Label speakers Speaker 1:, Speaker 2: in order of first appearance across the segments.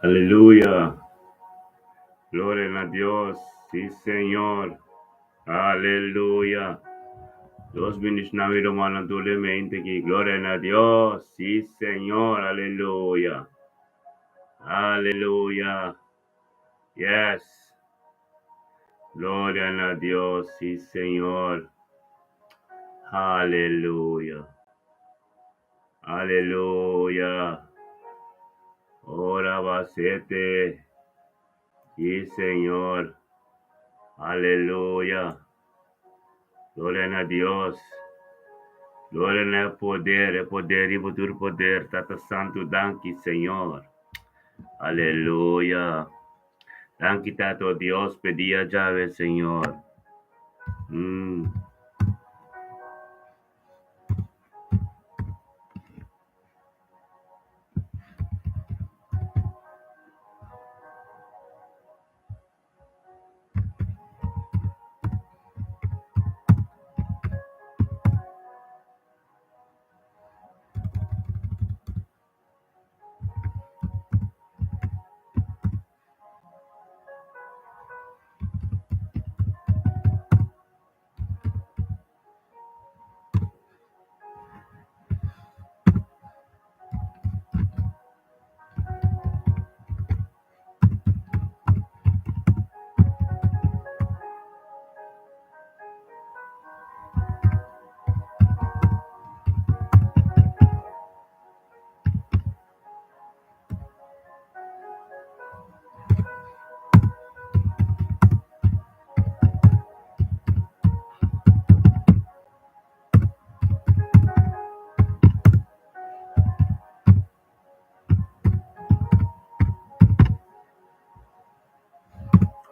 Speaker 1: Aleluya. Gloria a Dios. Sí, Señor. Aleluya. Dios bendiga hermano doblemente que gloria a Dios. Sí, Señor. Aleluya. Aleluya. Yes. Gloria a Dios. Sí, Señor. Aleluya. Aleluya. Ora basete. Sí, Señor. Aleluya. Gloria a Dios. Glória é poder e futuro poder. Tata Santo, danke, Senhor. Aleluia. Danke, Tato Deus, pedia Jave, Senhor.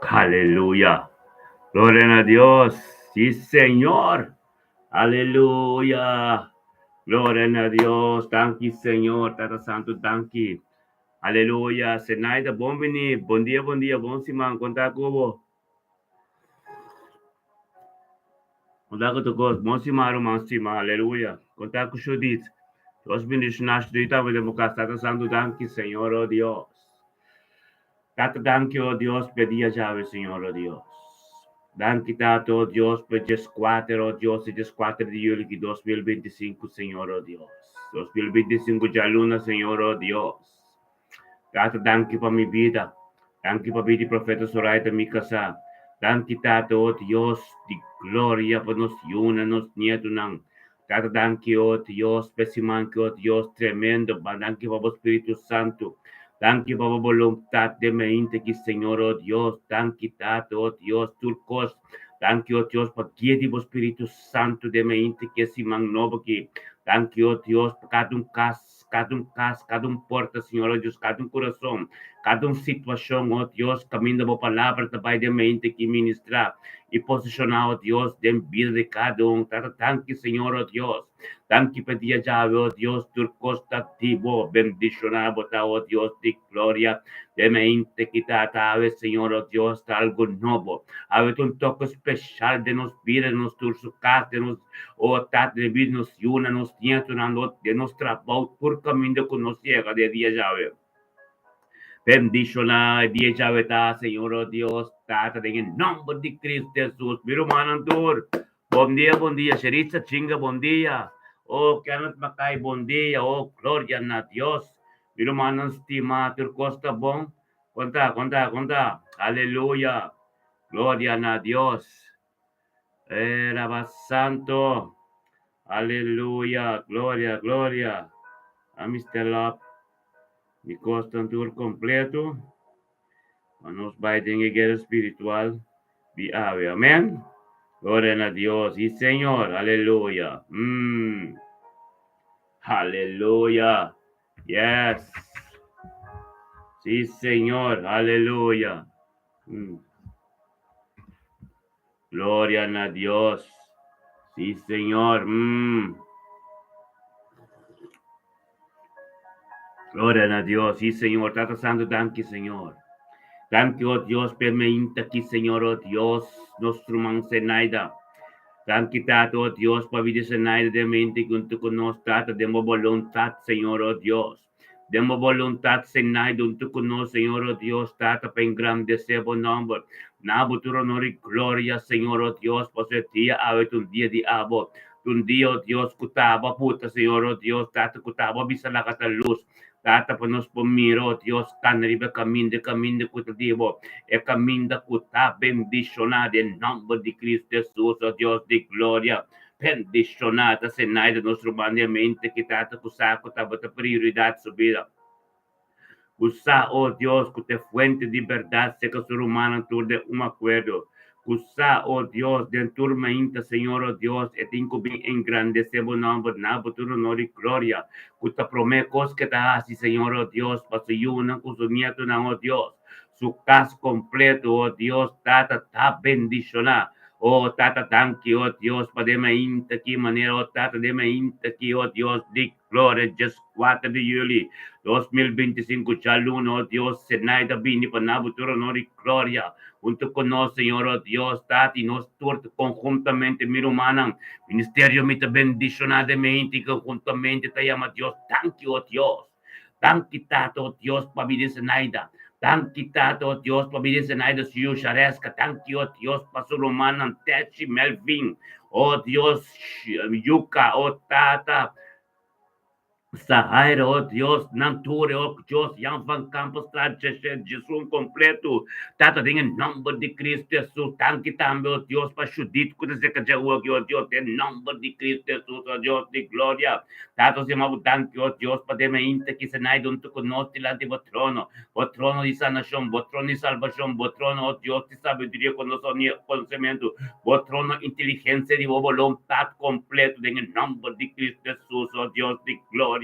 Speaker 1: Aleluia. Glória a Deus. Sim, Senhor. Aleluia. Glória a Deus. Danke, Senhor. Tata Santo, danke. Aleluia. Senaida, bom venir. Bom dia, bom dia. Bom simão. Contar com você. Contar com tu. Bom simão, bom simão. Aleluia. Contar com o Judith. Deus bendiga nós, Tata Tata Santo, danke, Senhor, oh Deus. Tata, danke, oh Deus, pedia Jave, Senhor, oh Deus. Danke, Tata, oh Deus, por just 4, oh Deus, just 4 de julho de 2025, Senhor, oh Deus. 2025 já luna, Senhor, oh Deus. Tata, danke para minha vida. Danke para a vida do profeta Soraita Mikasa. Danke, Tata, oh Deus, de glória, para nos una, nos nieto, não. Tata, danke, oh Deus, especialmente, oh Deus, tremendo. Danke para o Espírito Santo. Danke para a vontade de mente que, Senhor, oh Deus. Danke, Tata, oh Deus, turcos. Danke, oh Deus, para guia do Espírito Santo de mente que se manova aqui. Danke, oh Deus, para cada porta, Senhor, oh Deus, cada coração, cada situação, oh Deus, caminho da palavra, também de mente que ministrar e posicionar, oh Deus, de vida de cada Danke, Senhor, oh Deus. Danke pedia Jave, oh Deus, turcos tativo, bendicionado, oh Deus, de glória, de mente que ave, Senhor, oh Deus, algo novo. Ave um toque especial de nos vida, de nos tursucar, de nos, oh, de vida, nos una, nos nietos, de nos trabalho, por caminho que nos chega de dia Jave. Bendicionar dia Jave, Senhor, oh Deus, Tata, em nome de Cristo Jesus, viro manantur. Bom dia, Xerissa Chinga, bom dia. Oh, Kenneth Macay, bom dia. Oh, glória a Deus. Viro manan estima, Costa bom. Conta. Aleluia. Glória a Deus. Era santo. Aleluia. Glória. A Mr. Love. Me costa um tour completo. Nos vai ter guerra espiritual. De ave. Amém. Glória a Deus. E Senhor. Aleluia. Aleluia. Yes. Sí, Señor. Aleluya. Gloria a Dios. Sí, Señor. Gloria a Dios. Sí, Señor. Tata Santo, danke, Señor. Danke, oh Dios, permita que, Señor, oh Dios, nuestro man Senaida. Danke, Tata, oh Dios, para vida Senaida de mente junto con nos, Tata, de voluntad, Señor, oh Dios. Demos voluntad, Senai, junto con nos, Señor, oh Dios, Tata, para engrandecer buen nombre. Nabuturo, honor y gloria, Señor, oh Dios, por ese día, un día de abo. Un día, oh Dios, kutaba, puta, Señor, oh Dios, Tata, kutaba, bisa la cata luz. Tata, pues nos pomiro, oh Dios, canaribe, caminde, kutadivo. E caminda kuta, bendicionada, en nombre de Cristo Jesús, oh Dios de gloria. Bendicionada, Senai, de nostro mente, que tata, kusaku, tabata, prioridade subida. Usar, oh Dios, que te fuente de verdad, seca ser humano, tú de un acuerdo. Usar, oh Dios, de turma inta, Señor, oh Dios, et incubin engrandecemos nombre, nabo, tu honor y gloria. Que te prometos que te haces, Señor, oh Dios, para su yuna, con su nieto, oh Dios. Su casa completo, oh Dios, tata, ta bendicionar. Oh, tata, thank you, oh Dios, para de inta aquí manera, oh tata, de inta aquí, oh Dios, de gloria, just 4 de julio. 2025 ya luno, oh Dios, Senai da bini panabuturo nori gloria, junto con nos, Señor, oh Dios, tati, nos turte conjuntamente, mi humanan, ministerio mita bendicionadamente, conjuntamente, te llama Dios, thank you, oh Dios, thank you, tato, oh Dios, pabidi Senaida, thank you, tato, oh Dios, pabidi Senaida, siyo shareska, thank you, oh Dios, pasur humanan, techi, Melvin, oh Dios, yuka, oh tata, Sahara, oh Deus, Nanture, oh Deus, Jan van Campos, Jesus completo, Tata, em nome de Cristo Jesus, tanque também, oh Deus, para chudito, coisa que já o oh Deus, em nome de Cristo Jesus, oh Deus de glória, Tata, se mau tanque, oh Deus, para demente que se naide junto conosco diante do trono de sanação, o trono de salvação, o trono, oh Deus, de sabedoria, conhecimento, o trono inteligência de vontade completo, em nome de Cristo Jesus, oh Deus de glória.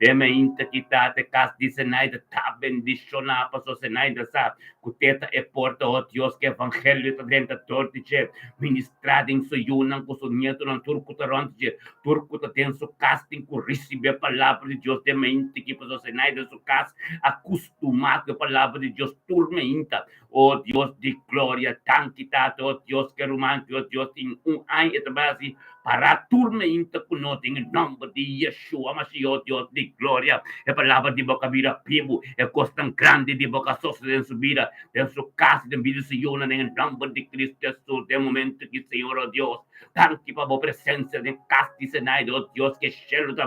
Speaker 1: Deme inte quitate cas di senaida ta bendiciona paso senaida sa kuteta e porta o Dios que evangelio ta dentro tortice ministrada em so yunan ko so nieto nan turco tarontice turco ta ten so casting ko recibe a palavra de Deus deme inte que paso senaida so cas acostumado a palavra de Deus turme inta oh Dios de glória tan quitado oh Dios que romante oh Dios em ano et base para turme inta kunote em nome de Yeshua Mashiach Dios de glória é palavra de boca vira vivo é costa grande de boca sócia de subida de sua casa de vida Senhor em nome de Cristo Jesus de momento que Senhor oh Deus tanto para a presença de casa de Senai oh Deus que cielo te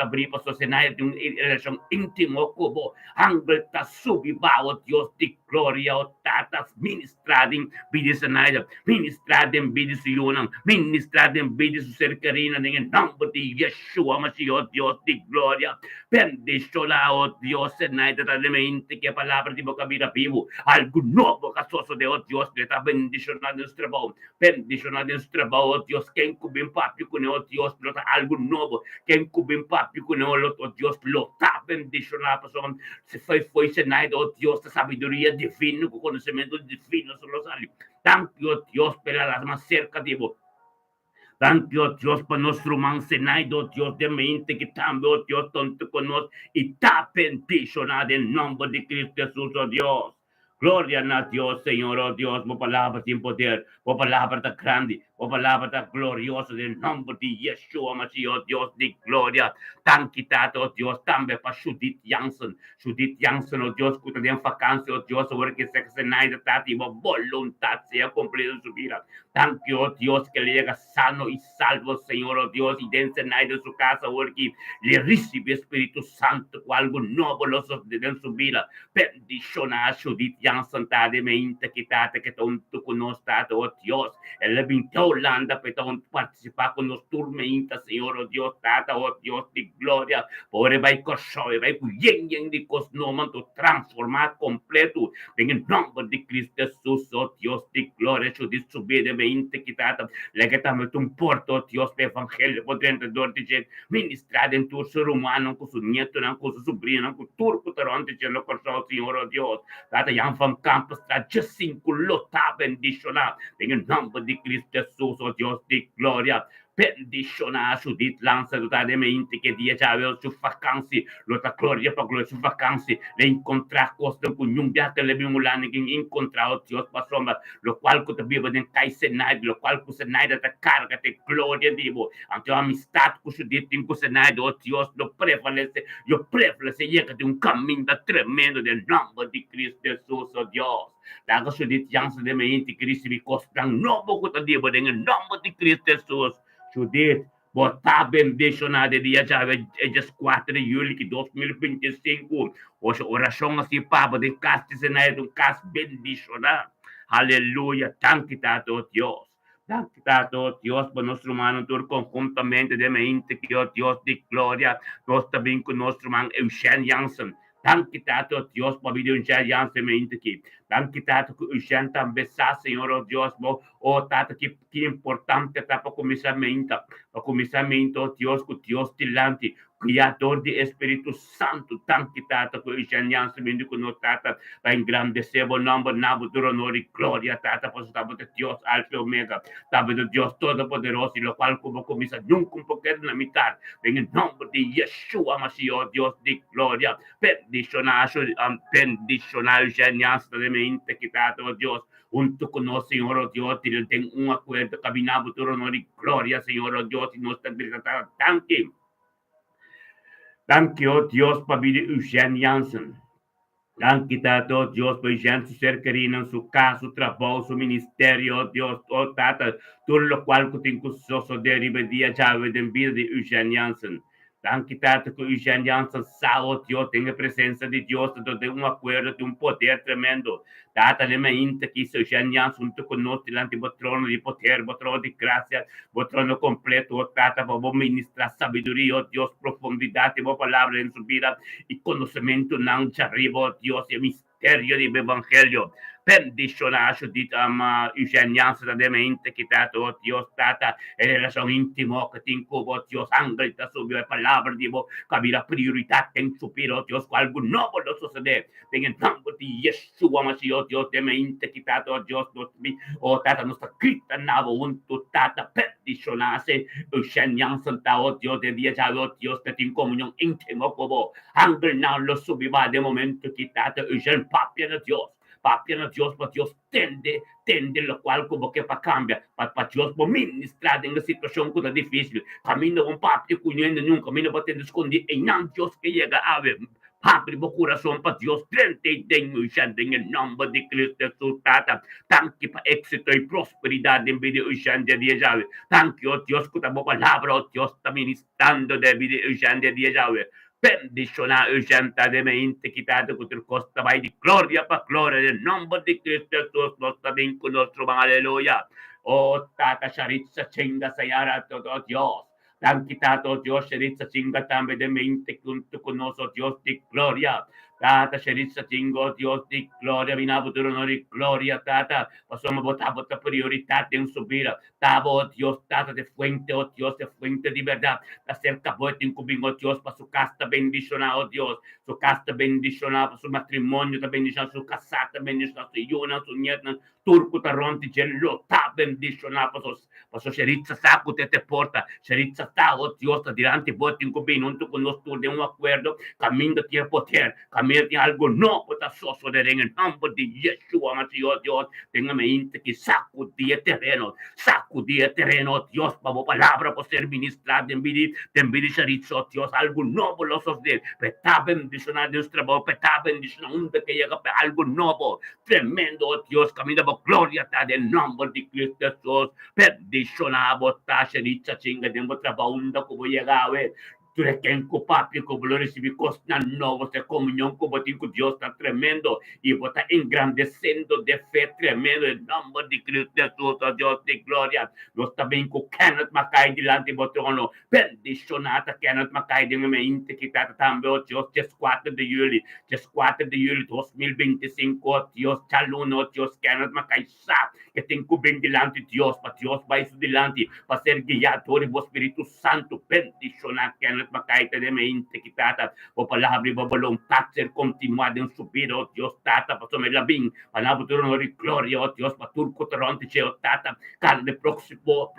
Speaker 1: abrir para sua Senai de uma relação íntima como angel ta subiba oh Deus de glória oh tatas ministradem vida Senai ministradem vida Senhor ministradem vida cercarina em nome de Yeshua Mashiach Dios de glória bendicionar oh Dios Senai totalmente que a palavra de boca vira vivo algo novo casoso de oh Dios que está bendicionado nesse trabalho bendicionado nesse trabalho oh Dios quem cubem papi com oh Dios lota algo novo quem cubem papi com oh Dios lota bendicionar pessoa se foi Senai oh Dios da sabedoria divina com conhecimento divino sobre os ali thank you oh Dios pela mais cerca de vos Thank you, Dios, por nuestro man Senaido, Dios de mente que también, Dios, tanto con nos y está bendicionado en nombre de Cristo Jesús, oh Dios. Gloria a Dios, Señor, oh Dios, por palabra sin poder, por palabra tan grande, por palabra tan gloriosa, en nombre de Yeshua, Mashiach, oh Dios de gloria, tan quitado, oh Dios, también para Judith Jansen, oh Dios, que te vacancia, oh Dios, ahora que se naida, tati, voluntad sea cumplida en su vida. Thank you, oh Dios, que le llega sano y salvo, Señor, oh Dios, y den naida en su casa, ahora que le recibe Espíritu Santo, con algo nuevo en su vida. Bendiciona a Judith Jansen, tade me inte quitate que tonto conosco, oh Dios, ele vintou Holanda para participar com nos turmeintas, Senhor, oh Deus, tata, oh Deus de glória, por vai correr, vai com yen de cosnomanto transformar completo, em nome de Cristo Jesus, oh Deus de glória, eu de subir de mente que tata, legatamente porto, oh Deus, do evangelho, por dentro de gente, ministrar em tu ser humano, com seu neto, com seu sobrinho, com turco, taronte, no coração, Senhor, oh Deus, tata, Jan van Campos, tata, cinco lotar, bendicionar, em nome de Cristo Jesus, oh Deus de glória, Bendicionar sudit lança do de mente que dia já veio su vacancy, lota glória para glória su vacancy, le encontrar costa com um dia que le bimulane que encontrar o Deus para sombra, lo qual que te biba den cai senai, lo qual que senai da carga te glória dibo, ante a amistade com sudit em senai do Deus lo prevalece chega de caminho tremendo de nome de Cristo Jesus, oh Deus. Daga sudit yang sa de mente Cristo me costang novo que te dibo dengan nome de Cristo Jesus. Judith, botar bendicionada dia já é dia 4 de julho de 2025. Hoje oração assim para de casta senai um cas bendicionado. Aleluia, tanque tato Deus. Tanque tato Deus para nosso irmão tur conjuntamente de mente que o Deus de glória nós também com nosso irmão Eugênio Jansen. Tanque tato Deus para vídeo Eugênio Jansen mente aqui. Tanque tato que Eugênio também sabe Senhor o Deus o tato que importante tá para começamento Deus que Deus tilante Criador de Espírito Santo, tanque tata que Eugênio Jansen mente com nós tata para engrandecer o nome nabo do honor e glória tata para o Deus Alfa e Omega, tava do Deus Todo-Poderoso, e lo qual como começa nunca poder na mitad, em nome de Yeshua Mashiach, Deus de glória, bendicionar Eugênio Jansen de mente que tata o Deus, junto con nós, Senhor, oh Deus, tem acordo, caminhamos por honor e glória, Senhor, oh Deus, e nós também tanque. Danke, oh Deus, para vir Eugênio Jansen. Danke, Tata, Deus, para Eugênio ser querido em seu caso, trabalho, seu ministério, oh Deus, oh Tata, tudo o qual que tem que se deriva dia já de vida de Eugênio Jansen. Danke, Tata, que Eugênio Jansen sabe, oh Deus, tem a presença de Deus, de acordo, de poder tremendo. Tata, lembra ainda que Eugênio Jansen junto conosco, diante do trono de poder, do trono de graça, do trono completo, oh Tata, para ministrar sabedoria, oh Deus, profundidade, a palavra em subida e conhecimento não te arriba, oh Deus, e mistério do evangelho. Bendicionato di Eugenianza da mente che dato Dio stata e relazione intimo che ti incubo Dio sangue da subito la palabra di Dio capire priorità in supero Dio qualcuno nuovo lo succede in nome di Yeshua Mashiach Dio de mente che dato Dio o tata nostra scritta navo un tutta bendicionasse Eugenianza da Dio de dia già Dio sta in comunione intimo con anche non lo subiva de momento che dato Eugen papia da Dio Papiano Dios, para Dios tende lo qual como que para cambiar, para Dios para ministrar em uma situação que é difícil. Caminho um papi cunhando num caminho para ter escondido e não Deus que chega a ver. Abre o coração para Deus, tente em nome de Cristo Jesus, tata. Tanque para êxito e prosperidade em vida de dia já. Tanque, ó Deus, que a boa palavra, ó Deus, está ministrando de vida de dia já. Bendicionar Eugênio de mente quitado con il costa vai di gloria per gloria nel nome di Cristo Jesus nostro vinco nostro alleluia oh tata charitza chinga sayara todo Dios tan quitado Dios charitza chinga tambe de mente junto con nosotros Dios di gloria tata charitza chingo Dios di gloria vinavo tu onore di gloria tata pasamos botar prioridad en subida tabo Dios tata de fuente oh Dios de fuente de verdad acerca vos te incubingo Dios para su casta bendicionada oh Dios su casta bendicionada para su matrimonio ta bendicionada su casata bendicionada su yuna su nieta turco taronti gello ta bendicionada para su cherizza saco te porta cherizza ta oh Dios ta dirante vos te incubingo junto con nosotros de un acuerdo camino de poder camino de algo no puta suceder en el nombre de Yeshua Mashiach Dios tenga mente que sacudir terreno Dios para palabra para ser ministrada en vida charizzo Dios algo nuevo lo suceder peta bendicionar Dios trabajo peta bendicionar un que llega para algo nuevo tremendo Dios camina por gloria ta del nombre de Cristo Jesús bendicionar botar charizza chinga de trabajo un como llega tu requenco papi como lo recibí costa nuevo de comunión como digo Dios está tremendo y está engrandeciendo de fe tremendo en nombre de Cristo Jesús Dios de gloria nos también con Kenneth Mackay delante del trono bendicionata Kenneth Mackay de mente que está también Dios 4 de julio 2025 Dios chaluno Dios Kenneth Mackay sabe que tengo bien delante Dios para Dios va eso delante para ser guiador y Espíritu Santo bendicionar Kenneth Mackay de mente que tata o palabra e voluntad ser continuada em subir oh Deus tata para sommer la bing palabra tu honor e glória oh Deus para turco tronte che oh tata cada próximo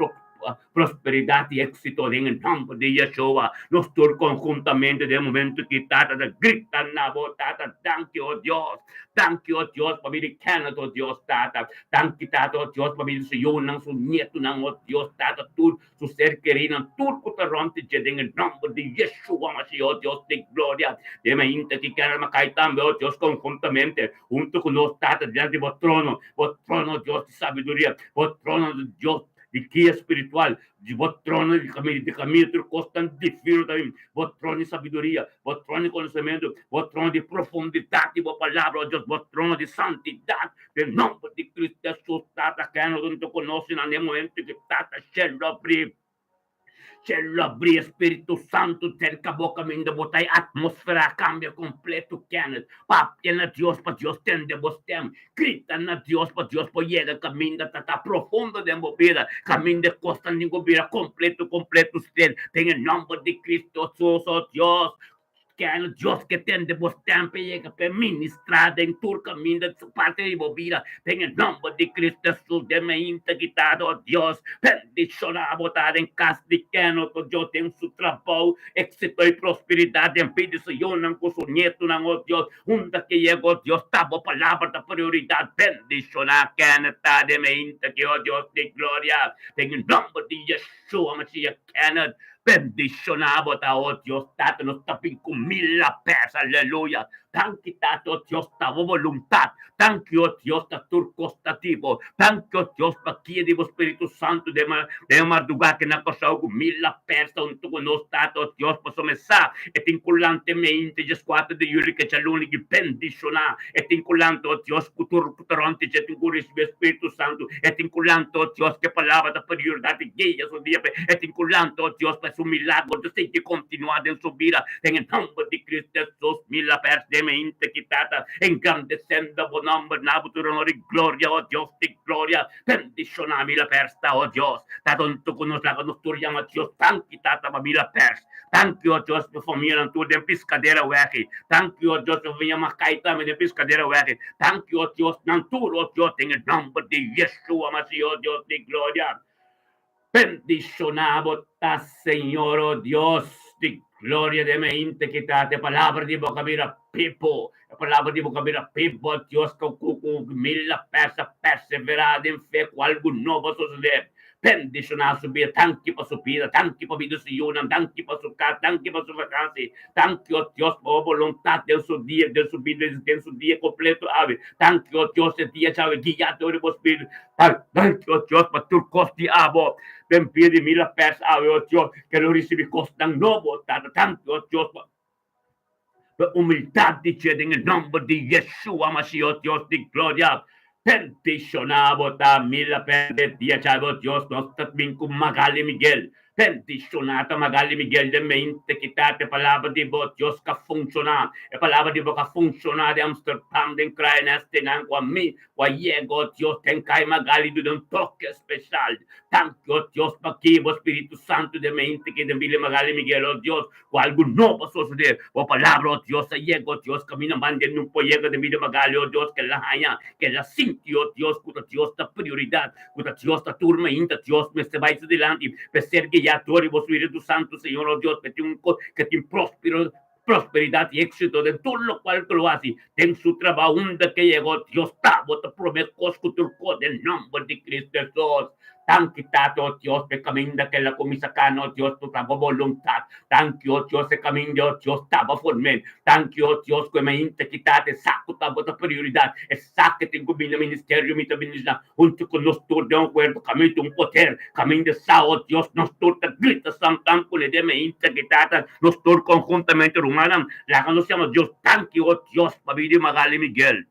Speaker 1: prosperidade e êxito em nome de Yeshua. Nós todos conjuntamente de momento que tata grita na botada, thank you, oh Deus. Thank you, oh Deus, para me Canada, oh Deus, tata. Thank you, tata, oh Deus, para me Senhor, não sou neto, não, oh Deus, tata, tudo, su ser querido, tudo que está ronte, em nome de Yeshua, mas, oh Deus, de glória. De me inte que quer me também, oh Deus, conjuntamente, junto com nós, tata, diante do trono, Deus, de sabedoria, o trono de Deus, de guia espiritual, de o trono de caminho constante de filho também, o trono de sabedoria, o trono de conhecimento, o trono de profundidade, a palavra de Deus, o trono de santidade, em nome de Cristo Jesus, tata, que não te conhece, no momento que tata, cielo abrir, Espírito Santo, cerca a boca, me botar a atmosfera, cambia completo, Kenneth. Papi na Deus, para Deus tende você. Grita na Deus, para Deus, para llega, caminho, tá profundo de movida, caminho de costa, de movida, completo, usted. Tem em nome de Cristo, oh Deus. Que é o Deus que tem de você chega para ministrar em todo caminho de sua parte de vida. Tem em nome de Cristo Jesus, de me integrado, ó Deus. Bendicionar a botar em casa de quem o Deus tem seu trabalho, êxito e prosperidade. Em pedido, Senhor, não com seu neto, não, ó Deus. Onde que chega, ó Deus, tá a palavra da prioridade. Bendicionar quem está de me integrado, ó Deus de glória. Tem em nome de Yeshua, Messias, Kenneth. Bendicionado, oh Dios, tato, nos tapin con mil la pez, aleluya. Thank you, tato, Dios, ta voluntad. Thank you, Dios, ta turcostativo. Thank you, Dios, pa chiedivo Spirito Santo de madrugada que na cosa con mil la pez, un tu nos tato, Dios, pa somessa, et incullantemente, ges quattro di iuri che c'è l'unico bendiziona, et incullante, oh Dios, cuturante, c'è tu Spirito Santo, et incullante, oh Dios, che parlava da priorità di Dio, so dia, et incullante, oh Dios, pa su milagro, tu sei che continuate in subira, in nome di Cristo Jesus, milla per de me integritata, engrandecendo buon nome, nabutur onore, gloria, oh Dios, di gloria, bendiziona milla persta, oh Dios, tanto conosco la nosturiamo, Dios, tanti tata, ma milla pers, thank you, oh Dios, per famiglia, tu den piscadera uechi, thank you, oh Dios, per venire a caita, me den piscadera uechi, thank you, oh Dios, nanturo, oh Dios, in nome di Yeshua, Mashiach, oh Dios, di gloria. Bendicionamos, Señor, oh Dios, de gloria de mi integridad, de palabra de boca mira, Pipo, de palabra de boca mira, Pipo, Dios, con mil peça, perseverada en fe, con algo nuevo suceder. Bendicionar su vida, tanque para su vida, tanque para vida Senhor, tanque para su casa, tanque para su vacancia, tanque, oh Dios, por voluntad de su día, de su vida, de su día completo, ave, tanque, oh Dios, el día, sabe, guiado de vos espíritu, tanque, oh Dios, para tu costi, abo, ben piedi mila pers, ave, oh Dios, que lo recibi costan novo, tanque, oh Dios, per umiltà di cede nel nome di Yeshua, Mashiach, Dios di gloria. Bendicionado ta mila per dia chavo Dios nos tatmin kum Magali Miguel. Bendicionata Magali Miguel de mente que tate palavra de bo Dios ka funciona. E palavra de boca funciona de Amsterdam den crai neste nan kwa mi kwa yego Dios ten kai Magali de un toque especial. Thank you Dios pa que o Espírito Santo de mente que de Vila Magali Miguel oh Dios com algo novo suceder. O palavra oh Dios yego Dios camina mande no po yego de Vila Magali oh Dios que la haya que la sintio Dios cuta Dios ta prioridade cuta Dios ta turma inta Dios me se vai adelante per ser guiatori vos Espírito Santo Senhor oh Dios que te próspero prosperidade e êxito de todo lo cual que lo hace en su trabajo donde que llegó Dios ta te prometo que turco del nombre de Cristo Jesús. Thank you, Tato, Dios, per caminda che la comisacano, Dios, tu tava volontà. Thank you, Dios, e caminda, Dios, tava formen. Thank you, Dios, que me integritate, sacco tava da prioridade. E sacco te gubina ministério, mi tabinizna. Junto con nos tur de un cuerpo, caminda un poder. Caminda sao, Dios, nos tur te grita santan con le de me integritata. Nos tur conjuntamente rumanam. La conociamo, Dios, thank you, Dios, pabidi Magali Miguel.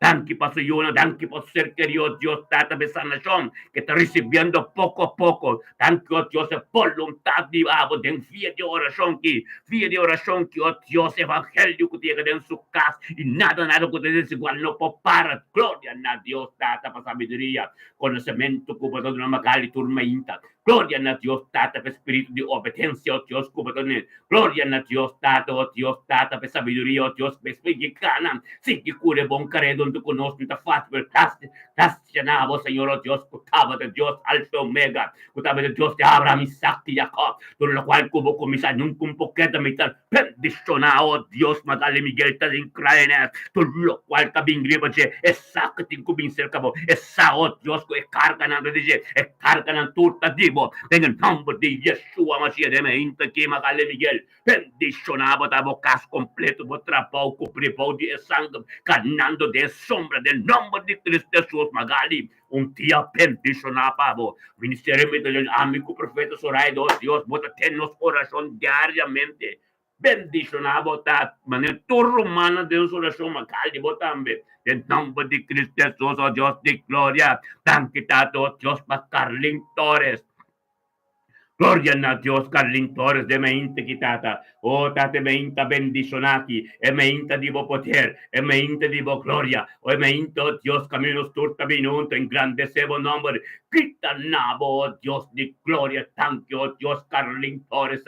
Speaker 1: Tanki pa su yuna, tanki pa su ser querido Dios, tata besanación, que está recibiendo poco a poco. Tanki, oh Dios, voluntad de abo, den fe de oración que, oh Dios, evangelio que tiene en su casa, y nada que te desigual, no puedo parar. Gloria a Dios, tata pa sabiduría, conocimiento, que puedo una magali turmenta. Gloria a Dios, Tata, per espíritu de obediencia, oh Dios, cubatones. Gloria a Dios, Tata, oh Dios, Tata, per sabiduría, oh Dios, per espíritu canan. Sí que cure bon care, donde conoce, ta faz, per tascianabo, Señor, oh Dios, cutaba de Dios, Alfa Omega, cutaba de Dios de Abraham, Isaac y Jacob, por lo cual cubo comisa, nunca un poquito mitad, bendicionado, oh Dios, Madale Miguel, tal increíble, por lo cual cabin griba, exacto, tin cerca, esa, oh Dios, que carga, nada de carga, nan turta, divo, en el nombre de Yeshua, Mashiach, de mente, que Madale Miguel, bendicionado, da bocas completo, botra pouco, prepau de sangue, ganando de sombra, del nombre de Cristo Jesús, Magali, un día bendicionado, pavo, ministerio del amigo profeta Soraya, Dios, bota tenos oración diariamente, bendicionado, ta, manera turro humana de oración, Magali, botambe, del nombre de Cristo Jesús, oh Dios de gloria, tan quitado, Dios, para Carlin Torres, gloria a Dios, Carlin Torres, de mente quitata. Oh, tate meinta bendizionati, e meinta divo poter, e meinta divo gloria, o e meinta, oh Dios, caminos turta vinunto, engrandecebo nombre, quita nabo, oh Dios de gloria, tanque, oh Dios, Carlin Torres,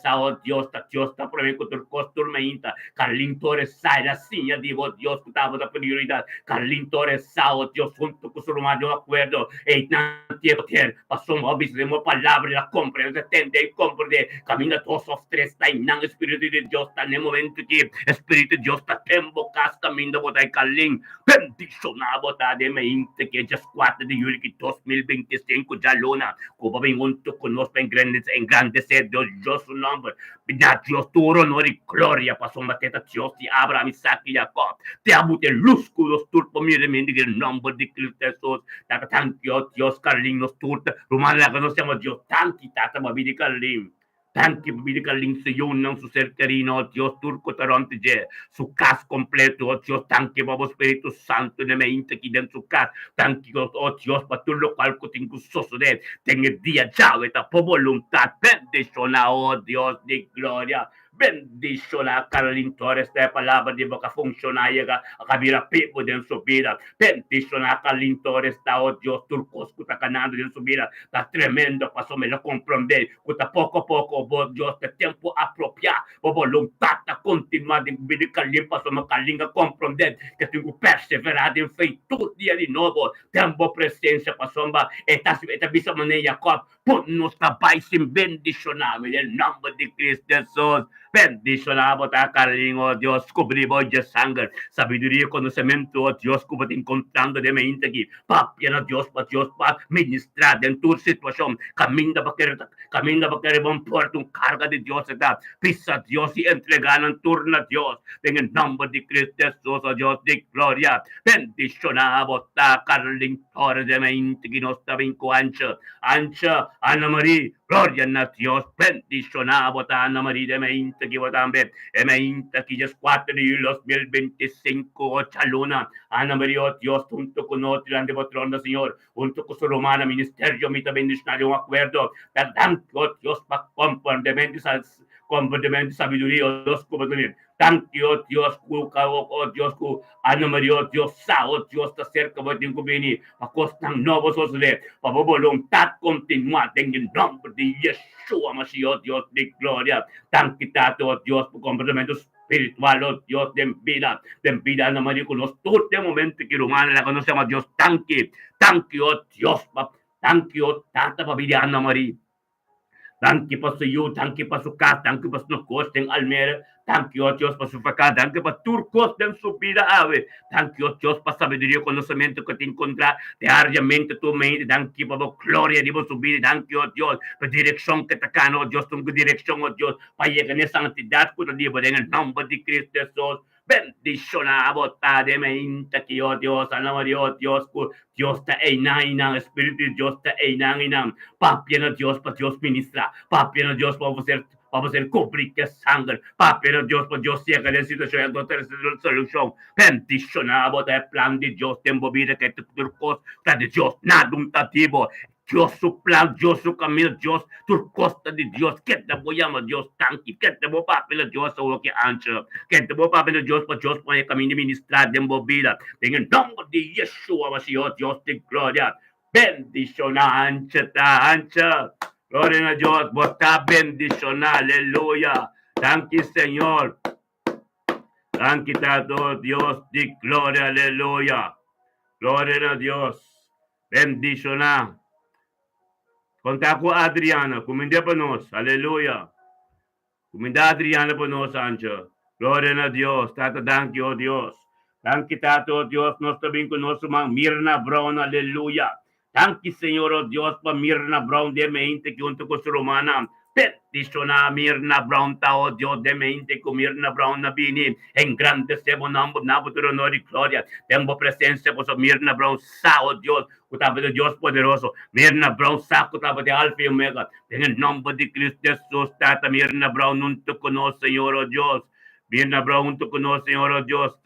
Speaker 1: oh Dios, ta promeco turcostur meinta, Carlin Torres, la silla, divo, Dios, cutavo da prioridad, Carlin Torres, oh Dios, junto con su romano acuerdo, e tanti poter, pasó obis de palabra, la compra, se tende y compra de camina todos los tres, está en el Espíritu de Dios, está en el momento que Espíritu de Dios está tembo, camino, bota y calín, bendicionado, bota de mente, que ya es 4 de julio de 2025, ya luna, como ven junto con nos, engrandecer Dios su nombre, da Dios tu honor y gloria, pasó mateta Dios de Abraham, Isaac y Jacob, te amo de luz, cudos turpo, mire, el nombre de Cristo Jesús, tanto Dios, Carlin, nos turta, Romana, la conocemos Dios, tanti, tata, mabidi Carlin, tanti, mabidi Carlin, se yo, non su ser carino, Dios, turco, taronte, su cas completo, oh Dios, tanti, babo Espíritu Santo, ne mente, aquí dentro su cas, tanti, oh Dios, pa tu lo cual, que tengo soso de, tenga día, ya, esta por voluntad, bendicionado, oh Dios, de gloria, bendicionado, Carlin Torres, de palabra de boca funcionaria, a cabira pipo de su vida, bendicionado, Carlin Torres, oh Dios, turcos, que está ganando de su vida, está tremendo, pasó, me lo comprender, que está poco a poco, oh Dios, de tiempo apropiado, oh voluntad, a continuar de vida, Carlin, pasó, me calinga comprender, que tengo perseverado en fe, todo día de nuevo, tengo presencia, pasó, esta visa manera, Jacob, por nuestra país sin bendicionado, en el nombre de Cristo Jesús, bendicionado, Carlin, oh Dios, cubrimos de sangre, sabiduría, conocimiento, oh Dios, como te encontrando de mente aquí, papiana Dios, para ministrar en tu situación, camina para que un puerto, un carga de Dios, pisa Dios y entregar en turno a Dios, en el nombre de Cristo Jesús, oh Dios de gloria, bendicionado, Carlin Torres de mente que no está bien con Ancha, Ana María, gloria a Dios, bendicionado, Ana María de mente que también, e mente que ya es 4 de 2025, 8 luna, Ana María, oh Dios, junto con otro grande patrón, Señor, junto con su romana ministerio, mi bendicionario, un acuerdo, tanto, oh Dios, para comportamiento, sabiduría, oh Dios, como también, tanto, oh Dios, oh Dios, Ana María, oh Dios, oh Dios, está cerca, voy a tener que venir, para costar nuevos osle, para voluntad continuar, en el nombre de Yeshua, Mashiach, oh Dios de gloria, tan quitado, oh Dios, por completamente espiritual, oh Dios, de vida, Ana María, con los todo de momento que humana la conocemos, Dios, tanque, oh Dios, tanque, oh tanta familia, Ana María. Thank you pa sa iyo, thank you pa sa ka, thank you pa sa nakos ng Almera, thank you, Diyos, pa sa pagka, thank you pa turcos ng subida ave, thank you, Diyos, pa sabiduría, conocimiento que te encontra, diariamente tu mente, thank you pa gloria, di mo subida, thank you, Diyos, pa direksyon que takano, Diyos, tung direksyon, Diyos, pa yekan niya santidad ko na di ba, dengan nombre de Cristo Jesus, bendicionado, de mente que yo Dios, alama Dios, Dios te inang, Espíritu de Dios te inang, papi na Dios, pa Dios ministra, papi na Dios, vamos a ser cubrir que sangre, papi na Dios, pa Dios llega de situación, no tener solución, bendicionado, de plan de Dios, tempo vida que te turcos, de Dios, nada un tativo, Dios su plan, Dios su camino, Dios tu costa de Dios, que te voy a llamar Dios tanque, que te voy a papel Dios a lo que ancho, que te voy a papel Dios para Dios para el camino ministrar de vida, en el nombre de Yeshua, Mashiach, Dios de gloria, bendición, ancha, ancha. Gloria a Dios, bota bendición, aleluya. Thank you, Señor. Thank you, Dios, di gloria, aleluya. Gloria a Dios. Bendición. Conta com a Adriana, comida para nós, aleluia. Comida Adriana para nós, Ancha. Glória a Deus, Tata, thank you, oh Deus. Thank you, Tata, oh Deus, nós também conosco, Mirna Brown, aleluia. Thank you, Senhor, oh Deus, para Mirna Brown, de mente que junto com a romana. Petitiona Mirna Brown, oh Deus, de mente com Mirna Brown, na bini. Engrandecemos o nome do honor e glória. Temos presença com Mirna Brown, oh Deus. Kutaba de Dios poderoso, Mirna Brown sa kutaba de Alfa e Omega, en el nombre de Cristo Jesús, Tata Mirna Brown, junto con nosotros, Señor, oh Dios, Mirna Brown, junto con nosotros, Señor, oh Dios,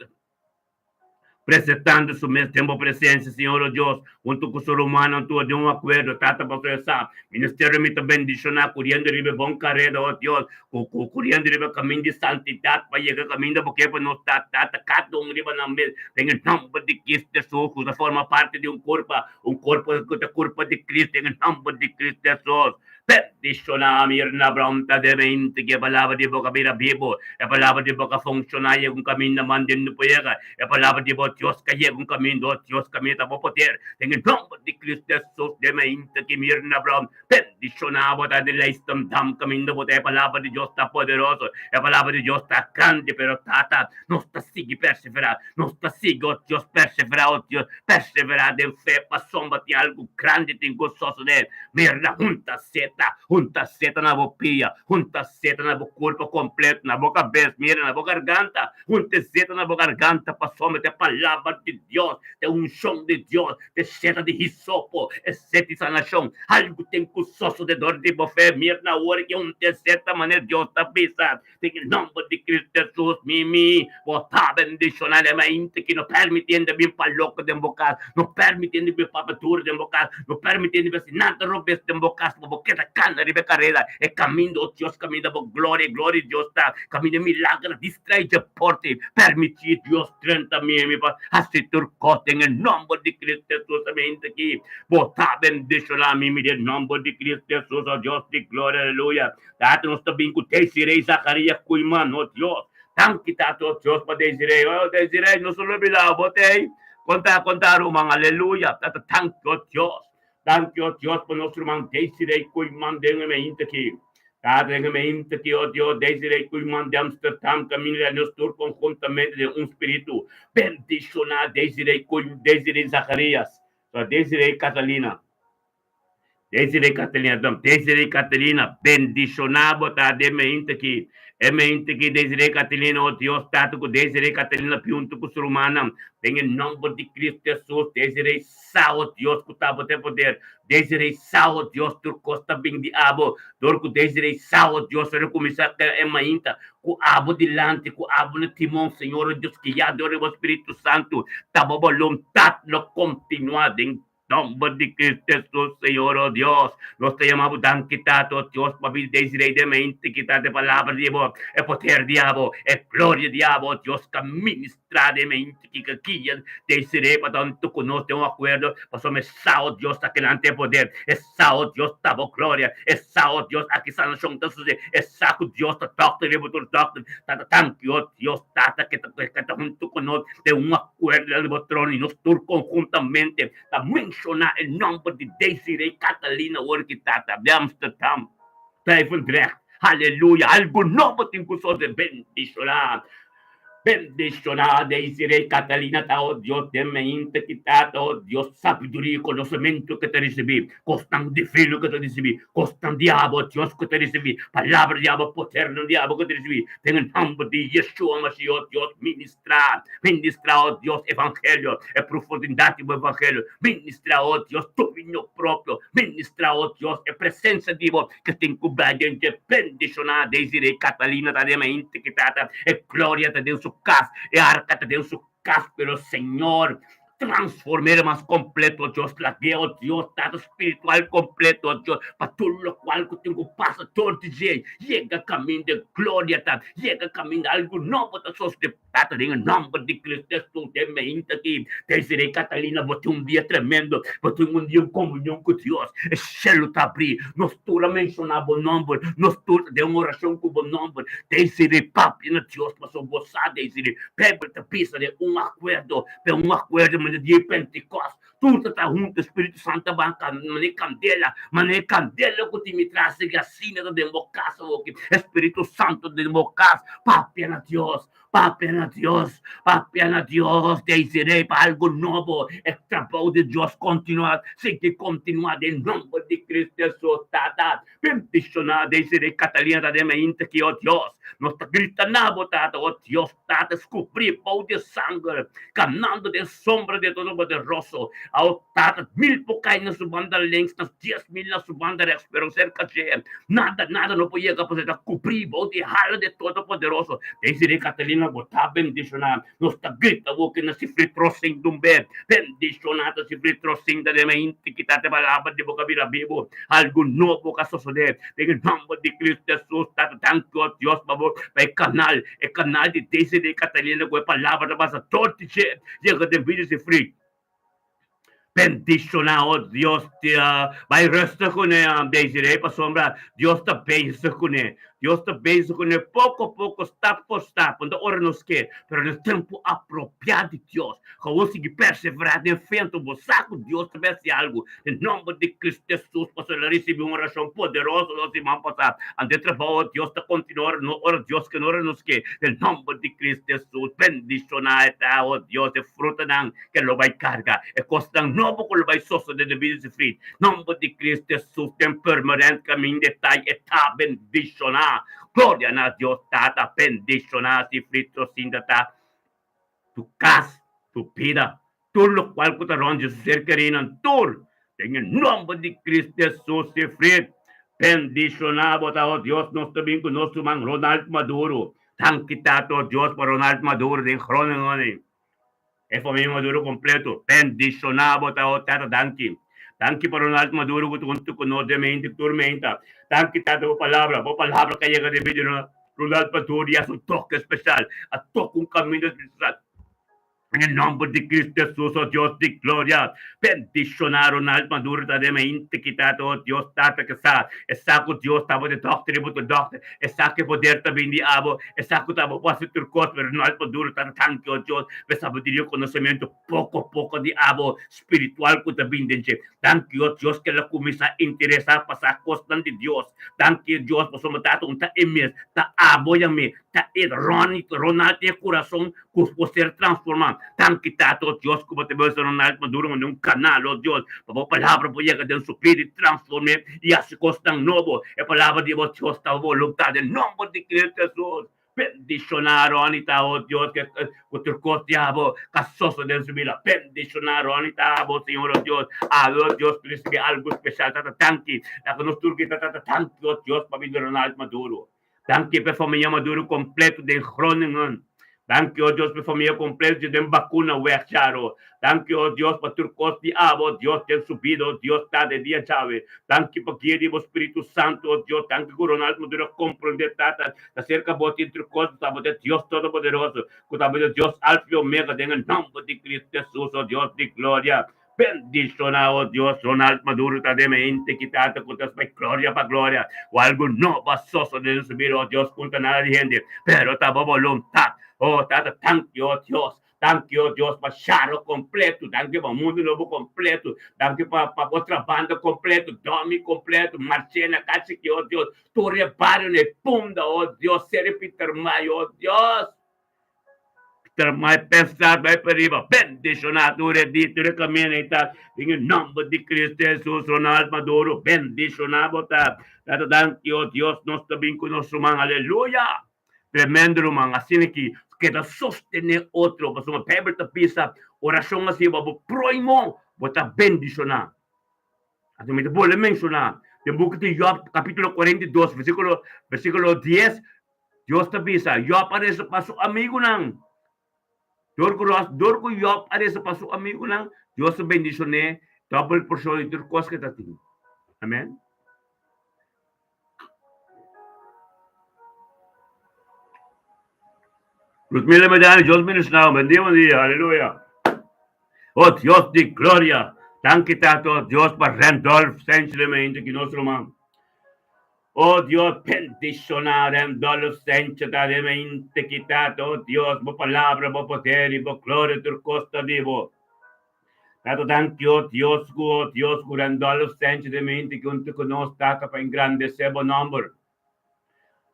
Speaker 1: presentando su mesmo presencia, Señor, oh Dios, junto con su humano, tu de un acuerdo, Tata, para esa ministerio me bendicionar, corriendo ribe bon carrera, oh Dios, corriendo ribe camino de santidad, para llegar camino, porque pues no está, Tata, cada un ribe en el nombre de Cristo Jesús, que forma parte de un cuerpo de Cristo, en el nombre de Cristo Jesús. Bendicionar Mirna Brown, de mente, que palabra de boca mira vivo, a palavra de boca funcionar, e um caminho na mão de não pega, a palavra de boca Deus que é um caminho, Deus caminho tá bom poder, tem em nome de Cristo Jesus, de mente, que Mirna Brown, bendicionar, botar de leistam, dam caminho, botar a palavra de Deus tá poderoso, a palavra de Deus tá grande, pero tata, nós tá sigue perseverar, nós tá sigue, ó Deus, perseverar de fé, para sombra de algo grande, tem gostoso dele, Mirna, junta seta na bopia, junta seta na corpo completo, na boca cabeça, mira, na boca garganta, junta seta na boca garganta, para somente a palavra de Deus, de unção de Deus, de seta de hisopo, é seta de sanação, algo tem custoso de dor de bofé, mira na hora que de certa maneira Deus está pensando, tem em nome de Cristo Jesus, mimi, botar bendicionar a mente que não permitindo bem para louco de boca, não permitindo bem para abertura de boca, não permitindo bem nada robes de boca, porque da cana de carreira, é caminho, Deus, caminho da glória, Deus está, caminho de milagre, distrai de porte, permitir Deus 30 mil, para assistir corte, em nome de Cristo Jesus, também aqui, botar bendicionar mim, em nome de Cristo Jesus, ó Deus de glória, aleluia, tato nós também com Desirei, Zacarias, Cuiman, ó Deus, tanto tato, Deus, para Desirei, ó Desirei, não sou nobilão, botei, contar o man, aleluia, tato, tanto, Deus, thank you, Dios, por nosso irmão Desirei Cuiman, dengue aqui. Cada que o Deus Desirei Cuiman de Amsterdam, caminha nos tour conjuntamente de um espírito. Bendicionar Desirei Zacarias, Desirei Catalina. Desirei Catalina, bendicionar, botar de mente aqui. É mente que Desirei Catalina, o Deus, tato com Desirei Catalina, junto com o ser humano. Tem em nome de Cristo Jesus, Desirei Sao, Deus, que está a poder. Desirei Sao, Deus, tu costa bem de abo. Dorco Desirei Sao, Deus, eu começar a é mainta. Com abo delante, com abo no timão, Senhor, Deus, que já adora o Espírito Santo. Tá bom, vontade, não continuar em nombre de Cristo Jesús, Señor, oh Dios, nos te llamamos tan quitado, Dios, para Desirei de mente, quitar de palabra, Dios, el poder, Diabo, el gloria, Diabo, Dios, que ministra de mente, que aquí, Desirei, para tanto conoce un acuerdo, para me sao, Dios, a que delante poder, es sao, Dios, tabo gloria, es sao, Dios, aquí sanación, entonces, es saco, Dios, doctor, doctor, thank you, Dios, tata, que está junto con nosotros, de un acuerdo del botrón, y nos tur conjuntamente, también el nombre de Desirei Catalina Orquitata de Amsterdam. Drijft. Aleluia. Algo novo tem que só de bendicionar. Bendicionar Desirei Catalina, oh Dios, de mente quitado, oh Dios, sabiduría y conocimiento que te recibí, costan de filo que te recibí, costan diabo, Dios que te recibí, palabra diabo, poder diabo que te recibí, en el nombre de Yeshua Mashiach, oh Dios, ministra, oh Dios, evangelio, profundidad del evangelio, ministra, oh Dios, dominio propio, ministra, oh Dios, presencia divo que te encubrada en bendicionar Desirei Catalina, de mente quitada, gloria de Deus. Casa, e a arca de Deus, su casa, pero Senhor, transformar más completo, Dios, la guía, oh Dios, tanto espiritual completo, oh Dios, para todo lo cual que tengo pasa todo el día, llega camino de gloria, llega camino de algo nuevo, de pata, en el nombre de Cristo, de me aquí, te diré, Catalina, boté un día tremendo, boté un día en comunión con Dios, el cielo te abrí, nos tú la mencionaba nombre, nos tú de una oración con nombre, te diré, papi, no Dios, pasó gozar, te diré, Pepe, te pisa de un acuerdo no dia de Pentecostes, tudo está junto, Espírito Santo banca, mané candela que te me traz assim, da democracia, Espírito Santo de democracia, papi na Deus, desirei para algo novo, o trabalho de Deus continuar, sem que continuar, em nome de Cristo Jesus, bendicionar, desirei Catalina da mente que, ó Deus, nós está gritando, ó Deus, descobrir pão de sangue, caminhando de sombra de todo poderoso, ao tata, 1000 por cair na sua banda links, nas 10.000 na sua banda rex, pero cerca de nada não podia capacitar cobrir o de rala de todo poderoso, desirei Catalina, botar bendicionar, nós está gritando que na cifre trocinho de bem, bendicionado cifre trocinho da mente que está te palavra de boca vira vivo, algo novo que suceder, em nome de Cristo Jesus, tata, tanto a Deus, favor, é canal de desirei Catalina, com a palavra da base, todo dia, chega de vídeo se free. Bendicionar, oh Dios, vai resta com ele, desirei para sombra, Deus te bença com ele, pouco a pouco, step por step, quando hora nos quer, pero no tempo apropriado de Deus, conseguir perseverar em frente, você com Deus também se algo, em nome de Cristo Jesus, para receber uma oração poderosa, nós irmãos passar, ante trabalho, Deus está continuando, no hora Deus que não hora nos quer, em nome de Cristo Jesus, bendicionar, oh Deus, é fruta que ele vai carregar, é costa novo que ele vai suceder de vida se frio, nome de Cristo Jesus, tem permanente caminho de está bendicionar, glória a Deus, tata, bendicionar, se frito, sim, tata, tu casa, tu vida, tudo lo qual que te ronde, ser querido, tudo, em nome de Cristo Jesus, se frito, bendicionar, bota, oh Deus, nós também com nosso irmão Ronaldo Maduro, thank you, tato, Deus, para Ronaldo Maduro, de Cronenone, é família Maduro completo, bendicionar, bota, oh tata, thank you. Tanque para Ronaldo Maduro, que tu não demente, tormenta. Tanque tanto a palavra que chega de vídeo, Ronaldo Maduro, e a sua toque especial, a toque caminho especial. Em nome de Cristo Jesus, oh Deus de glória, bendicionar Ronaldo Maduro, da mente que está, oh Deus, tata que sabe, é saco Deus, estava de doctor, é saco poder também de abo, é saco estava quase turcos, mas Ronaldo Maduro, tá tanque, oh Deus, é sabedoria, conhecimento, pouco a pouco de abo, espiritual, que também de gente, tanque, oh Deus, que ela começa a interessar, passar costa de Deus, tanque, Deus, para somos tato, tá emes, tá abo, yame, tá Ronaldo, tem coração, que ser transformado, tanque tato, Deus, como te vejo Ronaldo Maduro, um canal, oh Deus, para a palavra por llegar de suprir e transformar, e assim costa novo, a palavra de Deus, está a vontade, em nome de Cristo Jesus, bendicionar, Anita, oh Deus, que o teu corpo, diabo, caçoso de subir, bendicionar, Anita, oh Senhor, oh Deus, oh Deus, que receber algo especial, tanque, que nos turque, tanque, oh Deus, para vir Ronaldo Maduro, tanque, para a família Maduro completo de Groningen, Danke, oh Dios, por família completa de vacuna, Charo. Danke, oh Dios, por turcos de abo, Dios, tem subido, oh Dios, está de dia chave. Danke, por guia do Espírito Santo, oh Dios, danke, Ronaldo Maduro, compreender, tata, acerca de ti, turcos, sabe, de Deus Todo-Poderoso, que sabe de Deus, Alfa e Omega, em nome de Cristo Jesus, oh Dios de glória. Bendicionar, oh Dios, Ronaldo Maduro, está de mente, quitado, com Deus, para glória, o algo novo, soso de subir, oh Dios, contra nada de gente, pero está voluntad. Oh, tata, thank you, oh Deus, para Charo completo, thank you para Mundo Novo completo, thank you para outra banda completo, Domi completo, Marcena, Cacique, oh Deus, tu reparo ne punda, oh Deus, Sere Peter Maio, oh Deus, Peter Maio, pensar, vai para riba, bendicionado, redito, recamina, em nome de Cristo Jesus, Ronaldo Maduro, bendicionado, tata, thank you, oh Deus, nós também com nosso irmão, aleluia, tremendo, irmão, assim que queda sostener outro, mas uma pergunta pisa, oração assim, vamos proimo, botar bendicionar. Assim, me vou mencionar, no book de Job, capítulo 42, versículo 10, Deus te pisa, Job aparece para seu amigo, não. Dor ko yop are sa paso amigo lang. Diyos sa bendisyon double portion ito kos kita ting. Amen. Luzmila Medani, Dios ministrado, bendiga, aleluya. Oh Dios de gloria, tan quitato Dios para Randolph Saint-Germain de nuestro man. Oh Dios, bendicionar Randolph Saint-Germain te quitato, Dios, bo palabra, bo poder, bo gloria, tu costa vivo. Tato thank you, Dios, Randolph Saint-Germain te junto con nos, tata pa engrandecer bo number.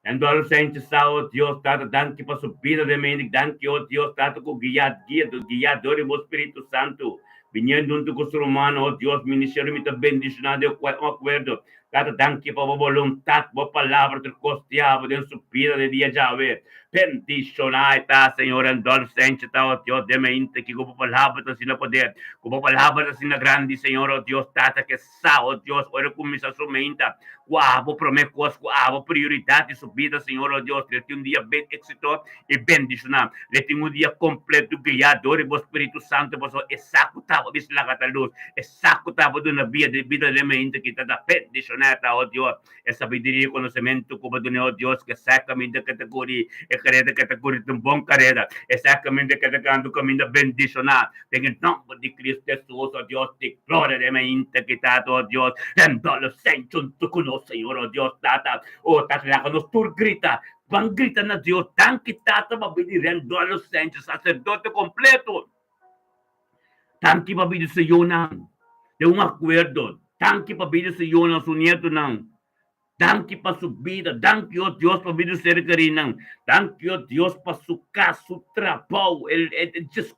Speaker 1: Randolph Saint-Sao, Dios, tata thank you pa su vida de mim, thank you, Dios, tata ko guiador e Espírito Santo. Viniendo junto con su hermano, oh Dios, ministerio me bendicionado de acuerdo. Tata, thank you por voluntad, por palabra, tu costeado de su vida de día ya ver. Bendicionar, Senhor, Randolph Sanchez, oh Dios, de mente que como palabra, sin poder, como palabra, sin grande, Senhor, oh Dios, tata, que sa, oh Dios, ora começa su mente, guavo, promesas, guavo, prioridade, su vida, Senhor, oh Dios, le un dia bem éxito e bendicionar, le un dia completo, guiador, e o Espírito Santo, posso executar, bislagata luz, executar, na vida de mente que está bendicionada, oh Dios, e sabedoria e conhecimento, como do oh Dios, que sacamente a categoria, e careta categoria de bom careta, e sacamente que está canto caminho bendicionar, tem em nome de Cristo Jesus, oh Dios, de glória de mente que está, oh Dios, rendolo sempre junto com o Senhor, oh Dios, tata, oh tata, lá quando tu grita, van grita na Deus, tanque tata, mabili rendolo sempre, sacerdote completo, tanque mabili sa iyo nang, de um acordo, tanque mabili sa iyo nang sunieto nang, tanque para sua vida, tanque oh Deus para vida ser carinang, tanque oh Deus para sua casa, seu trabalho, el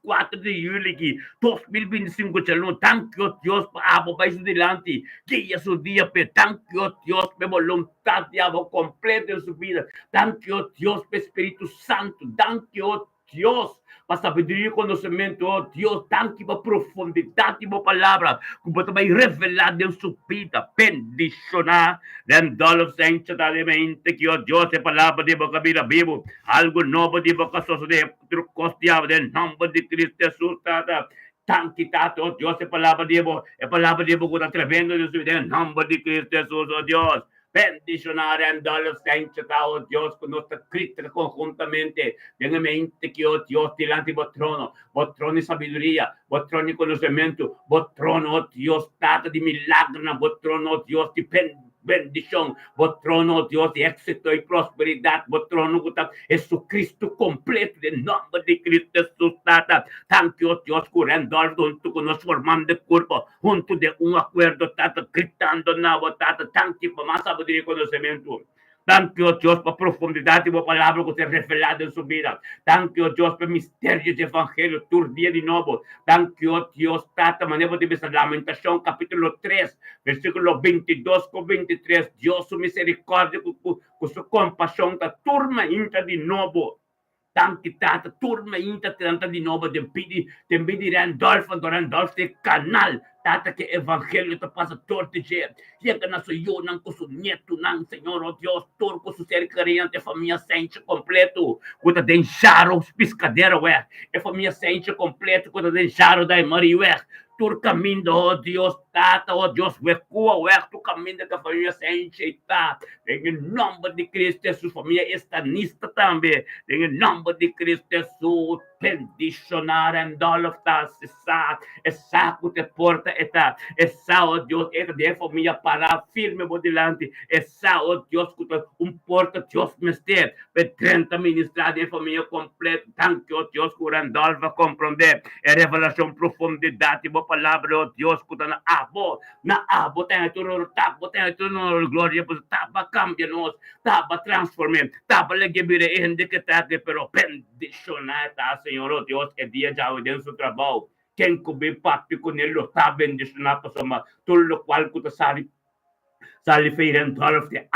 Speaker 1: 4 de julho que 2025 chalo, tanque oh Deus para abo mais adelante, guia seu dia, tanque oh Deus para vontade abo completa em sua vida, tanque oh Deus para Espírito Santo, tanque oh Deus para sabedoria e conhecimento, oh Deus, tanque para profundidade e palavra, como também revelar em sua vida, bendicionar, Randolph Saint-Germain, que oh Deus, a palavra de boca vida vivo, algo novo de boca sociedade, costeado, em nome de Cristo Jesus, tata, tanque tato, oh Deus, a palavra de boca que está tremendo, em nome de Cristo Jesus, oh Deus, bendicionar Randolph Saint-Germain, oh Deus, con nuestra crítica conjuntamente, en mente que, oh Dios, delante de trono de sabiduría, trono de conocimiento, trono, oh Dios, tata de milagro, trono, oh Dios, de bendición, trono, Dios, de éxito y prosperidad, trono, Jesucristo completo, en nombre de Cristo Jesús, tata, thank you, Dios, Randolph, junto con nos formando cuerpo, junto de un acuerdo, tata, gritando, tata, thank you, por más sabiduría y conocimiento. Thank you, Dios, por profundidade e palavra que você revelado em sua vida. Thank you, Deus, por mistério de evangelho, todo dia de novo. Thank you, Deus, tata, maneira de essa lamentação, capítulo 3, versículo 22 com 23. Deus, sua misericórdia, com sua compaixão, da turma ainda de novo. Thank you, tata, turma ainda tenta de novo, de pedir Randolph, de canal, tata, que evangelho te passa todo dia. Chega na sua eu, não com seu neto, não, Senhor, oh Deus, todo com seu ser querendo, família sente completo, quando deixaram os piscadeiros, é família sente completo, quando deixaram da Maria, todo caminho, oh Deus, tata, oh Deus, recua, tu caminho que a família sente, tá, em nome de Cristo Jesus, família estanista também, em nome de Cristo Jesus, bendicionar Randolph, tá, essa que porta, essa, oh Deus, de família para firme modelante, essa, oh Deus, porta, Deus, mestre, per 30 ministrado de família completa, tanto, oh Deus, que Randolph vai compreender, revelação, profundidade, boa palavra, oh Deus, que na abo, tem tudo, glória, taba, cambia nós, taba, transformar, taba, legibire, indicate, pero bendicionar, tá, Senhor, oh Deus, que dia já dentro do trabalho, quem comer papi com ele, tá bendicionar, pessoal, tudo o qual que sali feiren Randolph é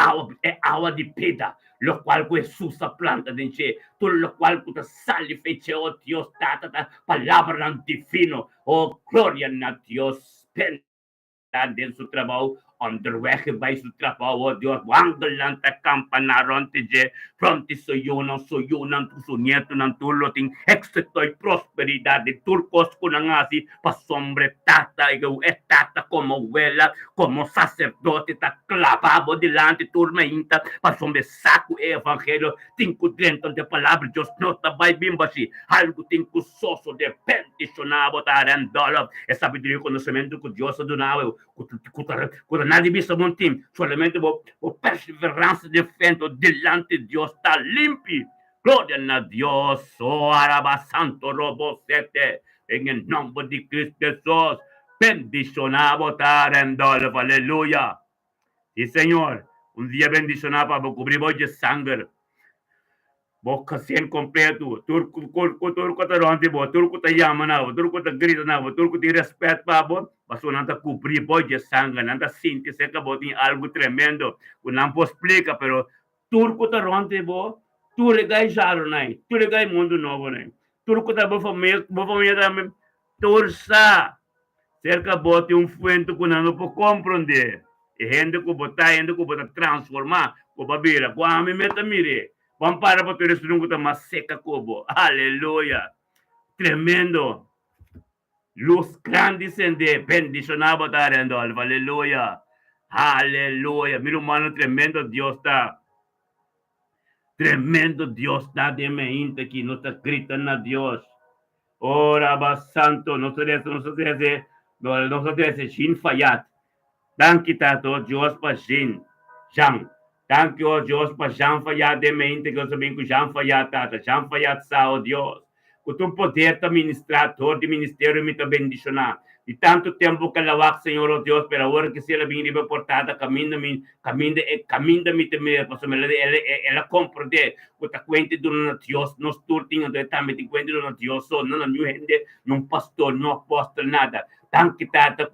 Speaker 1: água de pedra, lo qual que Jesus a planta de enche, tudo lo qual que sali feice, oh Deus, tata, palavra divino, oh glória na Deus, dentro do trabalho, underweg ba su trabaho, Dios, wanggalan ta kampanaron ti je, from ti suyunan, tu sunieto ng tuloting, exito'y prosperidad, di turcos ko na nga si pasombre tata, ikaw tata como abuela, como sacerdote, ta clavabo delante turma inta, pasombre saco evangelio, tinko dentro de palabra, Dios no tabay bimbasi, algo tinko soso de peticionabo tarandolo, e sabiduria e conhecimento que Deus donava, quando nada vista bom time, solamente o perseverança de fento delante de Deus está limpo. Glória a Deus, oh araba santo robo sete, em nome de Cristo Jesus, bendicionado tarandolo, aleluia. E Senhor, dia bendicionado para cobrir hoje de sangue. Boca sem completo, turco tá ronde bo, turco tá yama na, turco tá grita na, turco tem respeito para bo, mas o nanta cobrir boy de sangue, nanta sinti se que bo tem algo tremendo, o não posso explicar, pero turco tá ronde bo, tu regai jaro nai, tu regai mundo novo nai, turco tá bo família também, torça, cerca bo tem fuente que não pode compreender, e gente que bota transformar, que babira, que a mim meta mire. Vamos para tu eres más seca como. Aleluya. Tremendo. Luz grande sende. Bendicionado tarendo. Aleluya. Aleluya. Mira humano tremendo Dios está. Tremendo Dios está de mente aquí. No está gritando a Dios. Ora va santo. No se dice sin fallat. Dan kita to Dios pa sin. Jang. Thank you, Dios, para Jean falhar de mente, que eu sabia que Jean falhar, tata. Jean falhar, sao, Deus. Que tu poder te ministrar, todo o ministério me te bendicionar. De tanto tempo que ela Senhor, oh Deus, pela hora que se ela vem portada, caminha-me também, porque ela compreende, que ta cuente do nosso Deus, nos turtinhos, também te cuente do nosso Deus, não new gente, não pastor, não apóstolo, nada. Tanto tata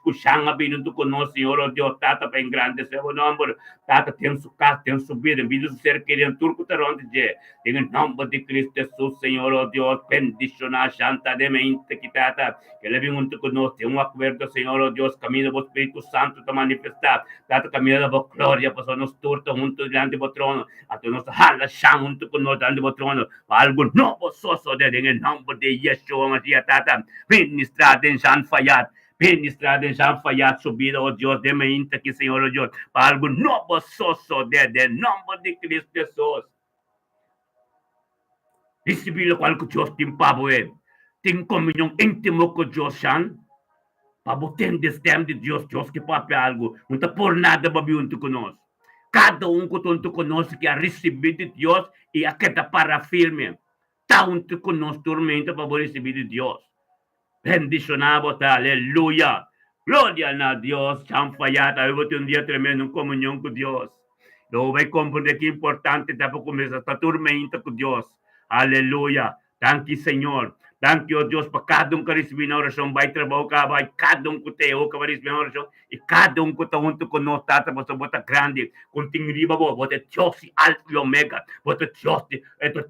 Speaker 1: kushanga binundo conosco, Senhor, oh Deus, tata para engrandecer o nome, tata tem su casa, tem subida, vídeo ser querendo turco taronde je, em nome de Cristo Jesus, Senhor, oh Deus, bendicionar chanta de mente que tata, que ele vem junto conosco, tem acordo, Senhor, oh Deus, caminho do Espírito Santo te manifestar, tata caminho da glória, para nos turta junto diante do trono, a tu nos hala chão junto conosco diante do trono, algo novo sosso de em nome de Yeshua, Maria, tata, ministrar em Jean falhar, ministrar em Jean falhar, subida, oh Deus, de mente aqui, Senhor, oh Deus, para algo novo sosso de nome de Cristo Jesus. Receber qual que Deus tem para você, tem comunhão íntimo com Deus, Jean, para você ter de Deus, Deus que pode algo, não está por nada para junto conosco. Cada que junto conosco que a receber de Deus e a que para firme, está junto conosco, tormenta para receber de Deus. Bendicionado, aleluya. Gloria a Dios, Jean Fallata, eu vou ter dia tremendo em comunhão com Deus. Eu vou compreender que é importante para começar esta tormenta com Deus. Aleluia. Thank you, Senhor. Thank you, Deus, para cada que recebe na oração, vai trabalhar, vai cada que tem que vai receber na oração, e cada que está junto conosco, tata, você bota grande, continue riba, bota Deus alfa e omega, bota Deus,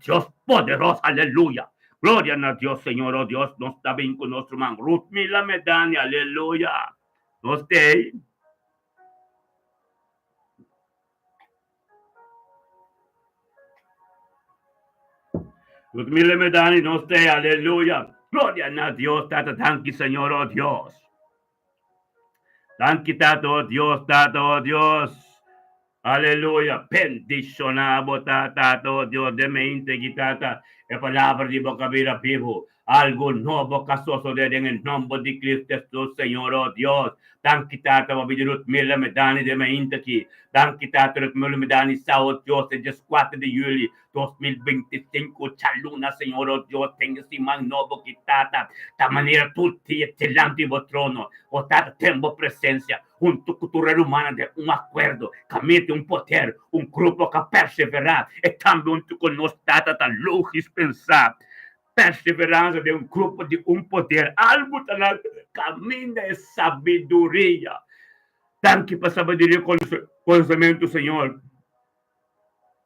Speaker 1: Deus poderoso, aleluia. Gloria a Dios, Señor, oh Dios, nos está bien con nuestro man. Ruth Mila Medani, aleluya. Nos te. Ruth Mila Medani, nos te, aleluya. Gloria a Dios, tata, tanki, Señor, oh Dios. Tanki, tato, oh Dios, tato, oh Dios. Aleluia. Bendicionado, tata, oh Dios, de mente, tata. E palavra de boca vira vivo, algo novo casoso de en nombre de Cristo Jesús, Señor, oh Dios. Dan kitata wa bidurut mila medani de mente aqui. Dan kitata rut mila medani sa oh Dios, de 4 de julho 2025, chaluna, Senhor, oh Deus, tenha esse man novo kitata, da maneira tutti e telante o trono, o tata tempo presença, cultura humana de acordo, caminho poder, grupo que perseverar, e também conosco, tata, da luz pensar, perseverança de grupo de poder, algo da caminho de sabedoria, tanque para sabedoria, conhecimento, Senhor.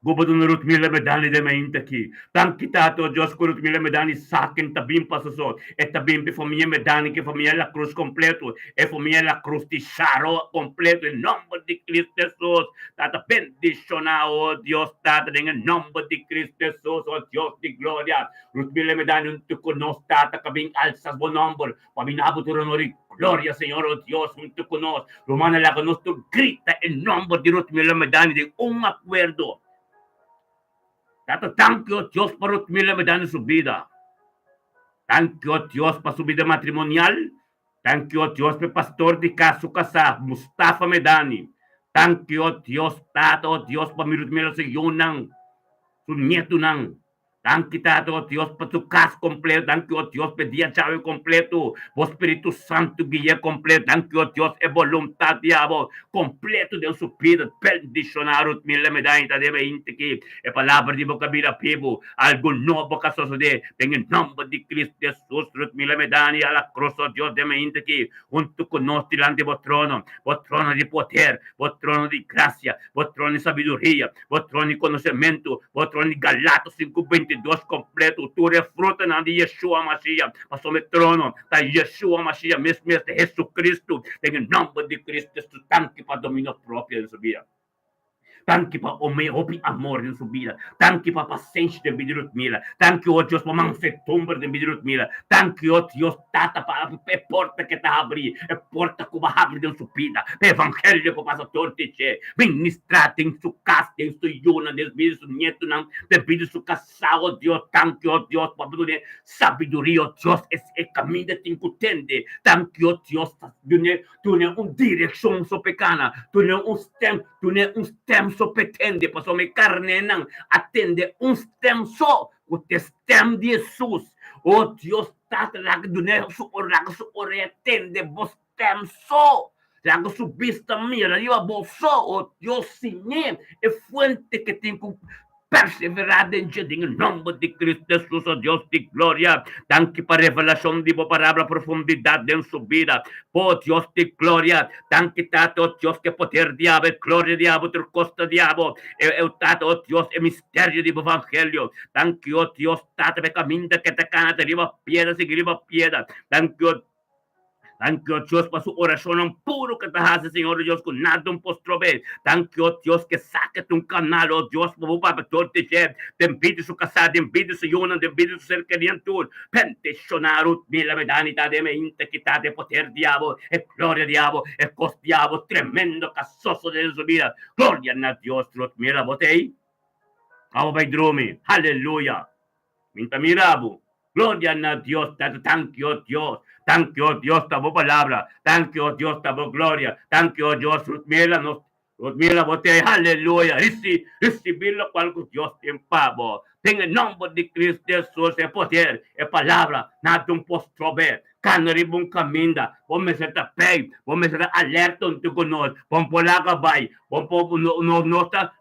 Speaker 1: Gobernador Rutmila Medani de Maintaki. Tanki tato Diyos ko Rutmila Medani sa akin tabim pasasot. E tabim pe famiglia Medani che famiglia la cruz completo. E famiglia la cruz di Saro completo. In nome di Cristo Jesus. Tata bendicionao Dios tata dengan nome di Cristo Jesus. O Dios di gloria. Rutmila Medani untuk konos tata kabing alzas bon nombre. Paminabot ronori gloria Señor o Dios junto con nos. Romana la que nos grita el nombre de Rutmila Medani de un acuerdo. Tato, thank you, Dios, por Rutmila Medani su vida. Thank you, Dios, para su vida matrimonial. Thank you, Dios, por pastor de casa, Mustafa Medani. Thank you, Dios, Tato, Dios, para mi Rutmila sa yunang, su nieto nang. Thank you, Tato, Dios, para su casa completo. Thank you, Dios, para día chave completo. O Espíritu Santo guía completo. Thank you, Dios, e voluntad diabo completo de su vida. Bendicionar Rutmila Medani, ta deve intiki. E palavra di vocabila pibu. Algo novo que sucede. En el nombre de Cristo Jesús, Rutmila Medani, a la cruz, oh Dios, deve intiki. Junto con nos, delante de trono de poder, vos trono de gracia, vos trono de sabiduría, vos trono de conocimiento, vos trono de Galatas 5:22 completo. Tú eres fruto de Yeshua Mashiach. Pasó mi trono, está Yeshua Mashiach, mesmo de Jesucristo. En el nombre de Cristo, tu tanque para dominio propio de su vida. Tanque para opi amor em sua vida. Tanque para paciência de vida Rutmila. Tanque, oh Deus, para mansetumbre de vida Rutmila. Tanque, oh Deus, tata para a porta que está abrir. É porta que vai abrir em sua vida. É evangelho que passa todo te ministrar em sua casa, em sua yuna, em sua nieto, de vida sua casa, oh Deus. Tanque, oh Deus, para poder sabedoria, oh Deus, é caminho de te entender. Tanque, oh Deus, tu não uma direção sua pecana. Tu não um stem so pretende, paso may carne nang atende un stem so, o te stem de Jesus. O Dios tatalaga doon su ore atende, bo stem so. Lago su vista mira, arriba bolso, o Dios sinye, e fuente que tengo perseverar en el nombre de Cristo Jesús, oh Dios de gloria. Tanque para revelación de tu palabra, profundidad en su vida. Oh Dios de gloria. Tanque tato, Dios, que poder diabo, gloria diabo, tu costa diabo. Tato, oh Dios, el misterio del evangelio. Tanque, oh Dios, tato, me camina que te cana, te arriba piedra, seguir arriba piedra. Tanque, oh Thank you, Dios, para su oración puro que te hace, Señor Dios, con nada un postrobe. Thank you, Dios, que saque tu canal, oh Dios, para todo te lleve. Te invite su casa, te invite su yuna, te invite su cercanía, tu pentecionar, mila medanita de me integridad de poder diabo, e gloria diabo, e cos diabo, tremendo casoso de su vida. Gloria a Dios, mira, botei. Como vai drumi, aleluya. Minta mirabo. Gloria a Dios, thank you, Dios. Thank you, Dios, tabo palabra. Thank you, Dios, tabo gloria. Thank you, Dios, Rutmila, bote, aleluya. Recibirlo cual Dios en pavo. En el nombre de Cristo Jesús, el poder, el palabra, nada un postrobe. Canary bung caminda, vamos ser tapei, vamos ser alerta untuk nós, vamos polaga vai, vamos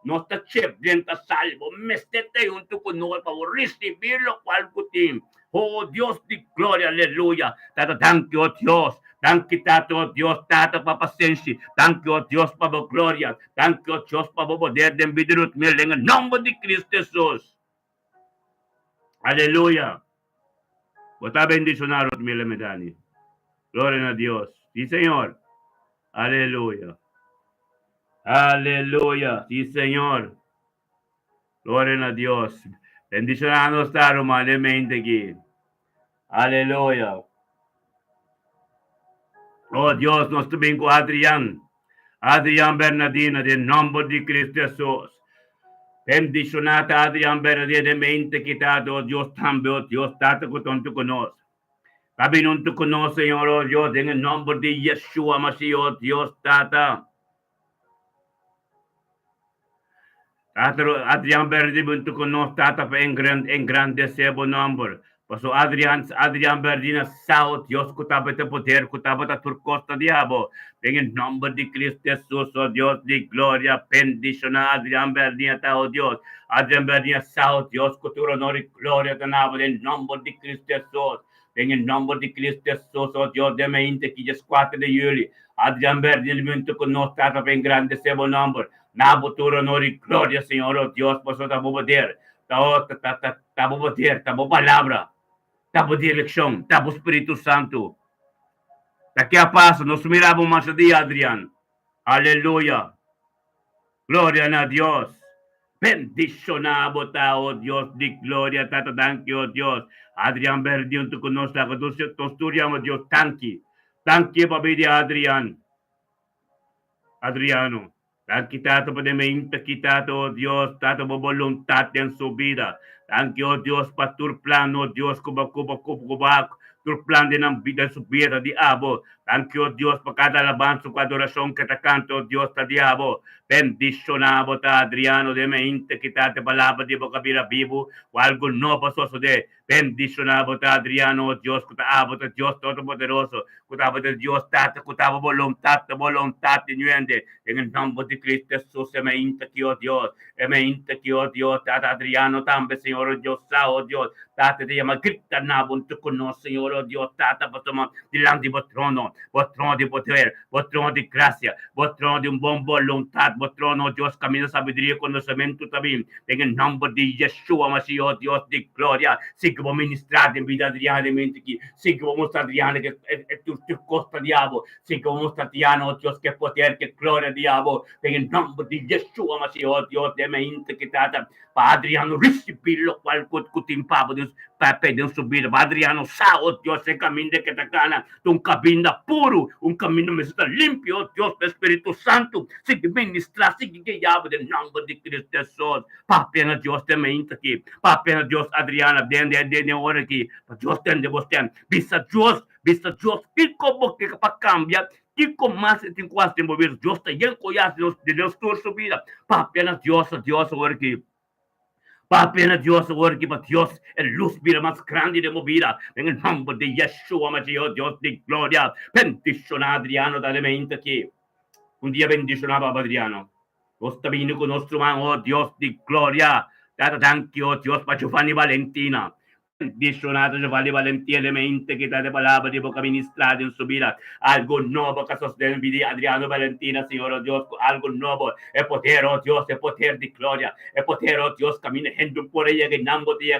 Speaker 1: nossa chip dentro salvo, mestete untuk nós para recibirlo cual cutim. Oh Dios de gloria, aleluya. Tata, thank you, Dios. Thank you, Tato, Dios, Tata, para paciência. Thank you, Dios, para glória. Thank you, Dios, para poder de vida Rutmila, em nome de Cristo Jesus. Aleluya. Vota bendicionar Rutmila Medani. Gloria a Dios. Sí, Señor. Aleluya. Aleluya. Sí, Señor. Gloria a Dios. Bendicionando estar humanamente aquí. Aleluya. Oh Dios, nos bendigo Adrián Bernardino, de nombre de Cristo Jesús. Bendicionata Adrián Bernardino, de mente quitado, oh Dios también, oh Dios, tata con tu conoce. Cabinon tu conoce, Señor, oh Dios, en el nombre de Yeshua Mashiach, oh Dios, tata. Adrián Bernardino, tu conoce, tata, en grande sebo nombre. Paso Adrián Bernardino, sao, Dios, kutaba te poder, kutaba ta turcosta diabo. En el nombre de Cristo Jesús, oh Dios de gloria, bendiciona Adrián Bernardino, oh Dios. Adrián Bernardino, sao, Dios, kutura honor y gloria, ganaba en el nombre de Cristo Jesús. En el nombre de Cristo Jesús, oh Dios, de mente que es 4 de julio. Adrián Verde, el momento con nos trata en grande sebo nombre. Nabutura, honor y gloria, Señor, oh Dios, por eso estamos poder. Estamos poder, estamos palabra. Estamos dirección, estamos Espíritu Santo. Daqui a passo, nos miramos más de Adrián. Aleluya. Gloria a Dios. Bendicionado, oh Dios, de gloria, tata, thank you, oh Dios. Adrián Verdi, tu conosco, estudiamos, Dios, thank you. Thank you, papi Adrián. Adriano. Thank you, tato, para mente, tato, oh Dios, tato, por voluntad en su vida. Thank you, oh Dios, para tu plan, oh Dios, como tu plan de la vida, su vida, diabo. Thank you, oh Dios, por cada alabanza, cada adoración que te canto, oh Dios, ta diabo. Bendicionado, ta Adriano, de mente, quitate palabra de boca vida vivo, o algo no pasó de. Bendicionado, ta Adriano, oh Dios, cutabo, ta Dios Todopoderoso, cutabo de Dios, tata, cutabo voluntad, nuende. En el nombre de Cristo Jesús, me inta oh Dios, me inta oh Dios, tata Adriano, también, Señor, oh Dios, oh Dios, tata te llama, grita nabo, tu conoce, Señor, oh Dios, tata, pasamos delante de trono de poder, vos trono de gracia, vos trono de un buen voluntad, vos trono, Dios, camino, sabiduría, conocimiento también, en el nombre de Yeshua, Mashiach, Dios de gloria, sí que vos ministrar en vida Adriana, de mente aquí, sí que vos mostrar Adriana, que es tu costa, diablo, sí que vos mostrar Adriana, Dios, que poder, que gloria, diablo, en el nombre de Yeshua, Mashiach, Dios, de mente que trata, para Adriano, recibir lo cual cutimpabo, Dios, para pedir subir, para Adriano, sao, Dios, el camino de que te gana, un camino puro, un camino me está limpio, Dios, el Espíritu Santo, sigue ministrar, sigue guiar del nombre de Cristo Jesús, para pena Dios te mente aquí, para pena Dios, Adriana, de hora aquí, para Dios te de vos ten, vista Dios, que como que para cambiar, que como más te encuentras en mover, Dios te lleva de Dios toda su vida, para pena Dios, ahora aquí, para apenas Dios, ahora que para Dios, el luz vida más grande de mi vida, en el nombre de Yeshua, Mashiach, Dios de gloria, bendicionado Adriano, dale mente aquí, un día bendicionaba a Adriano, Dios está vino con nuestro hermano, oh Dios de gloria, thank you, oh Dios, para Giovanni Valentina, bendicionado Giovanni Valentina, de mente que da de palabra de boca ministrada en su vida, algo nuevo que sostiene vida Adriano Valentina, Señor, oh Dios, algo nuevo, el poder, oh Dios, el poder de gloria, el poder, oh Dios, camina gente por ella, que nambo de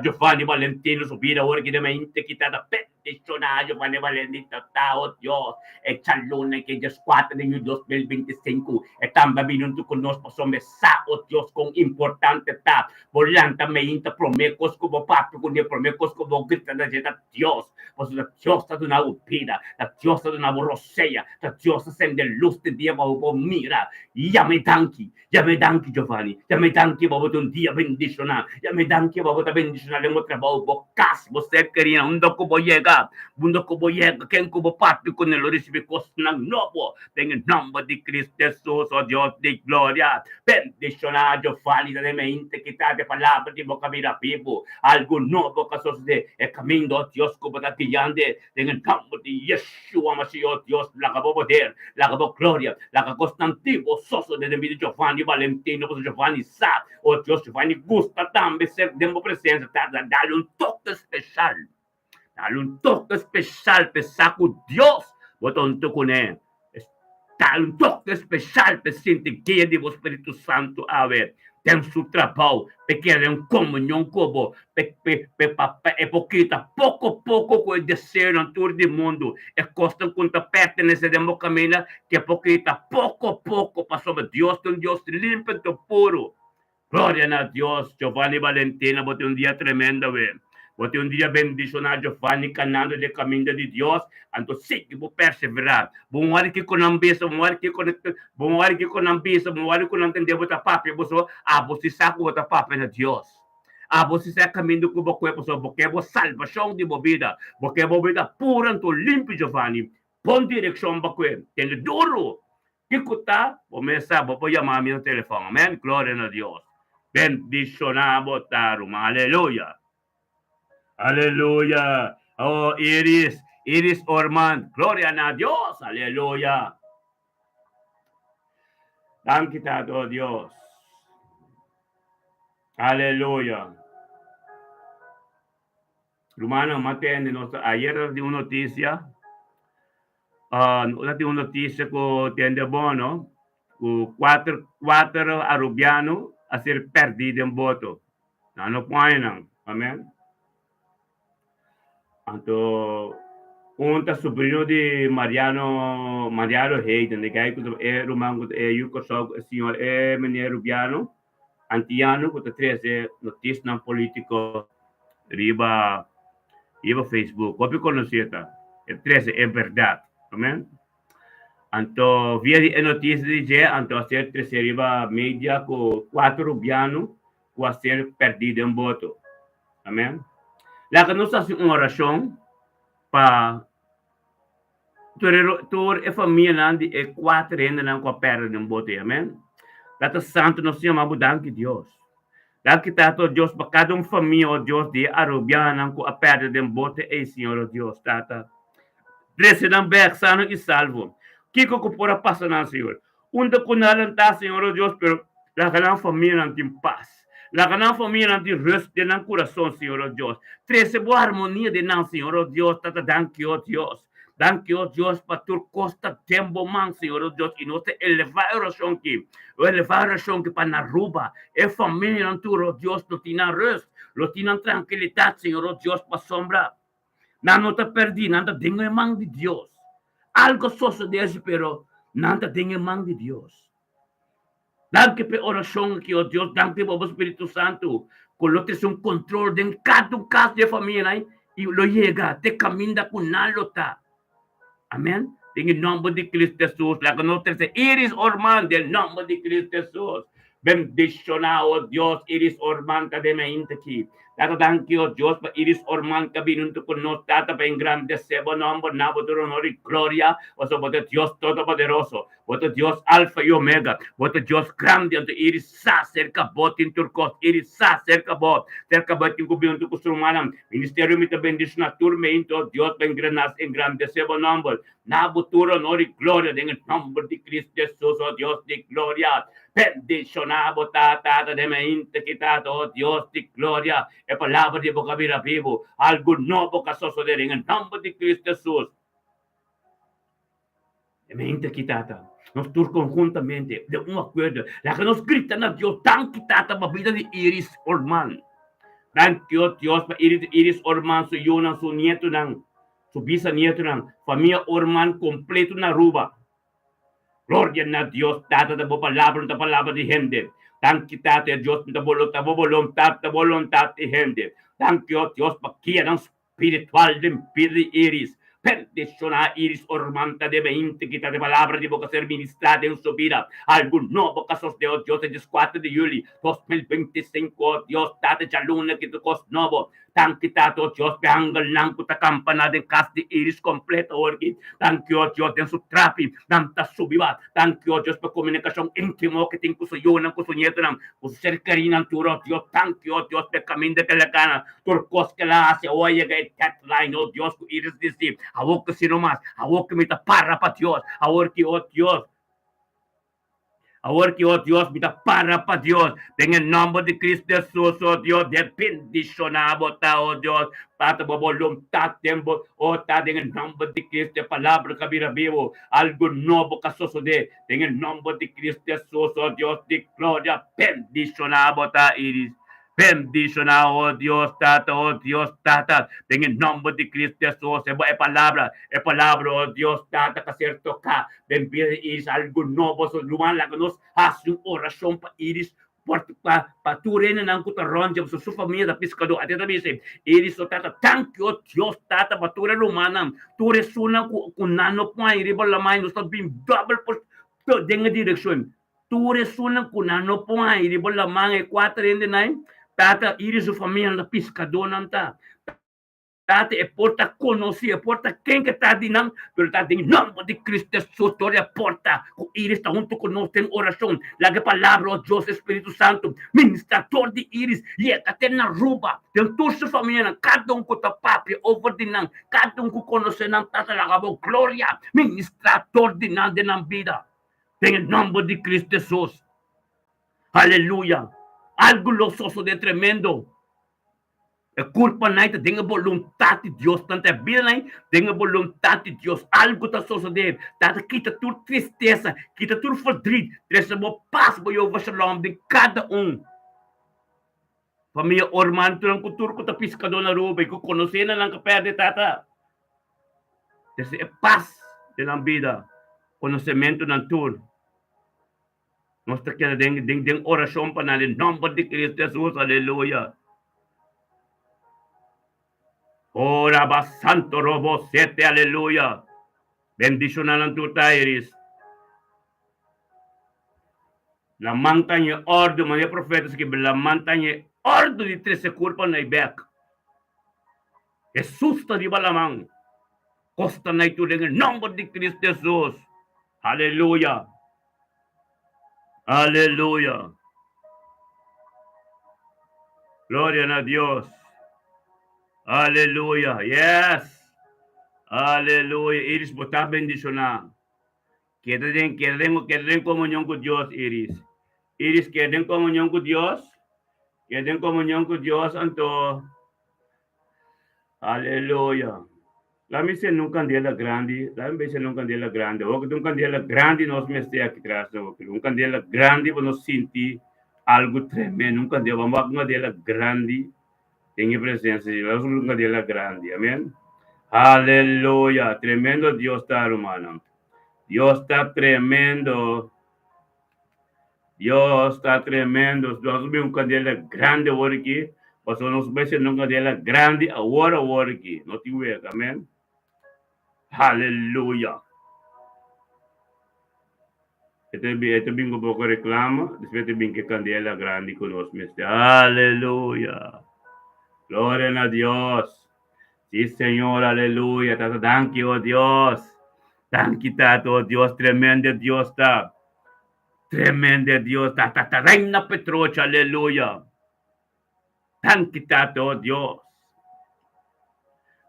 Speaker 1: Giovanni Valentino su vida, ahora que de mente quitada, bendicionado Giovanni Valentino, oh Dios, el chalón que ya 4 de 2025, están viviendo con nosotros, somos oh Dios, con importante está, volanta me inta promecos como papi, con el promecos como grita de Dios, pues la Dios está de una vida, la Dios está de una rosella, la Dios está en luz de día, mira, ya me danki Giovanni, ya me danki, vamos un día bendicionado, ya me danki, vamos a bendicionar en otra voz, casi, você queria un doco boyega, quem como papi con el recibe cosas nuevo, en el nombre de Cristo Jesús, oh Dios de gloria, bendicionado Giovanni, de mente que está de palabra de boca mira vivo, algo nuevo que sucede, el camino, oh Dios, como está guiando, en el nombre de Yeshua, Mashiach, Dios, la acabó poder, la acabó gloria, la acabó constantino, soso de vida Giovanni Valentino, Giovanni sa, oh Dios, Giovanni gusta también ser de mi presencia, dale un toque especial. Dale un toque especial, pensar con Dios, botón con él. Dale un toque especial, te siente guía de vos, Espíritu Santo, a ver, tem su trabajo, pequeña en comunión con vos, poquita, poco a poco, con el deseo en todo el mundo, es cosa con te pertenece de mi camino, que poquita, poco a poco, pasó Dios, un Dios limpio, puro. Gloria a Dios, Giovanni Valentina, bote un día tremendo, ve. Bote un día bendicionado, Giovanni, canando de camino de Dios, ando sí que vou perseverar. Bom hora que com ambição, bom hora que com ambição, bom hora que com entender botar papo, você sabe botar papo na Deus. Você está caminhando com você, porque é salvação de vida, porque é vida pura, então limpo, Giovanni. Bom direção, porque tem duro. Que custa, começar, vou chamar a minha telefone, amém? Glória a Deus. Bendicionado, Taruma, aleluia. Aleluya. Oh, Iris Orman. Gloria a Dios. Aleluya. Danke a Dios. Aleluya. Rumano, mantén, ayer di una noticia, que tiene bono, quattro arubiano a ser perdido en voto. No pueden, amen. Anto, unta sobrino di Mariano Hayden, de que hay que rumano, yuko señor, meneer Rubiano, antiano, que te trece noticia político, riba Facebook, copio conocida, el 13 es verdad, amén. Anto, via di noticia dice, anto hacer 13 riba media con 4 rubianos, con hacer perdido en voto, amén. La que nos hace una oración para tu família nandi e 4 ainda não coopera em voto, amém. Data santo nós chamamos danke Deus. Danke tato Deus para cada família, oh Deus, de arubiana com a perda de voto, e Senhor, oh Deus, tata. Residam bem, sano e salvo. Kiko ko pora passa na Senhor. Unda ko nalanta, Senhor, oh Deus, pero la gran família não tem paz. La gran família não tem rest de não coração, Senhor, oh Deus. Trece boa harmonia de não, Senhor, oh Deus, tata, danke, oh Deus. Danke, oh Deus, para tu costa tempo, man, Senhor, oh Deus, e nós te elevar a oração aqui. Elevar a oração aqui para na ruba. E família não tu, oh Deus, não tem rest. Não tem tranquilidade, Senhor, oh Deus, para sombra. Não te perdi, não te tenho em mão de Deus. Algo sucede, pero não te tenho em mão de Deus. Danke pe oração aqui, oh Deus, danke po Espírito Santo. Coloques um controle em cada caso de família, né? E lo llega, te caminha com nalota. Amém? Em nome de Cristo Jesus, la que nós temos, iris orman, del nome de Cristo Jesus. Bendicionado, oh Deus, iris orman, cadê me aqui? Tata, danke, oh Deus, para iris orman, cabinunto con nos, tata, para engrandecer, bom nome, nabo, de honor e glória, o so, bote Deus Todo-Poderoso, bote Deus Alfa e Omega, bote Deus grande, ante iris sa, cerca bot, in turcos, iris sa, cerca bot, in kubinunto con surumanam, ministério me te bendicionar, turmento, Deus, para engrandecer, bom nome, nabo, turo, honor e glória, em nome de Cristo Jesus, oh Deus de glória, bendicionado, tata, de mente, quitado, oh Deus de glória, e palavra de boca vivo, algo novo que suceder em nome de Cristo Jesus. De mente quitada, nós todos conjuntamente, de um acordo, la que nos grita na Deus, tan quitada, a vida de Iris Orman. Thank you, Deus, para Iris Orman, su yuna, su nieto, su bisnieto, família Orman completo na ruba. Glória na Deus, tata da palavra de gente. Thank you, tata, Deus, da voluntad de gente. Thank you, Deus, para que era espiritual de Iris. Bendicionar Iris Ormanta de 20, que de palavra de boca ser ministrada em sua vida. Algo novo que sos Deus, Deus, é 4 de julho 2025, Deus, tata de luna que tu cos novo. Thank you, Tato, Deus, pehangal lang ko ta kampana de cast de Iris completo, orki. Thank you, Deus, den su trapi, nanta subiwa. Thank you, Deus, para komunikasyon intimo que tem com su yun, com su nieto, com su cercaria, turo, Deus, thank you, Deus, para caminho de kalakana, turcos que la hace, oye, que line, oh Deus, com Iris disi, awok que sino más, awok que me ta para pa Deus, awok que, oh Deus, Ahora que, oh Dios, me da para Dios, en el nombre de Cristo Jesús, oh Dios, de bendicionado, oh Dios, para tu voluntad, oh, en el nombre de Cristo, palabra que mira vivo, algo nuevo que sucede, en el nombre de Cristo Jesús, oh Dios, de gloria, bendicionado, Iris. Bendicionado, oh Dios, Tata, en el nombre de Cristo Jesús, es palabra, oh Dios, Tata, que ser toca, bendice Iris, algo nuevo, su lugar, la que nos hace una oración para Iris, para tu reina, ng kutaron, su familia, da piscado, at ito dice, Iris, oh Tata, thank you, Dios, Tata, para tu relumanam, tu resuna, kung nano po ay ribal lamay, nos being double por, dengan direction, tu resuna, kung nano po ay ribal lamay, 4 Tata, Iris, sua família na pescador não tá. Tata, é porta conhecer, é porta quem que está de não, pero tá em nome de Cristo Jesus, toda a porta, com Iris está junto conosco em oração, lá que palavra, oh Deus, Espírito Santo, ministrador de Iris, e até na ruba, tem toda sua família, cada com a papia, over de não, cada com conhecer não, tata, lá que glória, ministrador de não vida, em nome de Cristo Jesus. Aleluia. Algo gozoso de tremendo. A culpa não é tem a vontade de Deus, tanto é bem, tem a vontade de Deus, algo está sucedendo, tá quita tua tristeza, quita tua verdade, traz uma paz para eu shalom de cada um. Família Orman, tu não cultura que tá piscador na rua, que conhecer na lang kaperde tata. Traz a paz na vida, conhecimento na tur. Nós tá querendo den oração para nele, nome de Cristo Jesus, aleluia. Ora basanto robo sete, aleluia. Bendición na lang tuta, Iris. La montaña ordo, mga profetas que la montaña ordo de 13 culpa na ibek. Jesus ta di balamang. Costa na ito dengan nombre de Cristo Jesus. Aleluya. Aleluya. Gloria a Dios. Aleluya. Yes. Aleluya. Iris bota bendición na. Queden comunión con Dios, Iris. Iris, queden comunión con Dios. Queden comunión con Dios, anto. Aleluya. La misa nunca candela grande, la misa nunca candela grande. O que un candela grande nos mete aqui atrás, un candela grande para nos sentir algo tremendo, un candela grande, tenha presença de Deus, un candela grande, amém? Aleluya, tremendo Dios está, hermano. Dios está tremendo. Dios está tremendo. Nós vemos um candela grande agora aqui, mas nós vemos um candela grande agora aqui. Não te vê, amém? Aleluya. Ito bingo poco reclama, después bingo que candela grande con los mestres. Aleluya. Gloria a Dios. Sí, Señor, aleluya. Tato, thank you, oh Dios. Thank you, Tato, oh Dios. Tremendo Dios está. Tremendo Dios está. Tata, reina Petrocha, aleluya. Thank you, Tato, oh Dios.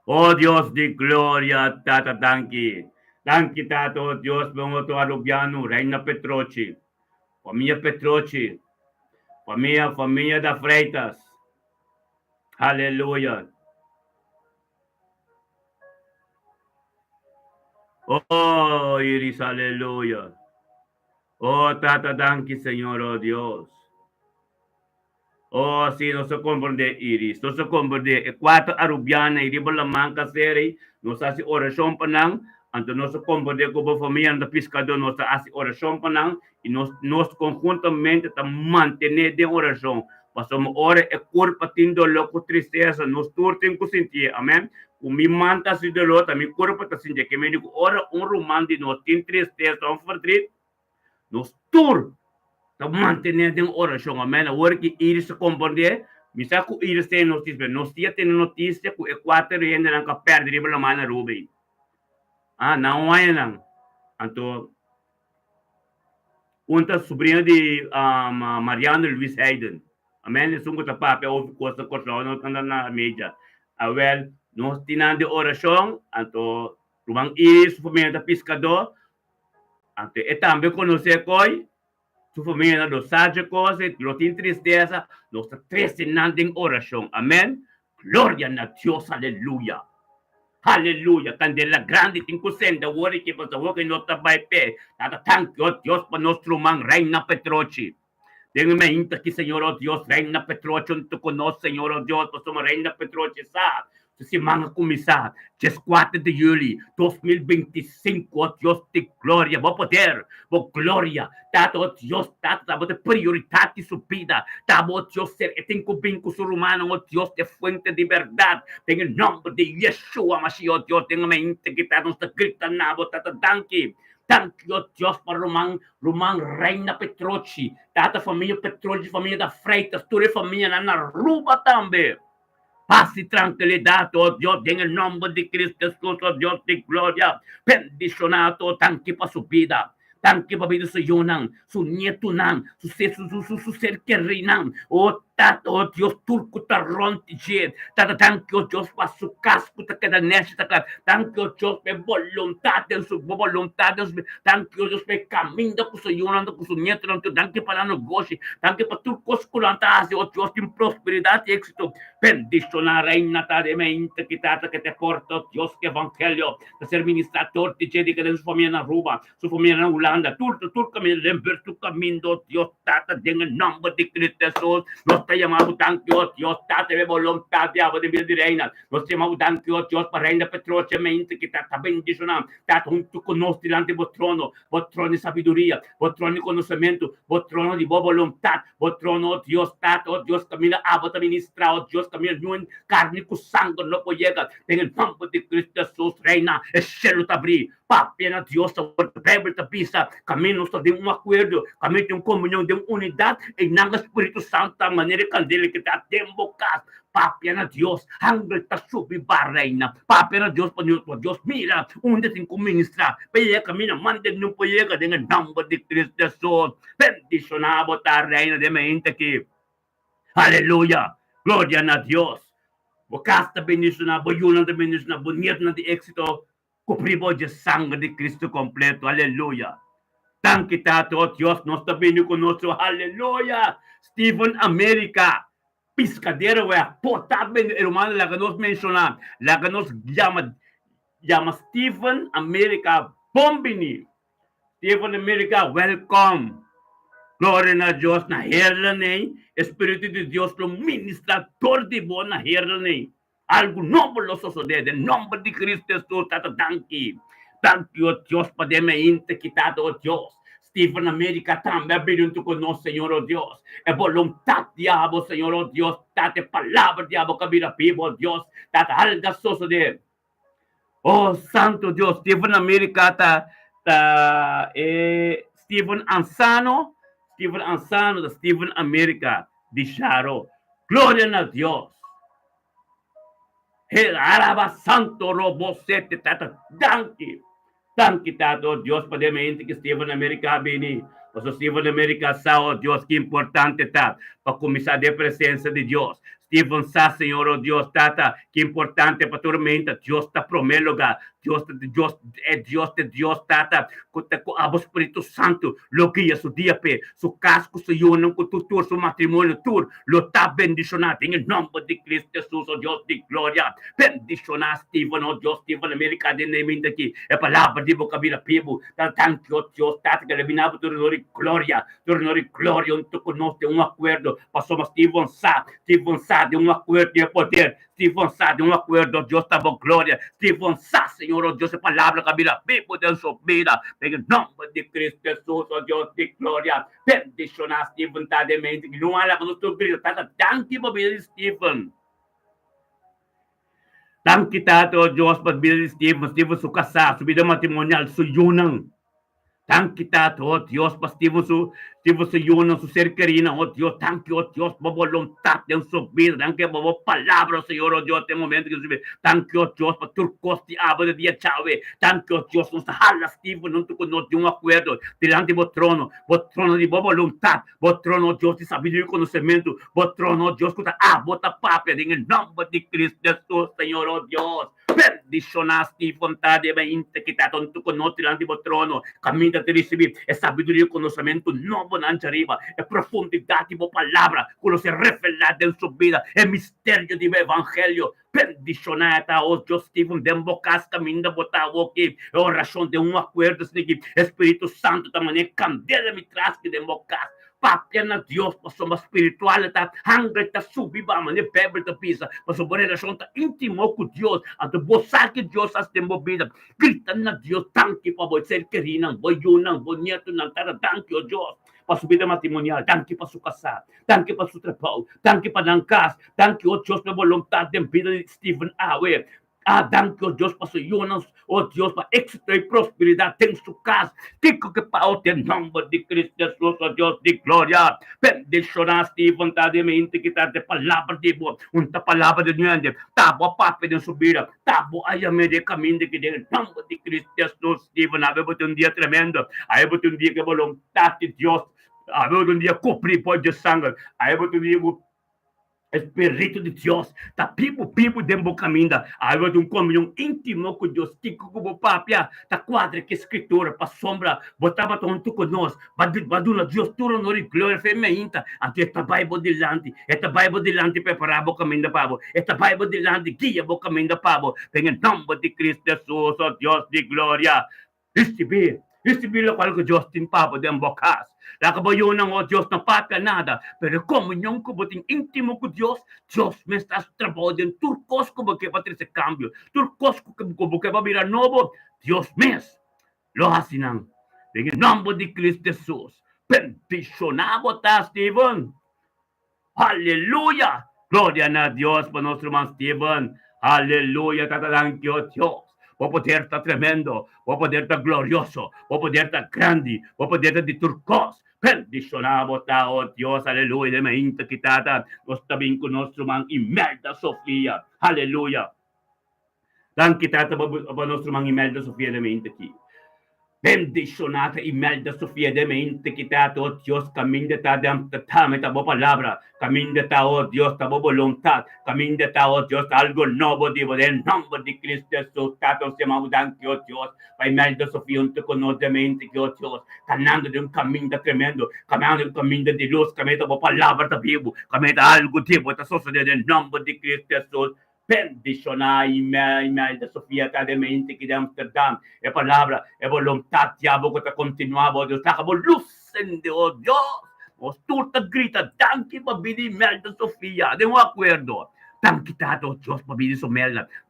Speaker 1: Oh Dios de gloria, Tata, thank you. Thank you, Tato, Dios, vengo to Arubiano, Reina Petrochi, família Petrochi, família da Freitas. Aleluia. Oh, Iris, aleluia. Oh, Tata, thank you, Senhor, oh Dios. Oh, sim, não se compreende, Iris. Não se compreende. E quatro Arubiana, e riba lamang kaseri, não se hace oração pa nang, anto nós compreendemos como família da pescador, nós fazemos oração para nós e nós conjuntamente manter de oração. Passamos hora é corpo tendo louco tristeza, nós todos temos que sentir, amém? O me manta se de lota, meu corpo está sentindo que me digo ora romano de nós tem tristeza, verdade, nós todos manter de oração, amém? Agora que eles se compreender, misa que eles têm notícia, nós temos notícia que o Equador ainda não perde de mana Rubi. Não é não. Então, uma sobrinha de Mariano Luiz Hayden. Amém? Isso é papel, houve coisa não está na mídia. Well, nós temos de oração, então, rumang isso, família da pescador, então, e também conhecer coi, sua família do sádio coisa, não tem tristeza, nós estamos tristando em oração. Amém? Glória a Deus, aleluia. Aleluya, candela grande tinko senda wori que pasa woke nota by pe. Tata thank you Dios para nuestro man Reina Petrochi. Déjame inta que Señor oh Dios Reina Petrochi tu conoce Señor oh Dios para somos Reina Petrochi sa. Se manga começar, dia 4 de julho 2025, oh Deus de glória, vou poder, vou glória, tá, oh Deus, tá, vou ter prioridade subida, tá, oh Deus, ser, tem que vir com o ser humano, oh Deus, de fonte de verdade, tem o nome de Yeshua, mas, oh Deus, tem uma integridade, não está gritando nada, tá, danke. Thank you, Deus, para Romang Reina Petrochi, tá, família Petrochi, família da Freitas, toda a família na Ruba também. Paz e tranquilidade, oh Deus, em nome de Cristo Jesus, oh Deus de glória, bendicionado, tanque para sua vida, tanque para a vida do seu não, seu neto não, seu ser querido não, oh Tato, oh Dios, turco taronti jet. Tata, thank you, Dios, pasukas ko ta kada nesta ka. Thank you, Dios, may voluntad en su voluntad. Thank you, Dios, may caminho ko sa yunan ko sa nieto ng thank you para negócio. Thank you para turcos ko lang taas, oh Dios, tem prosperidade e éxito. Bendición a reina ta de mente kitata que te porta, Dios, que evangelio. De ser ministrador de gente que de su familia na Aruba, su familia na Holanda. Turca me lembra tu caminho, Dios, tata, en el nombre de Cristo Jesús. Nos te llamamos, thank you, Dios, tata, de voluntad de agua de vida de reina. Nos te llamamos, thank you, Dios, para reina petrocemente que tata bendicionamos. Tata, junto con nosotros delante de trono de sabiduría, vos trono de conocimiento, vos trono de boa voluntad, vos trono, Dios, tata, oh Dios, camina agua administrado, Dios, camina en carne con sangre, no puede llegar. En el nombre de Cristo Jesús, reina, el cielo te abrí. Pena Dios, Bíblia te pisa, caminho de um acordo, caminho de uma comunhão, de uma unidade, e não Espírito Santo, da maneira candela que está embocado. Pena Deus, angel está subir reina. Pena Deus, para Deus, mira, onde tem que ministrar. Pega caminho, manda não pode chegar, em nome de Cristo Jesus. Bendicionado, tá, reina de mente aqui. Aleluia, glória a Deus. O casta bendicionado, o yuna de bendicionado, o nieto de éxito. Cupribo de sangue de Cristo completo, aleluia. Thank you, Tato, Dios, nos está vindo conosco, aleluia. Stephen America, piscadeiro, potável, hermano, lá que nos mencionar, lá que nos llama Stephen America Bombini. Stephen America, welcome. Glória a Deus, na herlanei, Espírito de Deus, o ministrador de boa na herlanei. Algo novo lo sucede, em nome de Cristo Jesus, Tata, thank you, oh Deus, podemos integrar, oh Deus. Stephen America também abrindo conosco, Senhor, oh Deus. É vontade de diabo, Senhor, oh Deus. Tata, palavra de diabo, cabira vivo, oh Deus. Tata, algo sucede. Oh, Santo Deus, Stephen America, Stephen Ansano, da Stephen America, de Charo. Glória a Deus. Araba santo robo sete tata danki. Danki tato Dios pademente que Stephen America bini. Paso Stephen America sao Dios que importante ta. Para começar de presença de Deus. Stephen sa Senhor oh Deus tata que importante para tormenta. Deus está proméloga. Deus de Deus tata. Com abo Espírito Santo. Lo guia su dia pe. Su casco su yunam com tutur su matrimônio tur. Lo tá bendicionado em nome de Cristo Jesus oh Deus de glória. Bendicionar Stephen oh Deus Stephen America de name aqui. É palavra de boca vira pibo. Thank you Deus tata que levinava tornori glória. Tornori glória unto conosco um acordo. Passou Stephen sa de um acordo de poder. Stephen sa de um acordo Deus tá bom glória. Stephen sa Senhor oh Deus é palavra que vira pibo de sua vida. Em nome de Cristo Jesus oh Deus de glória. Bendicionar Stephen tá de mente. Não há lá que nos turbina. Tata thank you para Stephen. Thank you, Tato, Diyos, pagbili Stephen su kasa, su vida matrimonial, su yunang. Thank you, Tato, Diyos, pa Stephen su yunang, su ser querida, oh Diyos, thank you, Diyos, pa voluntad de su vida, thank you, pa palabra, Señor, oh Diyos, en momento que se thank you, Diyos, pa turcos de abo de dia chave, thank you, Diyos, nos hala, Stephen, não con de un acuerdo, delante do trono de boa voluntad, bo trono, Diyos, de sabiduría y conocimiento, bo trono, Diyos, que bota papia, en el nombre de Cristo Jesús, Señor, oh Dios. Bendicionaste vontade e mente que está tanto conosco diante do trono. Caminha de receber é sabedoria e conhecimento novo na arriba. É profundidade da palavra. Quando se revela em sua vida. É mistério do evangelho. Bendicionada, oh Deus, Stephen, dembocas caminho da botar aqui. É oração de um acordo. Espírito Santo também. Candela me traz que dembocas. Papia na Deus, passou uma espiritualidade, hangra está subir, mas a Bíblia está pisa, passou uma relação íntima com Deus, a de você que Deus está movida, grita na Deus, tanque para você ser querido, boi yunang, boi neto, não tá, tanque, oh Deus, para sua vida matrimonial, tanque para sua casa, tanque para seu trabalho, tanque para a casa, tanque, oh Deus, para a vontade de vida de Stephen Awe. Thank you, Deus, para sua Jonas, oh Deus, para éxito e prosperidade em sua casa. Tico que para o nome de Cristo Jesus, oh Deus de glória. Bendicionaste e vontademente que está de palavra de boa, uma palavra de nuende. Tabo papo de subida, tabo ayame de caminho que em nome de Cristo Jesus, Stephen, havemos um dia tremendo, havemos um dia que a vontade de Deus, havemos um dia cumprir por de sangue, havemos um dia Espírito de Deus, tá pipo dentro caminho, água de comunhão íntimo com Deus, que como papia, tá quadra que escritura, para sombra, botava junto com nós, badula Deus, tudo no glória feminina, até esta Bible delante preparava o caminho da pavo, esta Bible delante guia o caminho da pavo, em nome de Cristo Jesus, oh Deus de glória, este o qual que Deus tem pavo dentro bocas. Nakabayo ng oh Diyos na papya nada. Pero komunyon ko buting intimo ko Diyos, Diyos me estás trabaho din. Turcos ko bagay sa cambio. Turcos ko bagay pabira novo. Diyos mes. Lo hasinang. Dengan nombre de Cristo Jesus. Bendicionado ta Stephen. Hallelujah. Gloria na Dios para nuestro man Stephen. Hallelujah. Tatalang Dios. O poder está tremendo, o poder está glorioso, o poder está grande, o poder está de turcos. Bendicionado ta, oh Dios, aleluya, de meinta kitata, nos tabing con nuestro man Imelda Sofia, aleluya. Dan kitata ba nuestro man Imelda Sofia de meinta ki. Bendicionata Imelda Sofia de mente quitado, oh Dios, camino de ta de tabo palabra, camino de ta, oh Dios, tabo voluntad, camino de ta, oh Dios, algo nuevo, digo, del nombre de Cristo Jesús, tato se maudan que, oh Dios, pa Imelda Sofia, un te conoce de mente que, oh Dios, caminando de un camino tremendo, caminando de un camino de luz, camino de palabra de vivo, camino de algo, tipo, te sucede del nombre de Cristo Jesús. Bendicionar Imelda Sofia de mente que de Amsterdam, é palavra, é vontade, diabo, que está continuando, Deus, está com luz, oh Deus, os turta grita, tanque para vir Imelda Sofia, de acordo. Tanque tato, Deus, para vir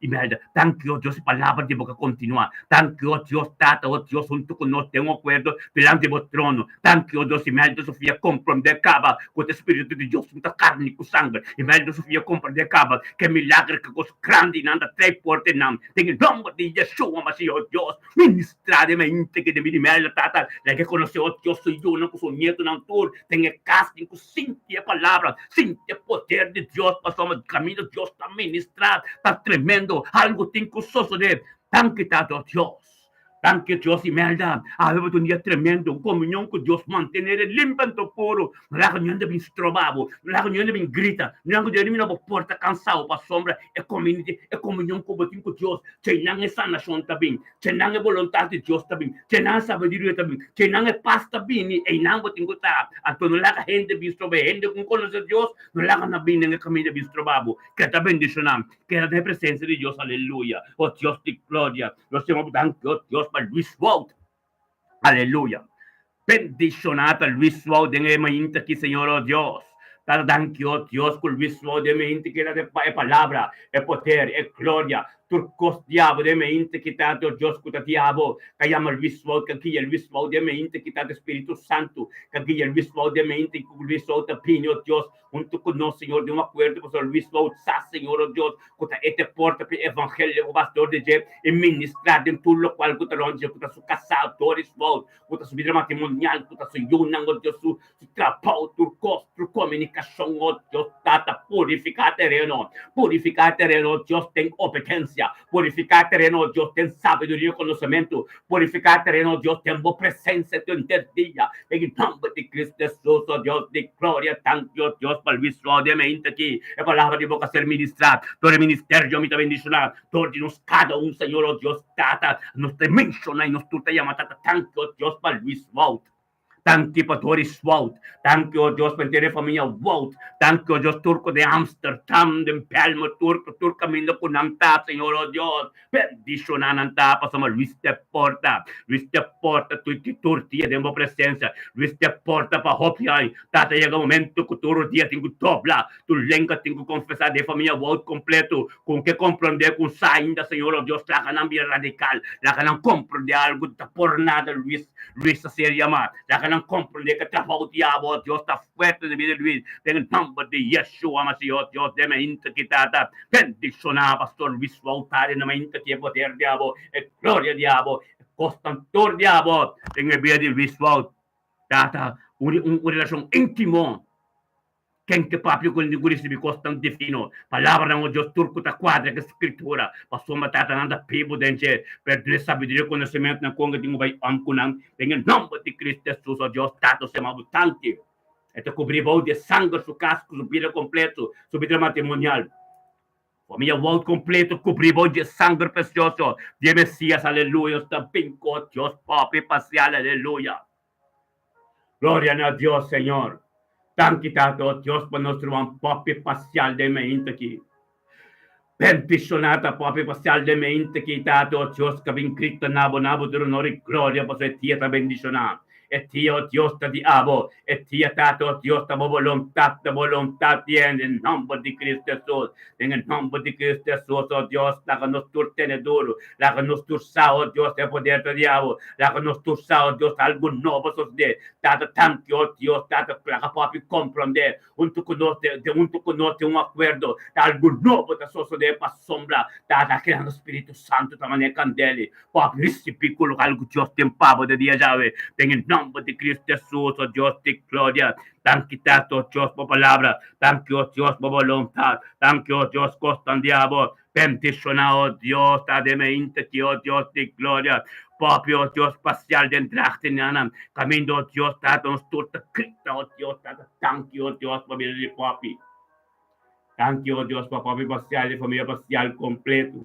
Speaker 1: Imelda, tanque, oh Deus, palavra de boca continua, tanque, oh Deus, tata, oh Deus, junto com nós, tem acordo, delante do trono, tanque, oh Deus, Imelda Sofia, compreende, acaba, com o Espírito de Deus, muita carne com sangue, Imelda Sofia, compreende, acaba, que milagre que os grandes, nada, três portas, não, tem o nome de Yeshua, mas, oh Deus, ministrar de mente que de Imelda, tata, la que conheceu, oh Deus, sou eu, não com seu neto, não, tur, tem a casting, com sinta a palavra, sinta o poder de Deus, passamos o caminho, Dios está ministrado, está tremendo, algo tem que suceder. Tanque tato Dios. Tanque Dios Imelda, aveva un dia tremendo, comunión con Dios, mantenere limpio puro, non la comunión de bin strobavo, non la comunión de bin grita, non la comunión de porta cansado pa sombra, e comunión con Dios, c'è non è sanazione tabin, c'è non è volontà di Dios tabin, c'è non è sabiduria tabin, c'è non è paz tabin, e non botin ko ta, anto non la gente bin strobe, gente con conosce Dios, non la can bin nel cammino bin strobavo, che ta bendicionam, che la presenza di Dios, alleluia, oh Dios di gloria, lo stiamo dando, oh Dios, para Luis Wout. Aleluya. Bendicionata Luis Wout de mente aquí, Señor, oh Dios. Thank you, oh Dios, por Luis Wout de mente que era de palabra, de poder, de gloria. Turcos diabo de mente que tanto Dios que diabo, que llama Luis Wout, que aquí el Luis Wout de mente que tanto Espíritu Santo, que aquí el Luis Wout de mente que Luis Wout de pinho, Dios, junto con nosotros, Señor, de un acuerdo con Luis Wout, Señor, oh Dios, que este porta para el evangelio, o pastor de Jeff, e ministrar en todo lo cual que te longe, que su casado, Doris Wout, que su vida matrimonial, que su yunang, oh Dios, su trabajo, turcos, tu comunicación, oh Dios, tata, purificar terreno, Dios, ten obediencia. Purificar terreno, Dios, ten sabiduría y conocimiento. Purificar terreno, Dios, ten presencia en el día. En el nombre de Cristo Jesús, oh Dios, de gloria, tanto Dios, para el viso de mente aquí. La palabra de boca ser ministrada. Todo el ministerio, mi bendicionar. Todos nos, cada un, Señor, oh Dios, tata, nos te menciona y nos tú te llamas, tata, tanto Dios, para el viso. Thank you, Doris Wout. Thank you, Dios, para la familia Wout. Thank you, Dios, turco de Amsterdam, de Pelmo, turco camino con Amta, Señor, oh Dios. Bendicionan Anta, pasamos Luis te porta, tu turtia de mi presencia. Luis te porta para Hopiay. Tata llega un momento que tu día tengo dobla, tu lengua tengo confesar de familia Wout completo, con que comprender con sainda, Señor, oh Dios, la ganan bien radical, la ganan comprender algo por nada, Luis se llama, la ganan comprender que trabajo diabo, Dios está fuerte de vida de Luis, en el nombre de Yeshua, Mashiach, Dios de mente quitata, bendicionar, pastor Luis Woutar, en la mente que poder diabo, gloria diabo, constantor diabo, en el vida de Luis Wout, tata, una relación íntimo, quem que papio con liguris mi costan defino palavra no Deus turco ta quadra que escritura passou matata nanda pibo denche per de sabedoria conhecimento na conga tingo vai amkunang em nome de Cristo Jesus o Deus tato se mabutanque Este cubrimos de sangre su casco, su vida completo, su vida matrimonial. Familia world completo, cubrimos de sangre precioso de Mesías, aleluya. Está pinco, Dios, papi, parcial, aleluya. Gloria a Dios, Señor. Tanto Dios por nuestro papi parcial de mente aquí. Bendicionata papi parcial de mente que tato Dios che in Cristo nabo di onore gloria per se tia bendicionata. E Dio Dios te diabo, e tia tato Dios te volontà tiene in nome di Cristo Gesù. In nome di Cristo Gesù, oh Dios, la que nos turtene duro, la que nos tursa, oh Dios, te poder te diabo, la que nos tursa, oh Dios, algo nuevo sos de, tato tanto, oh Dios, tato la que papi comprender, junto con nosotros un acuerdo, algo nuevo te sos de pa sombra, tato que el Espíritu Santo te mane candeli, papi, esse piccolo algo Dios te empavo de dia llave, en el nombre de Cristo Jesús, oh Dios, te gloria. Thank you, Tato, Dios, por palabra. Thank you, Dios, por voluntad. Thank you, Dios, costan diabo. Bendicionado, oh Dios, ta de mente, oh Dios, de gloria. Propio Dios, parcial de entraste, nana. Camino, Dios, Tato, nos turta, Cristo, oh Dios, Tato. Thank you, Dios, por mi papi. Thank you, Dios, por papi parcial, de familia parcial completo.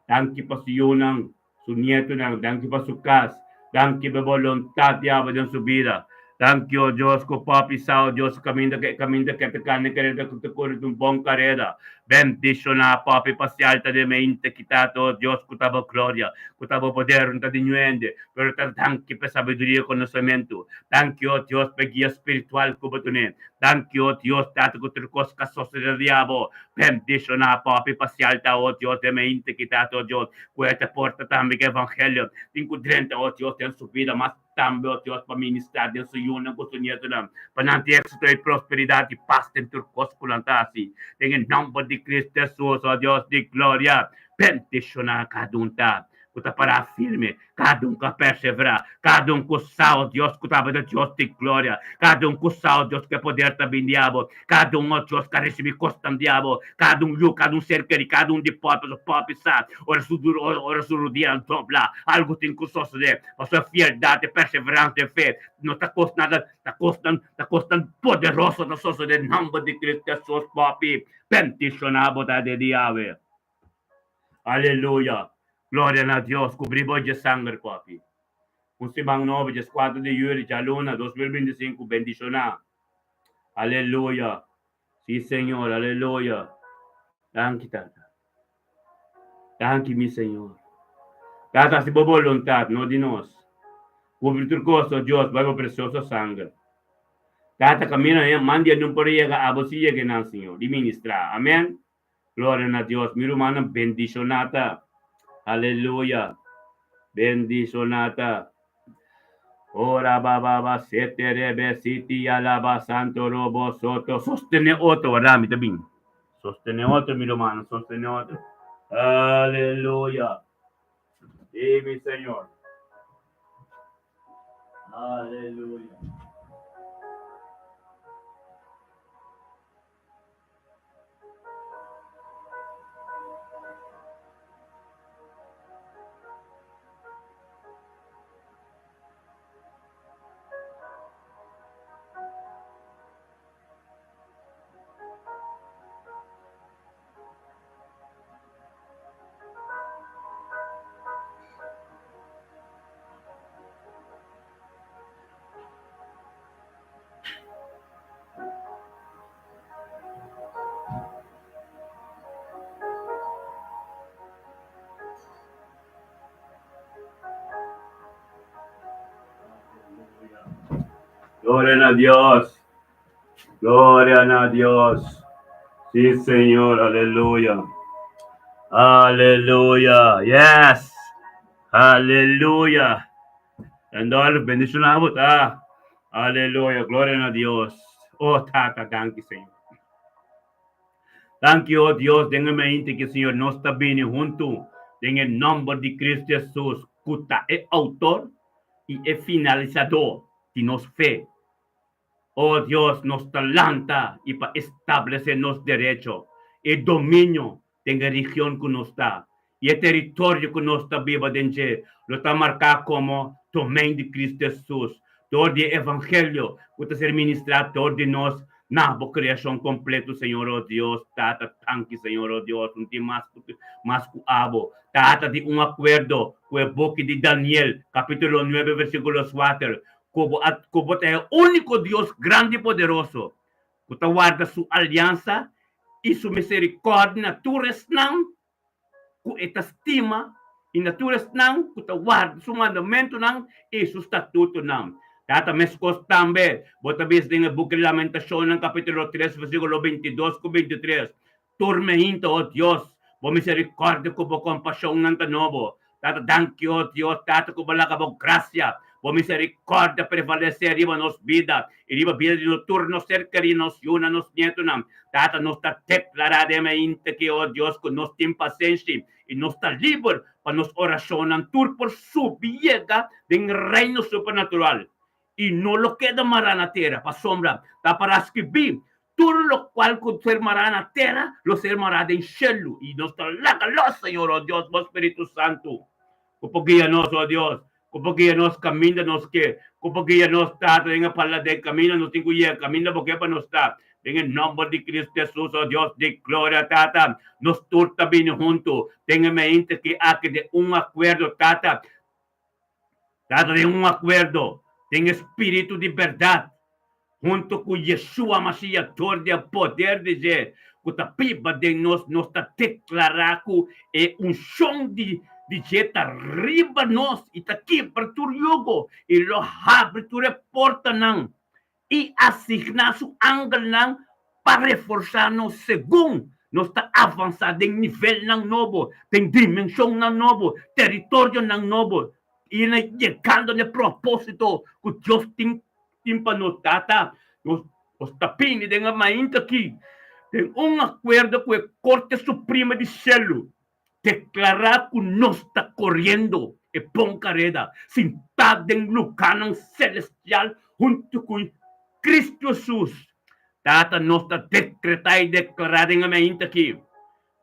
Speaker 1: Thank you, por su nieto, thank you, por su casa. Thank you por voluntad, diabo, en su vida. Thank you, Dios, con papi sao, Dios, camino que te carne, que te corre un bon carrera. Bendicionar, papi, passialta de mente, quitato, Dios, cutabo gloria, cutabo poder, un de nuende, pero thank you por sabiduría y conocimiento. Thank you, Dios, por guía espiritual, como tu ne. Thank you, Dios, tato, que tu cosca sos del diabo. Bendicionar, papi, passialta, oh Dios, de mente, quitato, Dios, que te porta también el evangelio. Incudrente, oh Dios, en su vida más também, oh Deus, para ministrar Deus, Senhor, com o Senhor, para não ter êxito e prosperidade e paz dentro do corpo, assim. Em nome de Cristo Jesus, oh Deus de glória, bendicionar cada um, tá? Que para firme, cada um que perseverar, cada um com sal, Deus, que estava de Deus de glória, cada um com sal, Deus, que poder também, diabo, cada um, oh Deus, que recebe costam, diabo, cada um ser querido, cada um de pobre, sabe, ora su dia dobla, algo tem que suceder, a sua fialdade, perseverança de fé, não está custando nada, está custando poderoso, não suceder, em nome de Cristo Jesus, papi, bendicionado de diabo, aleluia. Gloria a Dios, cubrimos de sangre, papi. Un simang 9, 4 de julio, ya luna, 2025, bendicionar. Aleluya. Sí, Señor, aleluya. Thank you, Tata. Thank you, mi Señor. Tata, si por voluntad, no de nos. Cubrir tu costo, Dios, bajo preciosa sangre. Tata, camina, mandi no por llegar a vos y lleguen al Señor. Y ministra. Amén. Gloria a Dios. Mi hermano, bendicionata. Aleluya. Bendicionata. Ora baba sete rebe siti alaba santo robo soto. Sostene otro, ¿verdad? Mi también. Sostene otro, mi hermano. Sostene otro. Aleluya. Sí, mi Señor. Aleluya. Gloria a Dios. Gloria a Dios. Sí, Señor. Aleluya. Aleluya. Yes. Aleluya. And all bendición a vos. Aleluya. Gloria a Dios. Oh, Tata, thank you, Señor. Thank you, oh Dios. Déjame mente que, Señor, no está bien junto. En el nombre de Cristo Jesús. Cuta es autor y es finalizador de nos fe. Oh Dios, nos talanta y para establecernos derecho. El dominio de la región que nos está. Y el territorio que nos está viva dentro. Lo está marcado como dominio de Cristo Jesús. todo o evangelho que ser ministrado todo de nós na criação completa, Senhor, oh Deus, tata, tanque, Senhor, oh Deus, não tem mais que abo, tata de acordo com o boca de Daniel, capítulo 9, versículo 4, como é o único Deus grande e poderoso, que guarda sua aliança e sua misericórdia na tua não, com esta estima, e na tua não, que guarda seu mandamento não, e seu estatuto não. Tata meskos também, bota vez em book de Lamentação, no capítulo 3, versículo 22 com 23. Tormenta, oh Deus, por misericórdia, com compaixão, não te novo. Tata, danke, oh Deus, tata, com balaga, por graça, por misericórdia, prevalecer, riba nos vida, e riba vida de noturno, cerca de nos yuna, nos nieto, não. Tata, nos está declaradamente que, oh Deus, que nos tem paciência, e nos está livre, para nos oracionar, por subiega, de reino supernatural. Y no lo queda marana tierra, pa sombra, ta para escribir, todo lo cual con ser marana tierra, lo ser marana en cielo, y nos talaga los Señor, oh Dios, oh Espíritu Santo, como guía-nos, oh Dios, como guía-nos, camina-nos que, como guía-nos, ta, tenga para de camino, nos tengo ya, camina porque para nos está, en el nombre de Cristo Jesús, oh Dios, de gloria, tata, nos turta bien junto, tenga mente que aquí de un acuerdo, tata, de un acuerdo, tem espírito de verdade, junto com Yeshua Mashiach, todo o poder de dizer, que a pipa de nós está declarando é chão de jeta riba nós, e está aqui para tu jogo, e lo abre tu porta não, e assignar su ângulo não, para reforçar-nos segundo nós está avançando em nível não novo, tem dimensão não novo, território não novo, e chegando no propósito que Deus tem para nós, tata, os tapini de uma mainta aqui, tem acordo com a Corte Suprema de Cielo, declarar que nós está correndo e pão carreda, sentado em lugar celestial, junto com Cristo Jesus, tata, nós está decretado e declarado em uma mainta aqui,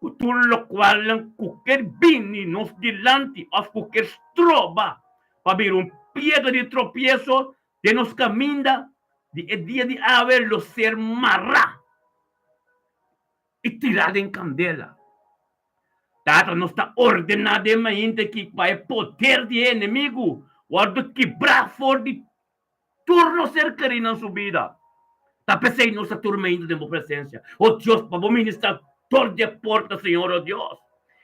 Speaker 1: por tudo lo qual qualquer bem nos delante, ou qualquer trova, para ver piedra de tropiezo, de nos camina, de dia de haver lo ser marra, e tirada em candela. Tata, não está ordenadamente que para o poder de inimigo, ou quebrar fora de turno cerca de nossa vida. Tá pensei nossa turma ainda de minha presença. Oh Deus, para ministrar toda a porta, Senhor, oh Deus.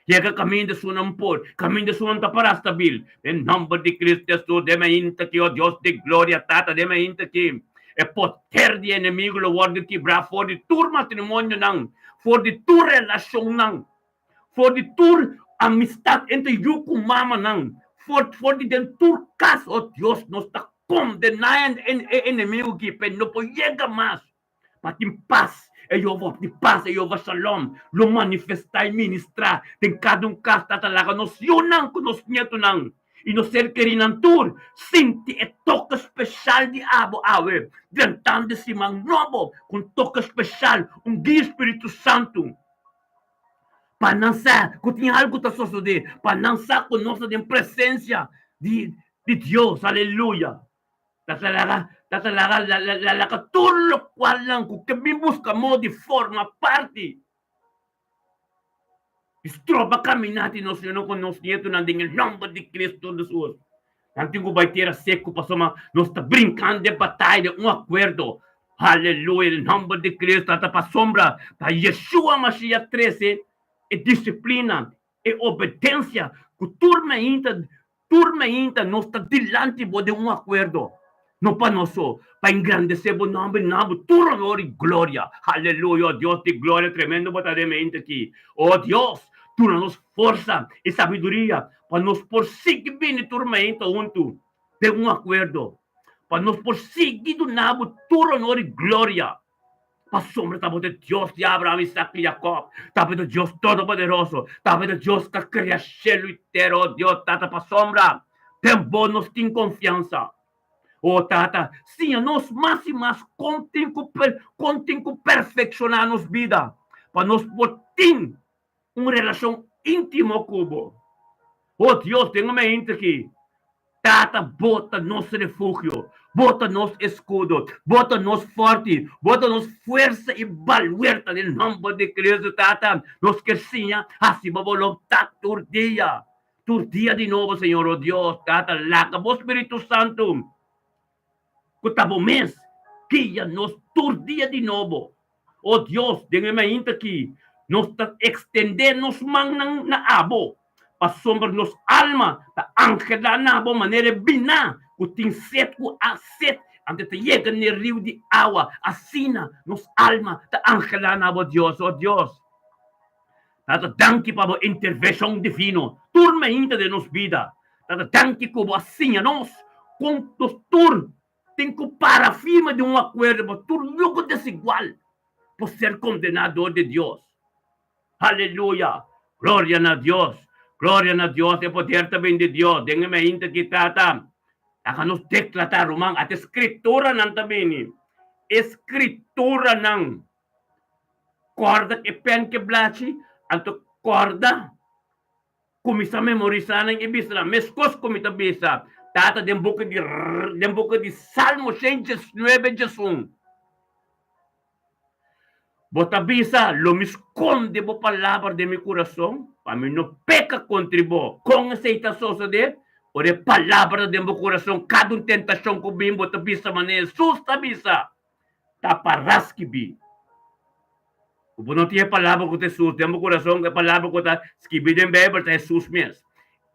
Speaker 1: Chega caminho de sua nampor, caminho de sua não para estabil. Em nome de Cristo Jesus, de mim que, oh Deus de glória, tata, de mim que é poder de inimigo, o word quebrar fora de tur matrimônio não, fora de tur relação não, fora de tur amistade entre eu com mama não, fora de tur casa, oh Deus, nós está condenando inimigo que não pode chegar mais, para ter paz. Eu vou de paz, eu vou shalom, lo manifestar e ministrar, tem cada caso, tá talaga, nos yunang, nos nieto nang, e nos ser querinan tur, sinti e toque especial de abo awe, dentando si mang novo, com toque especial, guia Espírito Santo, para lançar, que tinha algo que está sucedendo, para lançar com nossa presença de Deus, aleluia. La todo lo cual que me buscamos de forma parte. Estroba caminhar e nós não conhecemos nada em nome de Cristo Jesus. Antigo vai ter seco para somar, nós está brincando de batalha, acordo. Aleluia, em nome de Cristo, está para sombra, para Yeshua Mashiach 13, é disciplina, é obediência, que turma ainda nós está diante de acordo. Não para nós, para engrandecer o nome, tudo honor e glória. Aleluia, Deus de glória, tremendo botadamente aqui. Oh Deus, tu nos força e sabedoria para nos prosseguir bem turma junto de acordo. Para nos prosseguir do nabo, tudo honor e glória. Para sombra estava de Deus de Abraão, Isaac e Jacob. Estava de Deus todo-poderoso. Estava de Deus que cria céu inteiro. Oh Deus, tata para sombra. Tem bom, nos tem confiança. Oh, tata, sim, nós mais e mais contem com perfeccionar nossa vida, para nós ter uma relação íntima com o. Oh, Deus, tem uma mente aqui. Tata, bota nosso refúgio, bota nosso escudo, bota nosso forte, bota nossa força e baluerta no nome de Cristo, Tata. Nos que sim, assim vamos turdia de novo, Senhor, oh Deus, Tata, laca, o Espírito Santo, que tabo mês, que nos turdia de novo. Oh Deus, dengue-me ainda aqui, nos extender nos mãos na abo, para sombra nos alma, ta angel na abo, maneira bina, que tem set, que a set, antes de chegar no rio de água, assina nos alma, ta angel na abo, Deus, oh Deus. Tata, danke para a intervenção divina, turma ainda de nos vida, tata, danke como assim, nós, com os tur, tem que para firma de um acordo, mas tur logo desigual, por ser condenador de Deus. Aleluia. Glória a Deus. Glória a Deus. É poder também de Deus. Dengue-me ainda que tata. Taka nos declarar rumang at escritura ng também. Escritura ng corda que pen que blachi. Anto corda. Kumisa memorisa ng ibisa. Meskos kumita bisa. Tata den boca de Salmo 119, Jesus. Botabisa, lo me esconde bo palavra de mi coração, para mim não peca contra bo. Com aceitação de, o de palavra de meu coração, cada tentação que bem botabisa maneira, sustabisa, taparasque bi. O não tinha palavra com Jesus, de meu coração, que palavra com ta, esquibi de Bíblia, é Jesus mesmo.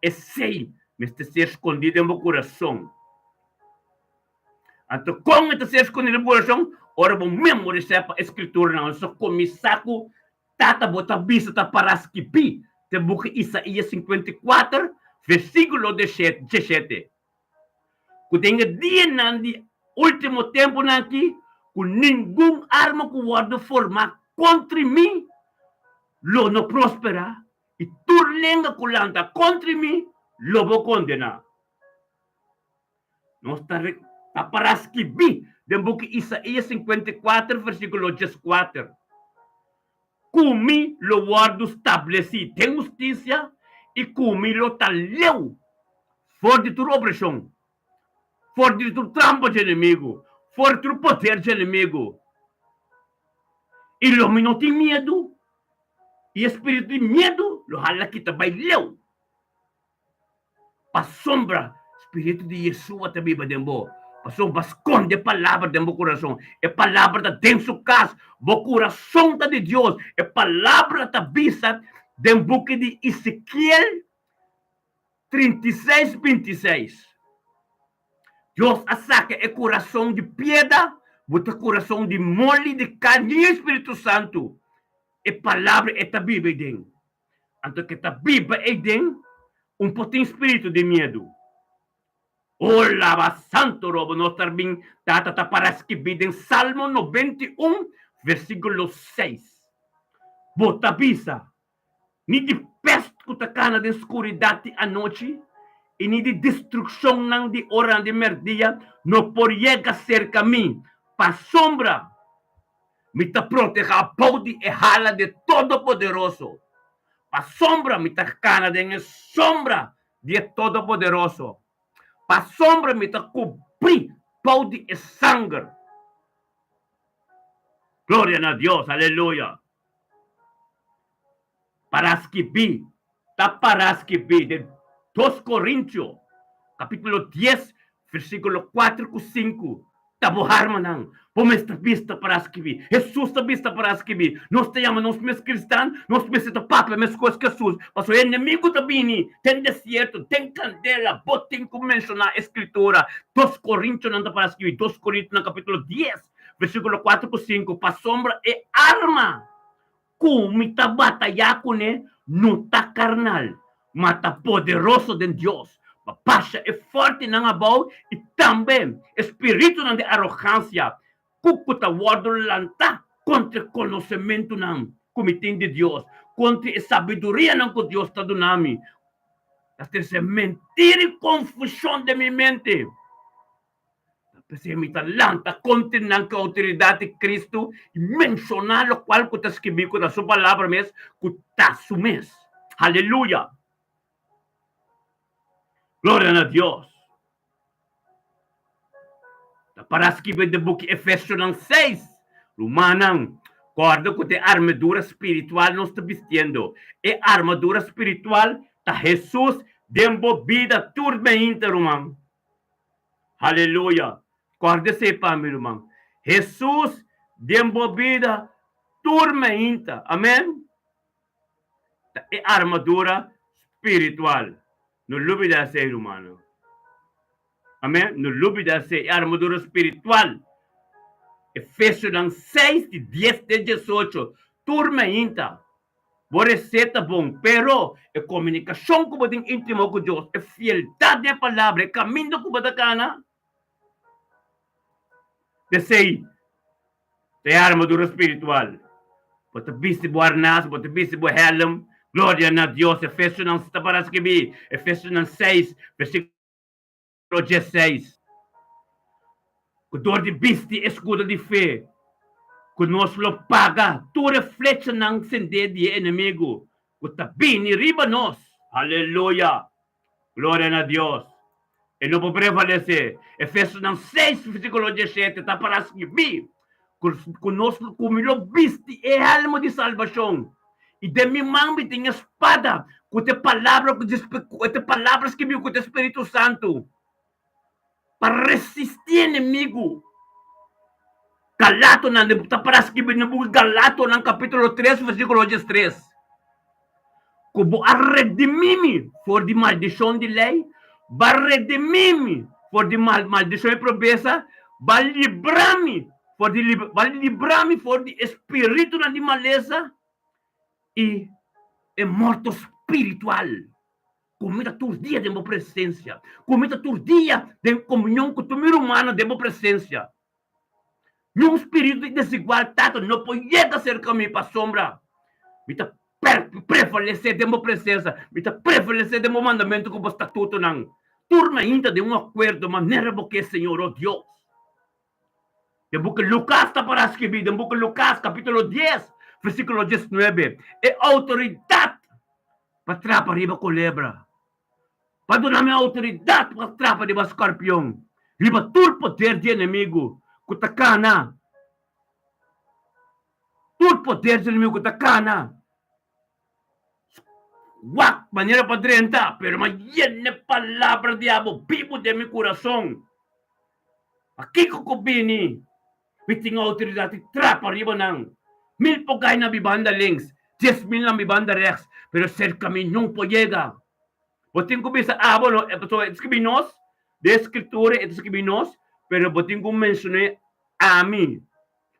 Speaker 1: É sei, mas te ser escondido em meu coração. Então, como te ser escondido em meu coração, ora vou memorizar a escritura não, só comissaco tata bota bisa ta paraski pi, te book Isaías 54, versículo 17. Kudenga dia nandi último tempo naki, com nenhum arma que guarda formar contra mim, lo não prospera, e turlenga culanta contra mim, lo vou condenar. Nós tá paraski bi, de book Isaías 54, versículo 14. Cumi lo guardo estabelecido, tem justiça, e cumi lo taleu, fora de tua opressão, fora de tua trampa de inimigo, fora de tua poder de inimigo. E lo me não tem medo, e espírito de medo, lo hala kita baileu. Pa sombra, espírito de Jesus também badembo. Pastor, esconde a palavra de meu coração. É palavra da dentro do caso. O coração de Deus. É palavra da vista do book de Ezequiel 36, 26. Deus saca é coração de pedra, bota coração de mole, de carne e Espírito Santo. É palavra é da Bíblia dentro. Então que a Bíblia é dentro, pouquinho espírito de medo. Olá, santo robo, nós também tata para escrever em Salmo 91, versículo 6. Bota bisa, ni de peste que tacana de escuridade à noite, e ni de destruição não de hora de merdia, não pode cerca a mim, para sombra, me ta proteja a pode e hala de Todo-Poderoso. Para sombra, me ta cana de sombra de Todo-Poderoso. Para sombra me está cobrir pode e sangue. Glória a Deus, aleluia. Para escrever, para escrever de 2 Coríntios, capítulo 10, versículo 4 e 5. Tabuhar manang, pomesta vista para escrever. Jesus está vista para escrever. Nós temos, nós mesmos cristãos, nós mesmos papa, mesmos coisas que Jesus. Mas o inimigo também tem deserto, tem candela, tem que mencionar a escritura. 2 Coríntios não está para escrever. 2 Coríntios no capítulo 10, versículo 4 e 5. Para sombra é arma. Como está batalhar com ele, não está carnal, mas está poderoso de Deus. Pasha é forte na abau e também espírito de arrogância. Cucuta guardo lanta contra conhecimento não, como tem de Deus, contra a sabedoria não que Deus está dando a mim. Essa mentira e confusão de minha mente. Porque me está lanta contra a autoridade de Cristo e mencionar o qual que está escrito na sua palavra mesmo, que está sumes. Aleluia. Glória a Deus. Para escrever de book Efésios 6, Romanang, corda que a armadura espiritual não está vestindo. E a armadura espiritual tá Jesus dando vida turma irmão. Aleluia. Corda se para mim, irmão. Jesus dando vida turma inter. Amém? E armadura espiritual. Não lubida ser humano. Amém? Não lubida ser armadura espiritual. Efésios 6, de 10 de 18. Turma inter. Bore seta bom, pero a comunicação com o íntimo com Deus, a fieldade da palavra, o caminho com o cana. Desei, é a armadura espiritual. Bota biste bo arnas, bota biste bo helm, glória a Deus. Efésios não está para escrever. Efésios 6, versículo 16. O dor de biste escudo de fé. Conosco paga, tu reflete ng sende de inimigo. Kutabini riba nos. Aleluia. Glória a Deus. E não pode prevalecer. Efésios 6, versículo 17, está para escrever. Conosco, como eu viste, é alma de salvação. E de minha mão tem espada, com a palavra que viu com o Espírito Santo. Para resistir inimigo. Galato na para escrever no buku Galato ng capítulo 3, versículo 3. Kubo a redimimi for di maldição de lei, ba redimimi for di maldição de promessa, ba librami for di espírito na di maleza e morto espiritual. Comida todos os dias de minha presença. Comida todos os dias de comunhão com o meu humano de minha presença. Num espírito de desigualdade não pode ser caminho para a sombra. Me está prevalecer de minha presença. Me está prevalecer de meu mandamento como estatuto. Turma ainda de acordo, maneira porque Senhor, oh Deus. De boca Lucas está para escrever. De boca Lucas, capítulo 10, versículo 19. É autoridade para trapar riba culebra. Para donar minha autoridade para trapar riba escorpião. Riba todo poder de inimigo. Kutakana. Todo poder do inimigo kutakana. Wak, maneira para drenta, pero mañana palavra diabo, vivo de meu coração. Aqui ko kubini. Biting autoridade trapa riba nang. 1000 pagay na bibanda links, 10,000 na bibanda rechts, pero cerca mi não pojega. Botin ko bisa no, so escribinos, de escritura et escribinos, pero botin ko mencioné a mim,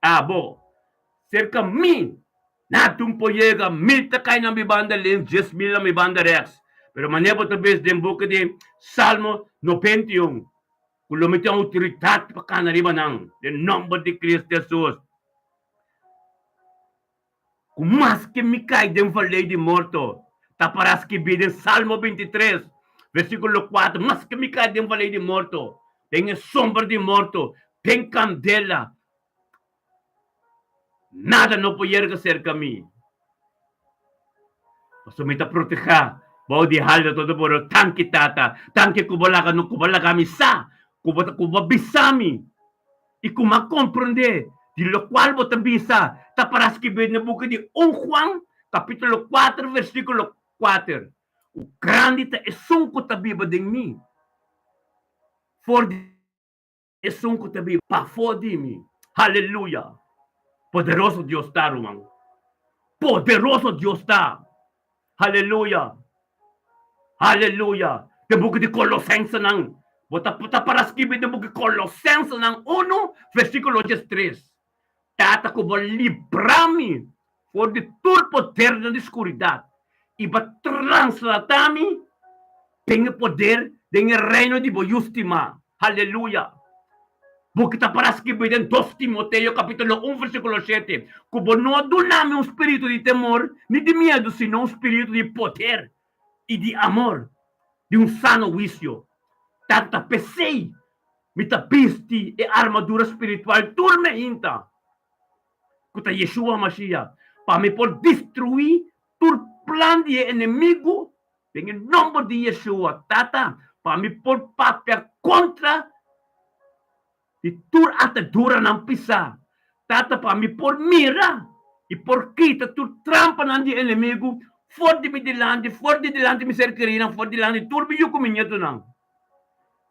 Speaker 1: abo. Cerca mi, natum pojega, 1000 takay na bibanda links, 10,000 na bibanda rechts. Pero manebo talvez den boca de Salmo 91. Kulumit ang autoridade pa kanariba ng the number de Cristo Jesus. Kung mas que me cai de falei de morto, taparás que vi em Salmo 23, versículo 4, mas que me cai de falei de morto, tem sombra de morto, tem candela, nada não pode ser caminho. Basta me proteger, bau di hal na todo por tanki tata, tanki kubala kami sa, kubala bisami, e kuma comprende, di lo qual bota bisa, taparás que ver na boca de Juan, capítulo 4, versículo 4. O grande é sunco tabiba de mim. For é sunco tabiba, pa for de mim. Aleluia. Poderoso Deus está, irmão. Poderoso Deus está. Aleluia. Aleluia. De boca de Colossenses nang. Bota para escrever de boca de Colossenses nang 1, versículo 3. Tata ko ba librami for de todo poder da escuridade e ba translatami tem poder tem reino de boiústima. Aleluia. Porque está para escrever em 2 Timoteo capítulo 1 versículo 7. Como não aduname um espírito de temor nem de medo, senão um espírito de poder e de amor, de um sano juízo. Tata pesei, mitapiste e armadura espiritual turma inta. Kuta Yeshua Mashiach, para me por destruir todo plan de inimigo, em nome de Yeshua, tata, para me por papel contra de tur atadura ng pisa. Tata pa mi por mira. E por kita tu trampa ng di enemigo, for di dilante mi serkerina, for di dilante turbi yu kuminya tu nang.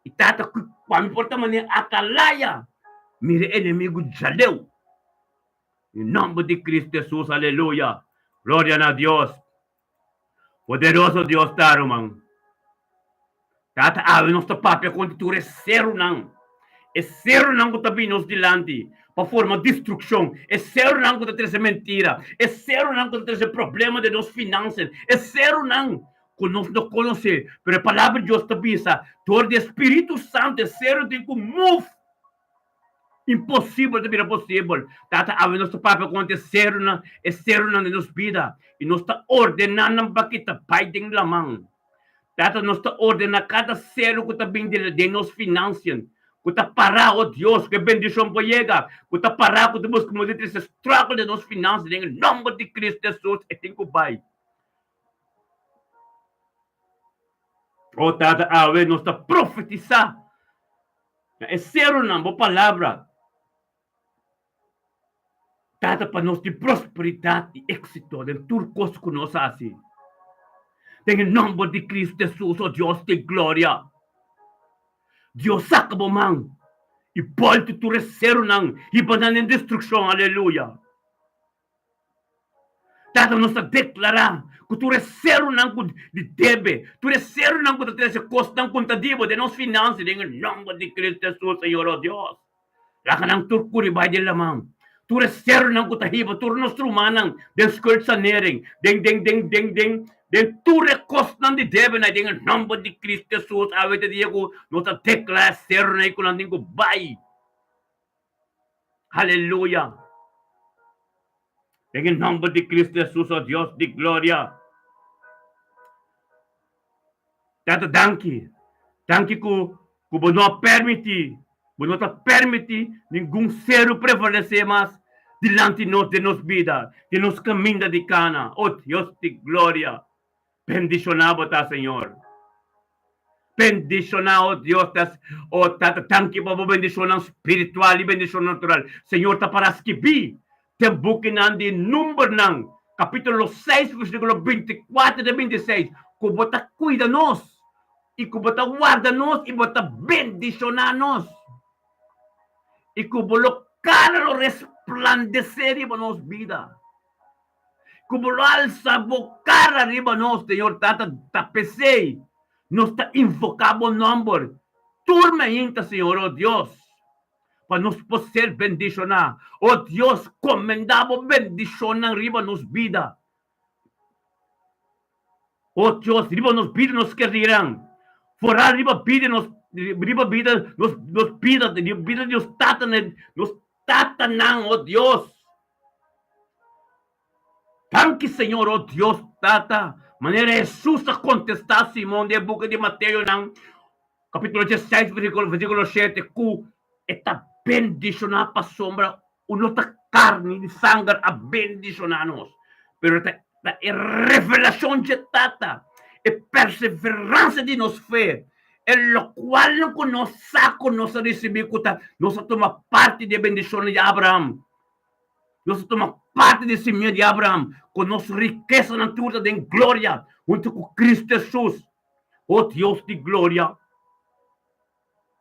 Speaker 1: E tata pa mi porta mani akalaya, mire enemigo jaleu. Em nome de Cristo Jesus, aleluia. Glória a Deus. Poderoso Deus tarumang. Tata awe nos tapapia quando tu resero nang. É zero não que também nos dilante para forma destruição. É zero não que traz mentira. É zero não que traz problema de nos finanças. É zero não que nós não conhecemos. Mas a palavra de Deus também está. Todo Espírito Santo é zero de que move. Impossível também é possível. Tata a nosso papo quando é zero não de nos vida. E nós está ordenando para que está pai de la mão. Tata nós está ordenando cada zero que também de nos finanças. Kuta para, oh Deus, que bendição por llegar. Kuta para, que temos como dizer, esse struggle de nos finanças, em nome de Cristo Jesus, e tem que vai. Oh, tata, ave, nós está profetizar. É zero não, boa palavra. Tata, para nós de prosperidade e êxito, de tudo coisa que nós assim. Em nome de Cristo Jesus, oh Deus de glória. Deus saca bom mão. E pode tu receber não. E banana em destruição. Aleluia. Tata nos declarar que tu recebe não de debe. Tu recebe não que tu tens custo não contativo de nos finanças. Em nome de Cristo Jesus, Senhor, oh Deus. Laka nang turkuri bay de lamang. Tu recebe não que tu hiba. Tu nos trumanang. Den skirt sa nering. Den tu recost ng di debe na dengan nome de Cristo Jesus. Awet di ako nota declare ser na ko nanding ko bay. Hallelujah. Dengan nome de Cristo Jesus, oh Dios de gloria. Tata danki ko não permiti nenhum ser prevalecer mais delante de nos vida, de nos caminho de cana. Oh Dios de gloria. Bendicionado ta, Senhor. Bendicionado, Deus, tata, tanque para bendição espiritual e bendição natural. Senhor, ta para escrever, tem bukin de número nang, capítulo 6, versículo 24 e 26, que bota cuida nós, e que bota guarda nós, e bota bendicionar nós, e que bota cara resplandecer em nossa vida. Como alça bocar arriba nós, Senhor, tata tapecei, nós está invocando o nome, turma ainda, Senhor, oh Deus, para nós poder bendicionar, oh Deus, comendamos bendicionar arriba nos vida, oh Deus, arriba nos vida nos quererão, fora arriba vida nos vida nos tata não, oh Deus. Tanque, Senhor, oh Deus, tata. Maneira Jesus a contestar Simão de boca de Mateus, não. Capítulo 16, versículo 7. Que está bendicionar para a sombra. O nossa carne de sangue a bendicionar-nos. Pero é revelação de tata. É perseverança de nos fé. É o qual não nós saco, nós recebemos, nós tomamos parte da bendição de Abraão. Nós tomamos parte de semente de Abraão, com nossa riqueza natural de glória, junto com Cristo Jesus, oh Deus de glória.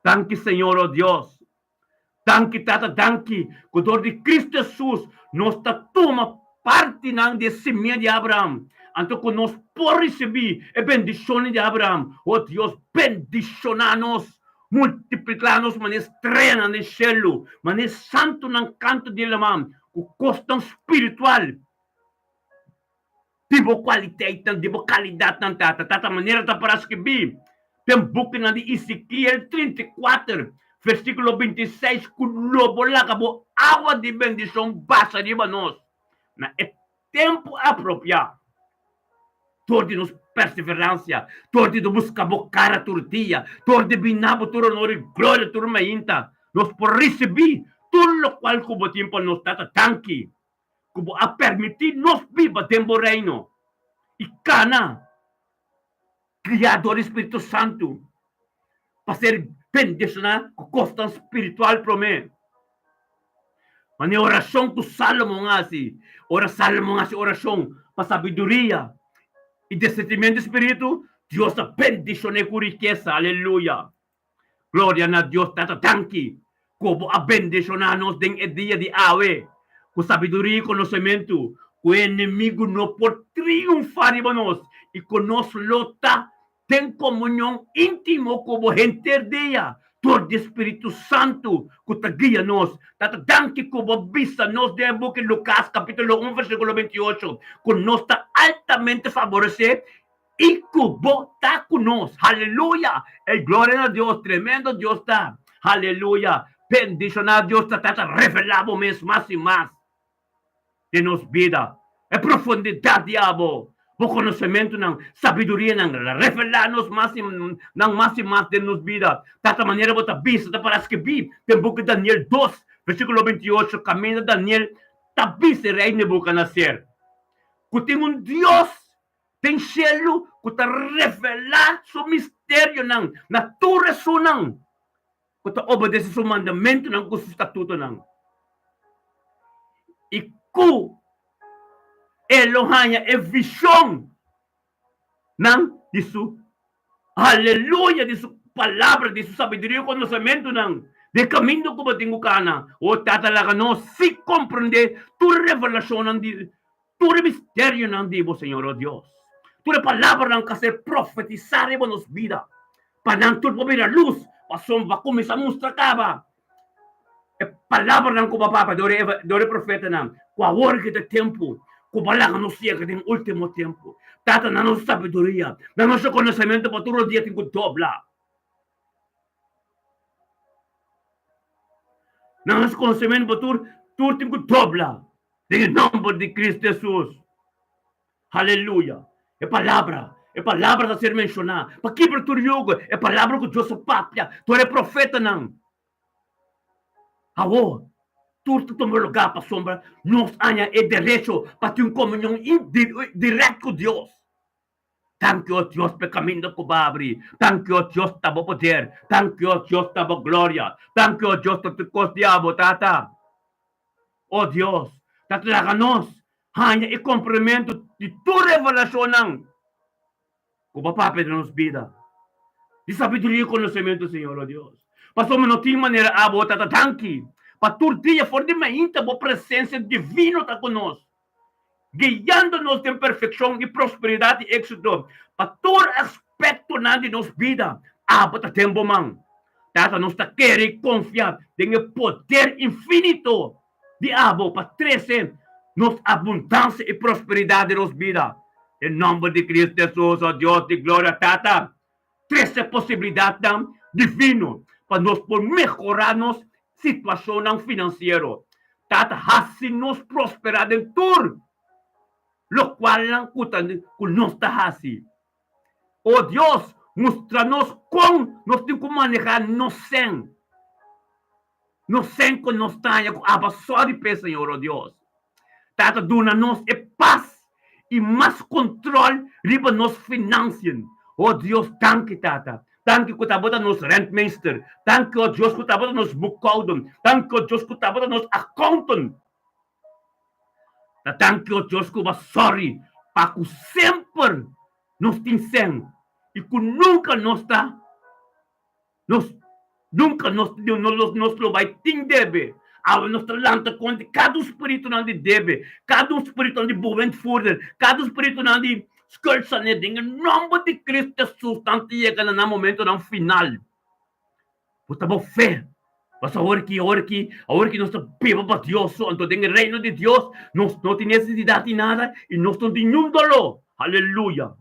Speaker 1: Danke, Senhor, oh Deus. Danke, tata, danke, com dor de Cristo Jesus, nós tomamos parte de semente de Abraão. Então, que nós podemos receber a bendição de Abraão, oh Deus, bendicionar-nos, multiplicar-nos, mas estrela no céu, mas santo no canto de lamam. O custo espiritual tipo qualidade ng tata maneira da para escrever tem book na de Ezequiel 34 versículo 26 kulobo la kabo água de bendição baixa de nós na é tempo apropriado todo nos perseverança todo de buscar bocar a tortilha todo de binabo todo nori glória todo mainta nós por receber tudo o qual como tempo nos tata tanque como a permitir nos viva tempo reino e cana criador Espírito Santo para ser bendicionar com custo espiritual para mim. Mas a oração que Salomão assim, oração para sabedoria e discernimento do espírito, Deus a bendicione com riqueza, aleluia. Glória a Deus, tata tanki. Como a bendicionar-nos em dia de awe, com sabedoria e conhecimento, o inimigo não pode triunfar em nós, e com nós luta, tem comunhão íntima com o gente dia, todo Espírito Santo, que te guia nós, tata tanki como vista nós de book Lucas capítulo 1, versículo 28, que nós está altamente favorecido, e cubo está conosco, aleluia, e glória a Deus, tremendo Deus está, aleluia, bendicionar Deus está revelado mais e mais de nos vida, é profundidade diabo, o conhecimento não, sabedoria não, revelar-nos mais e mais de nos vida, dessa maneira você vista, parece que vi, tem book Daniel 2, versículo 28, caminho de Daniel, está vista rei Nebuchadnezzar, que tem Deus, tem cielo, que está revelar seu mistério não, na tua razão não, que está obedece seu mandamento não, com seu estatuto não. E que Elohim é visão não, de sua, aleluia, de sua palavra, de sua sabedoria e conhecimento não, de caminho que você tem cana, o tata lá não se compreender, tua revelação não, tua mistério não, digo Senhor, oh Deus. Tua palavra não quer ser profetizar em nossa vida. Para não tudo vir a luz, para sombra começar a mostrar cava. A palavra não como papa, dore profeta não. Com a hora que tem tempo, com a palavra não se que tem último tempo. Tata na nossa sabedoria, na nosso conhecimento, para todo dia tem que dobrar. Na nosso conhecimento, para tudo tem que dobrar. Em nome de Cristo Jesus. Aleluia. É palavra a ser mencionada. Para que para tu yoga? É palavra que Deus papia. Tu é profeta não. Aô, tu toma lugar para sombra. Nós anha é direito para ter uma comunhão direta com Deus. Tanto que Deus para caminho com abrir. Tanto que Deus está para poder. Tanto que Deus está para glória. Tanto que Deus está para diabo, tata. Oh Deus, tata lá nós. Anha e cumprimento de tua revelação não. Como papai de nossa vida. De sabedoria e conhecimento, Senhor, oh Deus. Passamos não tem maneira a botar tanque. Para todo dia, fortemente, a presença divina está conosco. Guiando-nos em perfeição e prosperidade e êxito. Para todo aspecto de nossa vida. A botar tempo, man. Tata nós está querendo confiar no poder infinito de Abo para trazer nossa abundância e prosperidade de nossa vida. Em nome de Cristo Jesus, ó Deus de glória, Tata, essa possibilidade divina para nós por melhorar nossa situação financeira. Tata, assim nós prosperar em tudo, o qual nós está assim. Ó Deus, mostra-nos como nós temos que manejar nos sem. Nos sem que nós estamos a só de pé, Senhor, ó Deus. Tata, dona-nos paz e mais controle riba nos finanças. Oh Deus, tanque, Tata. Tanque que está nos rentmeester. Tanque, oh Deus, que está nos boekhouden. Tanque, oh Deus, que está nos accountant. Tanque, oh Deus, que sorry. Para que sempre nos tem e que nunca nos está. Nunca nos vai ter debe. A nossa lanta conta cada espírito não de debe, cada espírito não de boven furder, cada espírito não de skursa ne em nome de Cristo Jesus, tanto chega no momento não final. Puta bom fé. Mas a hora que nós estamos para Deus, então tem o reino de Deus, nós não temos necessidade de nada e nós não temos nenhum dolor. Aleluia.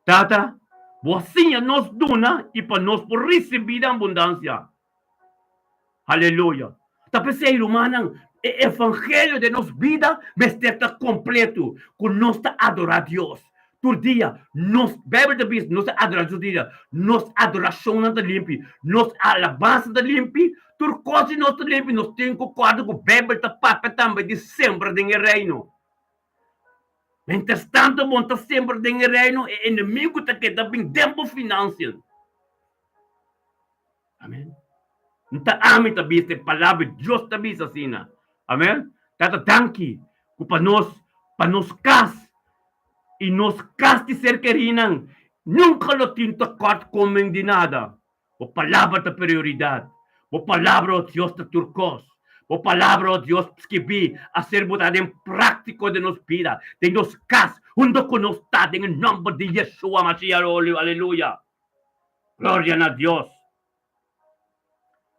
Speaker 1: Tata, você nos dona e para nós por receber a abundância. Aleluia. Tapi sa ilumanang evangelho de nossa vida está completo. Com nós adorar a Deus. Todo dia, nós, Bíblia de Bispo, nós adorar o dia. Nós adoração não está limpa. Nós alabança está limpa. Tudo coisa não está limpa. Nós temos que acordar com a Bíblia está papa também de sempre do reino. Entretanto, bom está sempre do reino. O inimigo está que está bem tempo financeiro. Amen. Nta amin tabi sa palabra Diyos tabi sa sina. Amen. Tatatanki kung panos e nos casti cerquerinang nunca lo tinta kat comem de nada. O palavra da prioridade. O palavra o Deus da turcos. O palavra o Deus que vi a ser botado em prático de nos vida. De nos cas, onde conosco em nome de Yeshua Mashiach. Aleluia. Glória a Deus.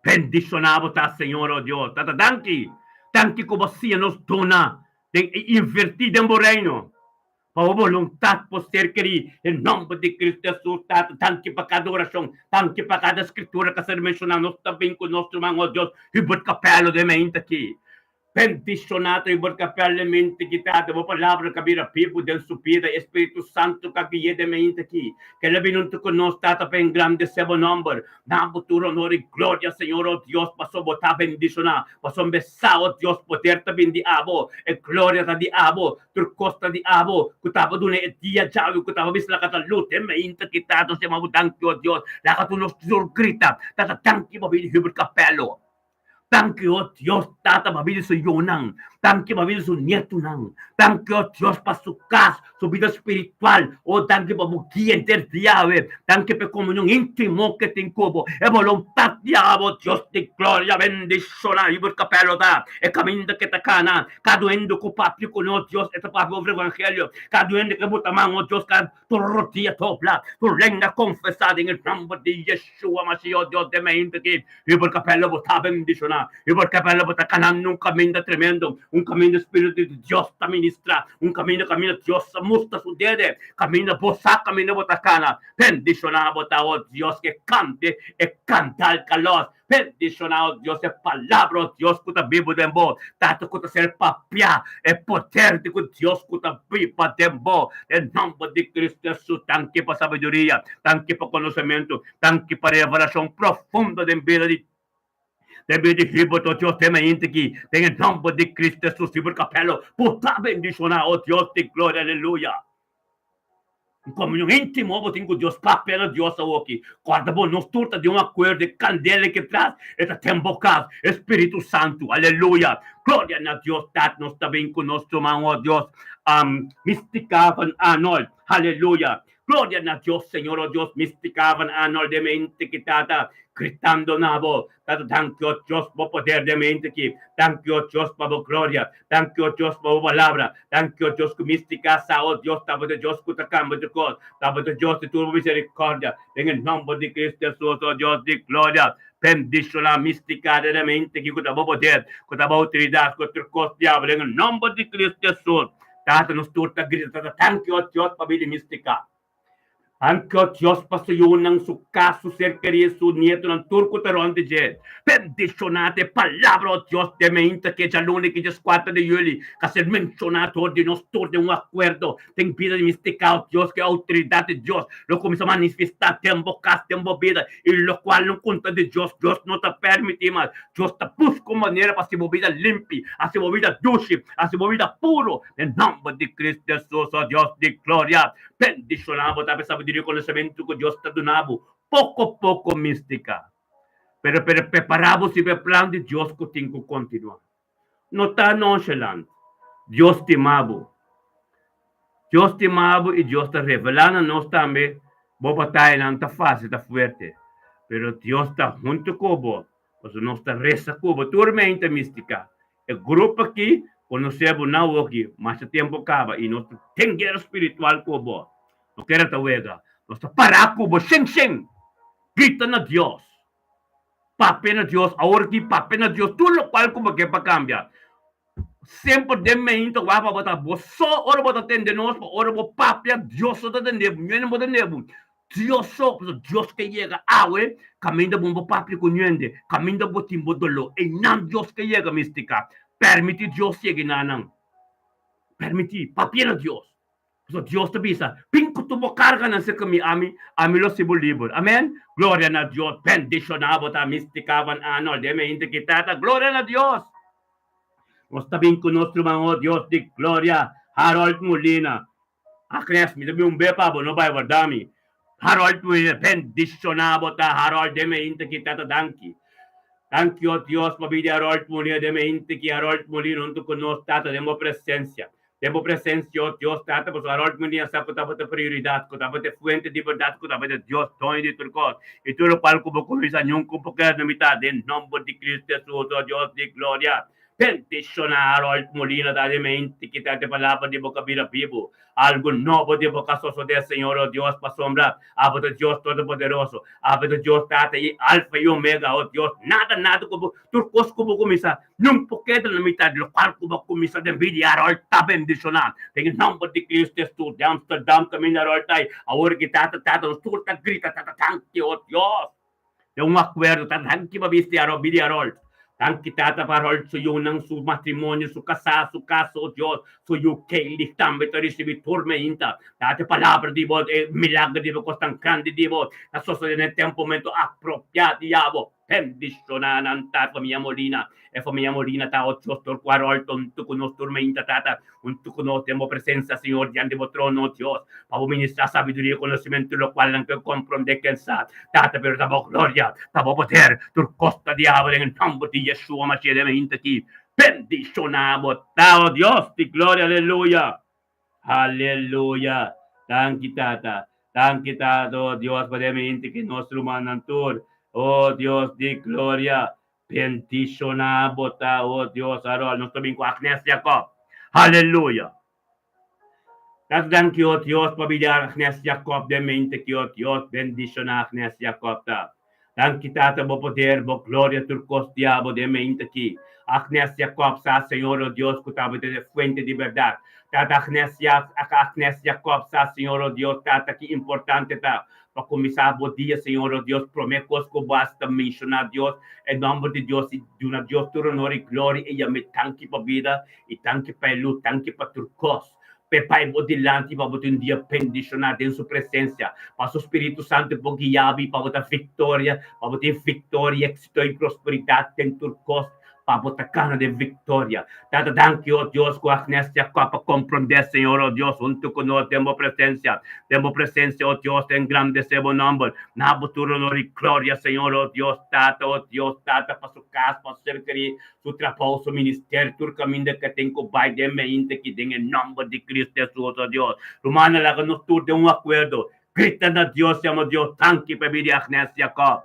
Speaker 1: Bendicionado tá, Senhor, oh Deus. Tata, danke que você nos dona de invertir em reino. Para a vontade por ser querido, em nome de Cristo Jesus, tanque para cada oração, tanque para cada escritura que ser mencionada, nós também com nosso irmão, oh Deus, e por capelo de mente aqui. Bendicionado e por capelo de mente que está, a palavra que vira pipo del supida, Espírito Santo que guia de mente aqui, que ele vinunto conosco, está bem grande seu nome, na futuro honor e glória, Senhor, oh Deus, passou botar bendicionar, passou besar, oh Deus, poder também de abo, e glória de abo, turcosta de abo, que estava doon e dia jawi, que estava bisla katalute, mente que está, se mabudang oh Deus, lakatunos surgrita, tatatangki mabili hibur kapelo. Thank you, oh Dios, tata mabili sa iyo nang. Thank you, mabili sa nieto nang. Thank you, oh Dios, pasukas sa vida espiritual. Oh, thank you, pabugi enter diawe. Thank you, comunión íntimo que te incubo. E voluntad diabo, Dios de gloria, bendición, y por capello da. E camino que te cana. Caduendo con papi con oh Dios, este papi over evangelio. Caduendo que butamang, oh Dios, cada torrotia topla. Tu reina confesada en el nombre de Yeshua, Mashiach, Dios de mente que. Y por capello, bota bendición. Y por capello, bota canando un camino tremendo. Un camino espíritu de Dios te ministra, un camino Dios musta su dede, camino bosa, camino botacana, bendicionado oh Dios que cante y canta al calor, bendicionado Dios es palabra, Dios que te vivo de vos, tanto que te ser papia, el poder de Dios que te vivo de vos, en nombre de Cristo Jesús, tanque para sabiduría, tanque para conocimiento, tanque para revelación profunda de vida de Deve de riboto Dios te mente aqui. Tem em nome de Cristo Jesus, por capelo. Puta bendicionar, oh Deus de glória, aleluia. Em comunhão íntimo, eu tenho Deus, papel Deus aqui. Guarda bom, nos turta de um acordo de candela que traz, esta tembocal, Espírito Santo, aleluia. Glória a Deus, nós também conosco, irmão, oh Deus, misticavam Arnold, aleluia. Glória a Deus, Senhor, oh Deus, misticavam Arnold de mente que tata, gritando na voz, thank you, Deus, por poder de mente aqui, thank you, Deus, por glória, thank you, Deus, por palavra, thank you, Deus, que misticaça, oh Deus, estava de Deus, que tacamba de cor, estava de Deus, de tua misericórdia, em nome de Cristo Jesus, oh Deus, de glória, bendicionar, misticada de mente, que estava poder, que estava autoridade, que trocou diabo, em nome de Cristo Jesus, tata nos turta, grita, thank you, Deus, para vir misticar. Anche Dios pasayo ng suka su ser querido su nieto ng turco taron de jet. Bendicionate palabra Dios de mente que ya lunes que ya 4 de julio que mencionado de nos de un acuerdo ten vida de mística Dios que autoridad de Dios lo comienza a manifestar tempo vida y lo cual no cuenta de Dios no te permite más Dios te busca manera para ser vida limpia hacer vida dulce hacer vida puro en nombre de Cristo Jesús oh Dios de gloria bendicionado tapos sabe de conhecimento que Deus está dando, pouco a pouco mística. Pero preparamos e o plano de Deus que tem que continuar. Não está nonchalant. Deus te amava. Deus te amava e Deus está revelando a nós também. Boa batalha não está fácil, está forte. Pero Deus está junto com você. Porque nós está reza com você. Tormenta mística. O grupo aqui, conhecemos não aqui, mas o tempo acaba e nós temos guerra espiritual com você. Não quero te wega. Nós para com você, xing. Grita na Deus. Pape na Deus. Agora que pape na Deus. Tudo o qual como que para cambiar. Sempre de mente vai para botar. Só ora botar tende nós. Ora botar pape a Deus. Só tá tende. Não botar nebu. Deus só. Deus que chega. Awe. Caminho da bomba pape com nyende. Caminho da botimbo dolo. E não Deus que chega mística. Permite Deus chegar na não. Permite. Pape na Deus. So Dios te bisa. Pinko tumo carga na sa kami ami lo si libro. Amen? Gloria na Dios. Bendicionado ta mistikavan ano. Deme hindi kita. Gloria na Dios. Nos tabing ko nostro mga Dios di gloria. Harold Molina. Akres, mi tabi umbe pa bo no ba wardami. Harold Molina, bendicionado ta Harold de mente kita ta danki. Thank you, Dios, pabidi Harold Molina de mente que Harold Molina junto con nos tata demo presencia. Demo presencia, oh Dios, tata, pues Harold Molina sa ko tapos prioridad, ko tapos fuente de verdad, ko tapos Dios, toy de turcos. Y tú lo cual como comisa nyong ko porque na mitad de nombre de Cristo Jesús, oh Dios de gloria. Bendicionar Harold Molina da de mente que te palabra de boca vida vivo. Algo nuevo de boca soso del Señor, oh Dios, para sombra. Abo de Dios Todopoderoso. Abo de Dios Tata y Alfa y Omega, oh Dios. Nada como turcos como comisa. Num poquito na mitad, lo cual como comisa de envidia, Harold, ta bendicionar. Em nome de Cristo Jesus, de Amsterdam, caminho, Harold, tá aí. Agora que tata, nos turta, grita, tata, tanque, oh Dios. De acordo, tata, tanque, para vestir, Harold. Tanque tata parol su yunang su matrimonio, su casa, su caso, Dios, su yukeili tambe to recebi tormenta. Date palavra di vos, milagre di vos, tan grande di vos. La sosta nel tempo momento appropriato, diavo. Bendicionan ta famiglia Molina. E famiglia Molina ta otto tor quarol ton tu con tormenta tata. Un tu con tempo presenza, Signor, di ande trono, Dios. Pavo ministra sabiduria e conocimiento, lo quale anche comprende che sa. Tata per la gloria, tavo poter, tur costa diavolo, in nome di Yeshua, ma ci deve intaki. Bendicionamos, tao Dios, di gloria, aleluya. Aleluya. Thank you, tata. Thank you, tato, Dios, veramente che nostro manantor. Oh Dios di gloria. Bendicionamos, oh Dios, arol, nostro vinco, Agnes Jacob. Aleluya. Thank you, Dios, pabila Agnes Jacob, de mente que Dios bendiciona Agnes Jacob ta. Thank you, tata, bo poder, bo gloria, turcos diabo, de mente que Agnes Jacob sa, Señor, oh Dios, cutabo de fuente de verdad. Tata Agnes Jacob sa, Señor, oh Dios, tata, que importante ta. Para começar o dia, Senhor, oh Deus, prometo que basta mencionar Deus, em nome de Deus, e de uma Deus, todo honor e glória, e me tanque para a vida, e tanque para a luta, tanque para turcos. Pai, dilante, para um dia bendicionado em sua presença, para o Espírito Santo, para guiar, para a vitória, êxito e prosperidade em turcos, para a cana de vitória. Tata, thank you, oh Deus, com a Agnes Jacob, para compreender, Senhor, oh Deus, junto com nós, temos presença, oh Deus, em grande seu nome, na futuro, honor e glória, Senhor, oh Deus, tata, para sua casa, para servir, seu trabalho, seu ministério, todo caminho que tem com o Pai, de mente, que tem em nome de Cristo Jesus, oh Deus. Romana, lá que nós todos temos acordo, grita na Deus, chama Deus, thank you, para vir a Agnes Jacob.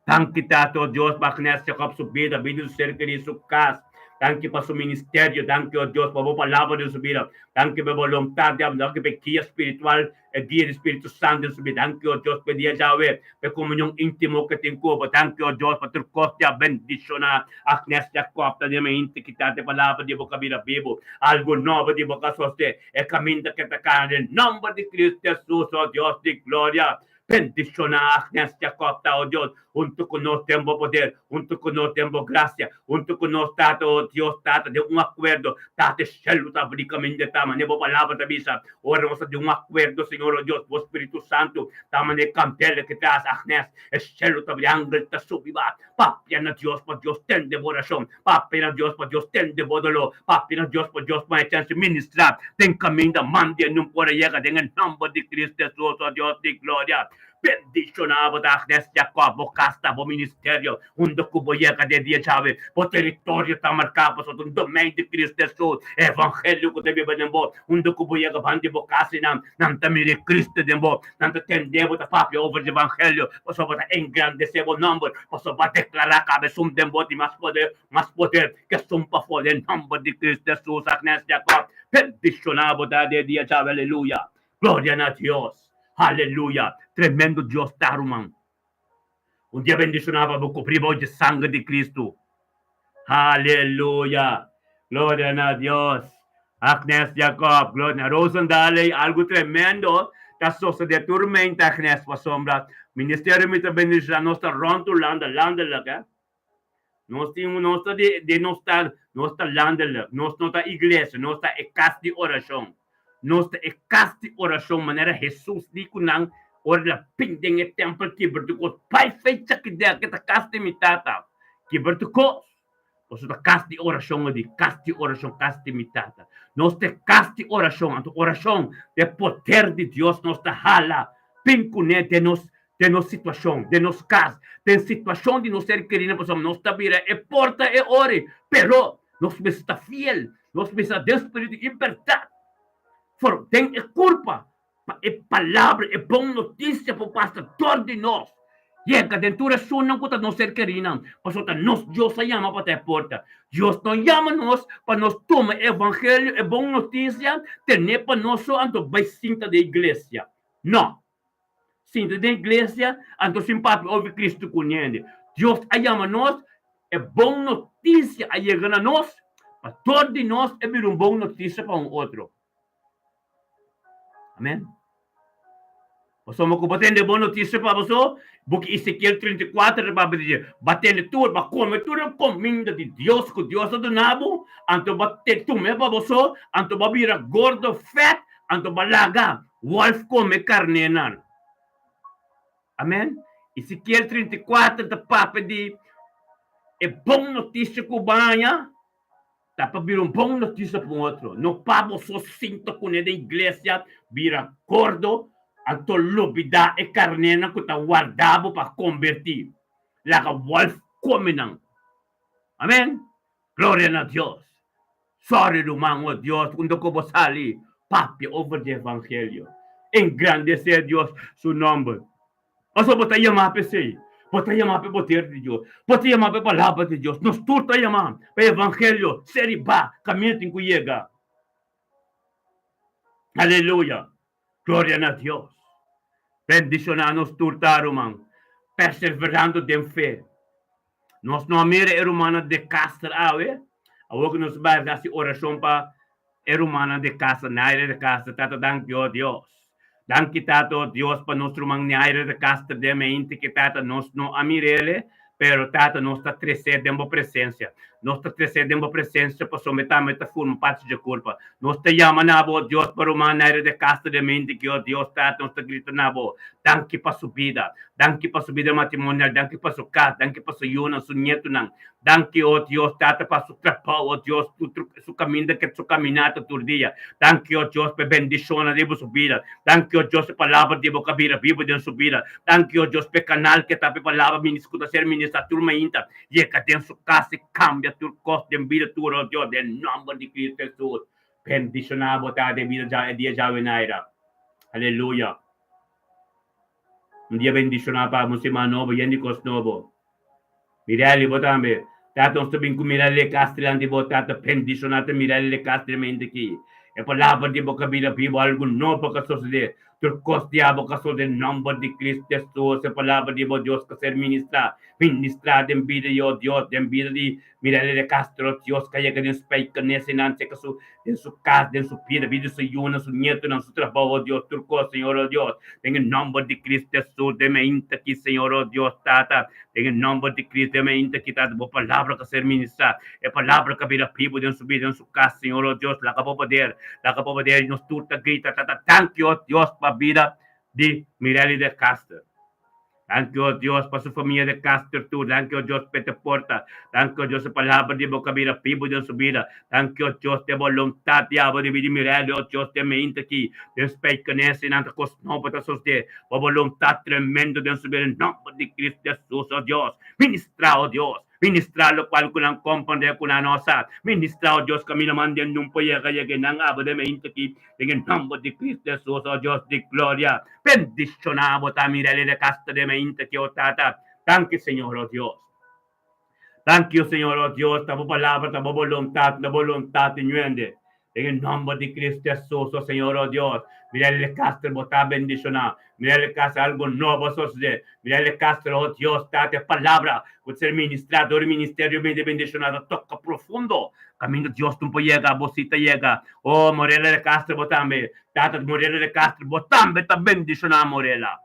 Speaker 1: Thank you, Tato, Dios, para Agnes Jacob, su vida, vida de ser querido, su casa. Thank you para su ministerio, thank you, Dios, para la palabra de su vida. Thank you para la voluntad, thank you para guía espiritual, el guía del Espíritu Santo de su vida. Thank you, Dios, para día Yahweh, para comunión íntimo que tengo. Thank you, Dios, para tu costa bendicionar Agnes Jacob, también quitate palabra de boca vida vivo. Algo nuevo de boca soste, el camino que te cae en el nombre de Cristo Jesús, oh Dios de gloria. Bendicionar Agnes Jacob, oh Dios, junto con nosotros tenemos poder, junto con nosotros tenemos gracia, junto con nosotros, Tato, Dios, Tato, de un acuerdo, Tato, Shelu, Tabricamente, Tama, Nebo Palabra, Tabisa, oramos de un acuerdo, Señor, oh Dios, por Espíritu Santo, Tama, de Campele, que te hace Agnes, Shelu, Tabriangel, Tasubiba, Papi, na Dios, por Dios, ten devoración, Papi, na Dios, por Dios, ten devodolo, Papi, na Dios, por Dios, para chance ministrar, ten camino, mande, no puede llegar, en el nombre de Cristo Jesús, oh Dios, de gloria. Bendicionado da Agnes Jacob, o casta, o ministério, onde cuboiaca de dia chave, o território está marcado, por um domínio de Cristo Jesus, evangelho que deve benembo, onde cuboiaca bande bocasi nam tamire Cristo dembo, nam tendebo da papi over de evangelho, posso botar engrandecer o nome, posso declarar cabeça dembo de mais poder, que sum para fora, em nome de Cristo Jesus, Agnes Jacob, bendicionado da dia chave, aleluia, glória a Deus. Aleluia. Tremendo Deus está, irmão. Dia bendicionava o cobrir de sangue de Cristo. Aleluia. Glória a Deus. Agnes Jacob, glória a Rosandale, algo tremendo. Da sosta de tormenta, Agnes, para sombra. Ministério me bendicionar, nós está ronto, landa, lá, nós temos, nós está landa, nós está igreja, nós está casa de oração. Nossa casa de oração, maneira Jesus diz nang ora pindeng e templo que bertukos pai fecha que dia que ta casa de mitata que bertukos o sua casa de oração casa de mitata nossa casa de oração, a oração de poder de Deus nossa hala pincune de nos situação, de nos casos, de situação de nós ser queridos, nós está vira e porta e ore, pero nós está fiel, nós está de espírito de liberdade, tem culpa, é palavra, é boa notícia para o pastor de nós. E a cadentura sunan ko não ser queridos, pastor, nós Deus chama para a porta, Deus não chama nós para nós tomar evangelho, é boa notícia, ter para nós ando vai cinta da igreja, não. Cinta da igreja, ando simpático ouvir Cristo conhece. Deus chama nós, é boa notícia a chegar a nós, para todos de nós é uma boa notícia para outro. Amém? Você me combatendo boa notícia para você, porque Ezequiel 34 vai dizer, batendo tudo, vai comer tudo, comida de Deus, que Deus é do nabo, então bater tudo para você, então vai virar gordo, fat, então vai largar, wolf come carne não. Amém? Ezequiel 34 da papa de é boa notícia que banha, tá para vir boa notícia para outro. Não para você sinta com ele da igreja, vira gordo, anto lubida e carnena que tá guardado para convertir. Laga wolf come não. Amém? Glória a Deus. Sorry lumang o Deus, quando ko basali, papi over the evangelho. Engrandecer Deus su nome. Asa bota chamar para si, bota chamar para poder de Deus, bota chamar para palavra de Deus. Nos turta chamar para evangelho, seriba, caminho tem que chegar. Aleluia. Glória a Deus. Bendicionar nos turtaram, man. Perseverando de fé. Nós não amira é humana de castra, awe. Awo que nos vai dar oração para é humana de castra, naire de castra, tata danke Deus. Danke tato Deus para nosso mang naire de castra de mente que tata nós não amirele, pero tata nós está crescendo em presença. Nós está crescendo em presença para someter a forma parte de culpa. Nós te chama na bo Deus para uma naire de castra de mente que Deus tata nós está gritando na bo. Danke para subida matrimonial, danke para sua casa, danke para sua yuna, seu neto não. Danke o Deus tata para seu trabalho, o Deus su caminho que su caminhada todo dia. Danke o Deus para bendição de sua vida. Danke o Deus para palavra de boca vida, viva de sua vida. Danke o Deus para canal que tá para palavra ministra ser ministra turma inta. E que tem sua casa cambia tu cost de vida tu o Deus de nome de Cristo Jesus. Bendicionado tá de vida já dia já venaira. Aleluia. Un dia bendicionado para musima novo, yendi cos novo. Mirali botambe. Tato sto bin mirali castrilandi botato bendicionato mirali castrilmente qui. E palavra di boca vida vivo algo novo que sucede. Tu costiabo que sucede nombre de Cristo Jesus. E palavra di Deus que ser ministrar em vida yo Deus, em vida de mirali de castro Deus que llega de spike nesse nante que su em sua casa, em sua vida su yuna, su nieto, em seu trabalho, Deus, turco, Senhor, Deus. Em nome de Cristo Jesus, de mente aqui, Senhor, Deus, tata. Em nome de Cristo, de mente aqui, tata. Boa palavra que ser ministrar. É palavra que vira pibo, em sua vida, em sua casa, Senhor, Deus. Lá que para poder, nos turta, grita, tata. Thank you, Deus, para a vida de Mireli de Castro. Thank you, Dios, para su familia de Castro, tú. Thank you, Dios, Pete Porta. Thank you, Dios, palabra de boca vida, pibo de su vida. Thank you, Dios, de voluntad, diabo, de vida mirado, Dios, de mente aquí. De espeicanese, nanta cosno, para soste. Por voluntad tremendo de su vida, en nombre de Cristo Jesús, oh Dios. Ministra, oh Dios. Ministra lo cual kulang comprende kunanosa. Ministra, oh Dios, kami naman din nung payagayagin ng abo de mente aquí. En nombre de Cristo Jesús, oh Dios de gloria. Bendicionado tamirele de casta de mente que otata. Thank you, Señor, oh Dios. Thank you, Señor, oh Dios. Tabo palabra, tabo voluntad inuende. En el nombre de Cristo Jesús, oh Señor, oh Dios. Mirele casta, bota bendicionado. Mirele casta algo nuevo, sucede. Mirele casta, oh Dios, date palabra. Por ser ministrador, ministerio de bendicionado, toca profundo. Camino Dios tumpo llega, bocita llega. Oh, Morela de Castro, botambe. Tata Morela de Castro, botambe, ta bendicionado, Morela.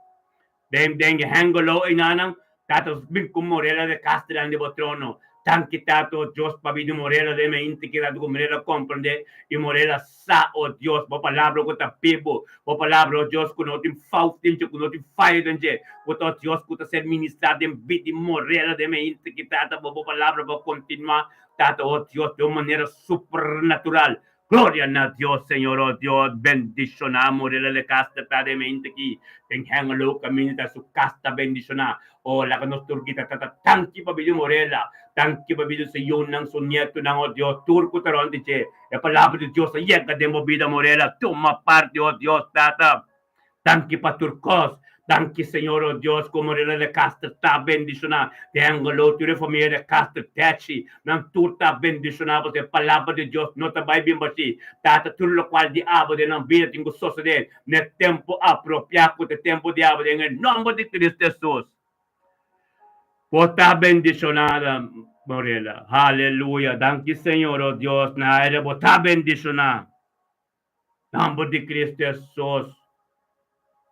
Speaker 1: Dengue, hangolo, inanang. Tata, binkum Morela de Castro, ande botrono. Tanki tato, Dios, pabido Morela de mente, que dato Morela comprende. Y Morela sa, oh Dios, bo palabra ko ta pibo. Bo palabra, oh Dios, kuno tim faustin, kuno tim faidonje. Kuto Dios, kuto ser ministrado en biti Morela de mente, que tata, bo palabra, bo continua. Tato, oh Dios, de una manera supernatural. Gloria a Dios, Señor, oh Dios, bendicionamos la casta tademente aquí, tengan lo camino de su casta bendicionar, o la que nos turquita, tanki pa bidu morela, tanki pa bidu sa yun ng sunyeto ng oh Dios, turco taron di che, e palabra de Dios, yeka de mo vida morela, toma parte, oh Dios, tata, tanki pa turcos, tanki Señor, oh Dios, como la casta ta bendicionar, tengan lo tu familia de casta techi, ng turta bendicionar, porque palabra de Dios, no te vai bem bati, tata tudo lo qual diabo de não vida tingo suceder, ne tempo apropriado, de tempo diabo, em nome de Cristo Jesus. Bota bendicionada, Morela. Aleluya. Danke, Señor, oh Dios. Na era bota bendicionada. Nombre de Cristo Jesus.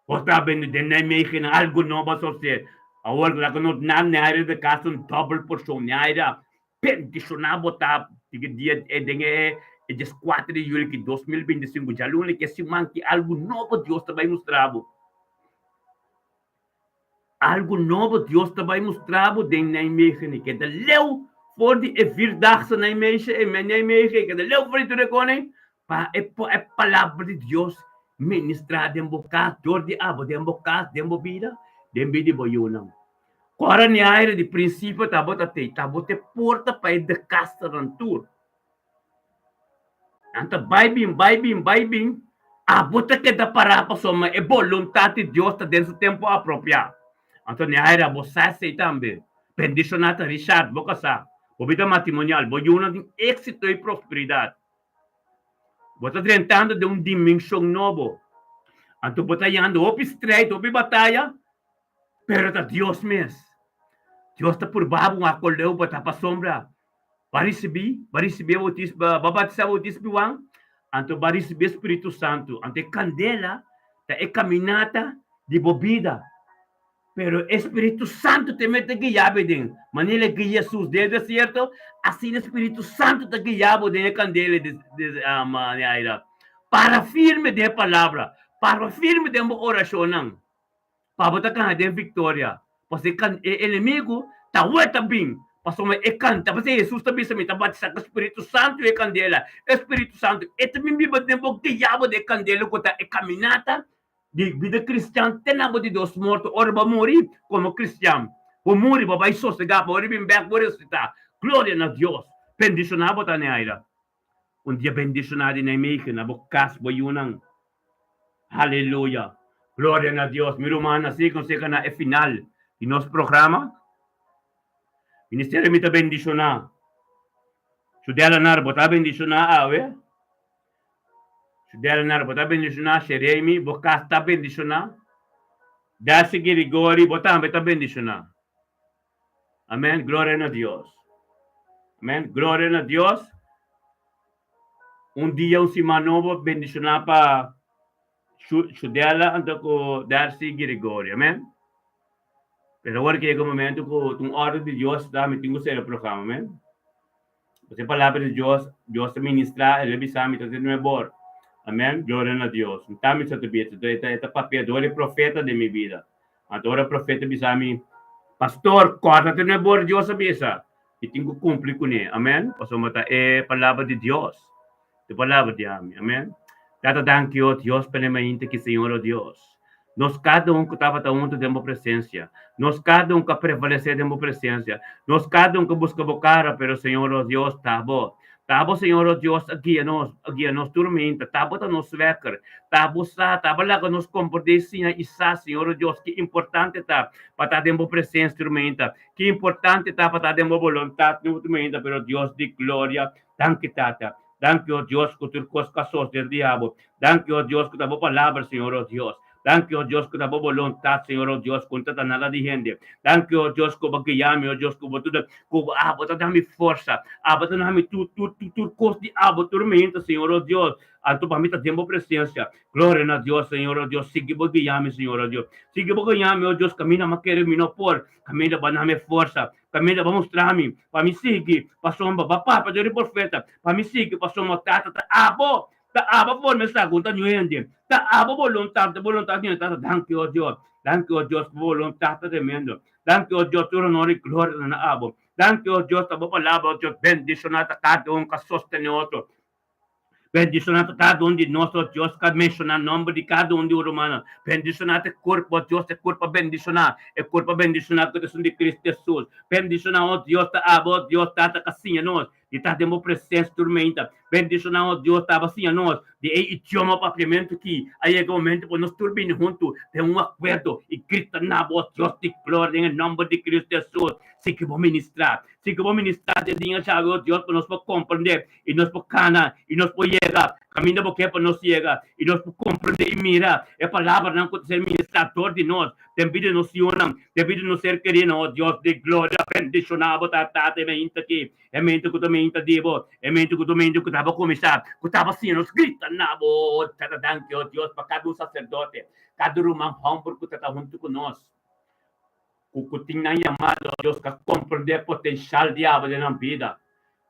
Speaker 1: Bota bendicionada. Na algo novo social. Agora, la conot na era de casa um double porção. Na era bendicionada bota. Dia dengue é 4 de julho de 2025. Já lune que se manque algo novo Deus também mostrava. Algo novo Deus vai mostrar de Nijmegen. Que de leeuw voor die vierdaagse Nijmegen en Nijmegen. Que de leeuw voor die koning. Pa é palavra de Deus ministrada em boca, door die abo, de boca, de vida, de vida boiunam. Agora ni aire de princípio tabote porta para de casta rantur. Anta baibim, abota que da parapa soma é vontade de Deus tá dentro do tempo apropriado. Antônio Aira, você aceita também. Bendicionata Richard, boca sa. Bobida matrimonial, boiuna de êxito e prosperidade. Você tentando de dimensão novo. Anto bota yando, opi straight, opi batalha, pero tá Deus mesmo. Deus tá por babu, acolheu, bota para sombra. Barisibi, o tispo, babatisa o tispo wang, anto barisibi Espírito Santo, ante candela, tá é caminata de bobida. Pero Espírito Santo te mete guiado din. Manila guia Jesus de deserto, assim o Espírito Santo te guiado de candela de para firme de palavra, para firme de oração, para botar de vitória. Porque o inimigo tá ueta bem, passou me canta, porque Jesus também se me tá batizado Espírito Santo e candela. Espírito Santo, e também me botar guiado de candela que tá caminata de vida cristã, tenamos de Deus morto, ora vai morrer como cristão. Vai morrer, vai sossegar, vai vir back, vai ressuscitar. Glória a Deus. Bendicionado tá na aira. Dia bendicionado na imagem, na boca, vai unang. Aleluia. Glória a Deus. Meu irmão, assim como se na final de nosso programa, Ministério me tá bendicionado. Sudela nar, bota bendicionado, ave. Del nar bota bendicionar Sheremi, boca está bendicionar. Dasi Grigori, bota beta bendicionar. Amém. Glória a Deus. Amém. Glória a Deus. Dia semana novo bendicionar para Sudela anto ko Darcy Grigori. Amém. Pero agora que é o momento que ordem de Deus está me tenho ser o programa, amém. Você palavra de Deus, Deus ministra, ele bisa me trazer no bor. Amém? Glória a Deus. Então, me sabia, esta papel, agora é profeta de minha vida. Agora profeta bisami, pastor, corta-te no bor de Deus, sabia? E tenho que cumprir com ele. Amém? Porque mata é palavra de Deus. É palavra de Amém. Amém? Data danke o Deus pela minha que Senhor o Deus. Nós cada que estava junto de uma presença. Nós cada que prevalecer de uma presença. Nós cada que busca a cara, pero Senhor o Deus está bom. Tabo, Senhor, oh Deus, guia nos tormenta, tabo ta nos wekker, tabo lá que nos comportesina isa, Senhor, oh Deus, que importante tá para demo presença tormenta, que importante tá para demo vontade no tormenta, pero Deus de glória, danke tata, danke, oh Deus, que tu casos del diabo, danke, oh Deus, que tabo palavra, Senhor, oh Deus. Danke, oh Deus, que tabo vontade, Senhor, oh Deus, conta nada de gente. Danke, oh Deus, que baguiame, oh Deus, que botuda, que bota dá-me força, bota dá-me tu costo de tormenta, Senhor, oh Deus. Anto para mim tá tempo presença. Glória a Deus, Senhor, oh Deus, sigue baguiame, Senhor, oh Deus. Sigue baguiame, oh Deus, camina maquere mino por, camina para dar-me força, camina para mostrar-me, para me seguir, para sombra, para de profeta, para me seguir, para sombra, abo. Ta aba por me sa gunta nyende ta aba voluntad ni ta thank you Dios voluntad tremendo thank you Dios tu honor gloria na abo thank you Dios ta palavra Dios bendicionata cada ka sostene outro Bendicionate cada um de nós, ó Deus, que mencionar o nome de cada um de humano. Bendicionate corpo, ó Deus, é corpo bendicionar. É corpo bendicionar que de Cristo Jesus. Bendicionar, ó Deus, ó Deus, tá assim, nós. E tá demo presença tormenta. Bendicionar, ó Deus, tá assim, nós. De idioma papiamento que aí é o momento para nós turbin junto. Tem acordo e grita na voz, Deus, de glória, em nome de Cristo Jesus. Se que vou ministrar. Se que vou ministrar de dinheiro, ó Deus, para nós compreender. E nós por cana, e nós por llegar. Caminho porque para nós chegar. E nós por compreender e mirar. É palavra não pode ser ministrador de nós. Devido nos sionam. Devido nos ser querido, ó Deus de glória. Bendicionado, tata, e mente aqui. É mente que também está divo. É mente que também que estava começar. Que estava assim, nos grita na voz. Tata, danke, ó Deus, para cada sacerdote. Cada irmão humble que está junto com nós. O que tinha chamado a Deus para compreender o potencial diabo na vida.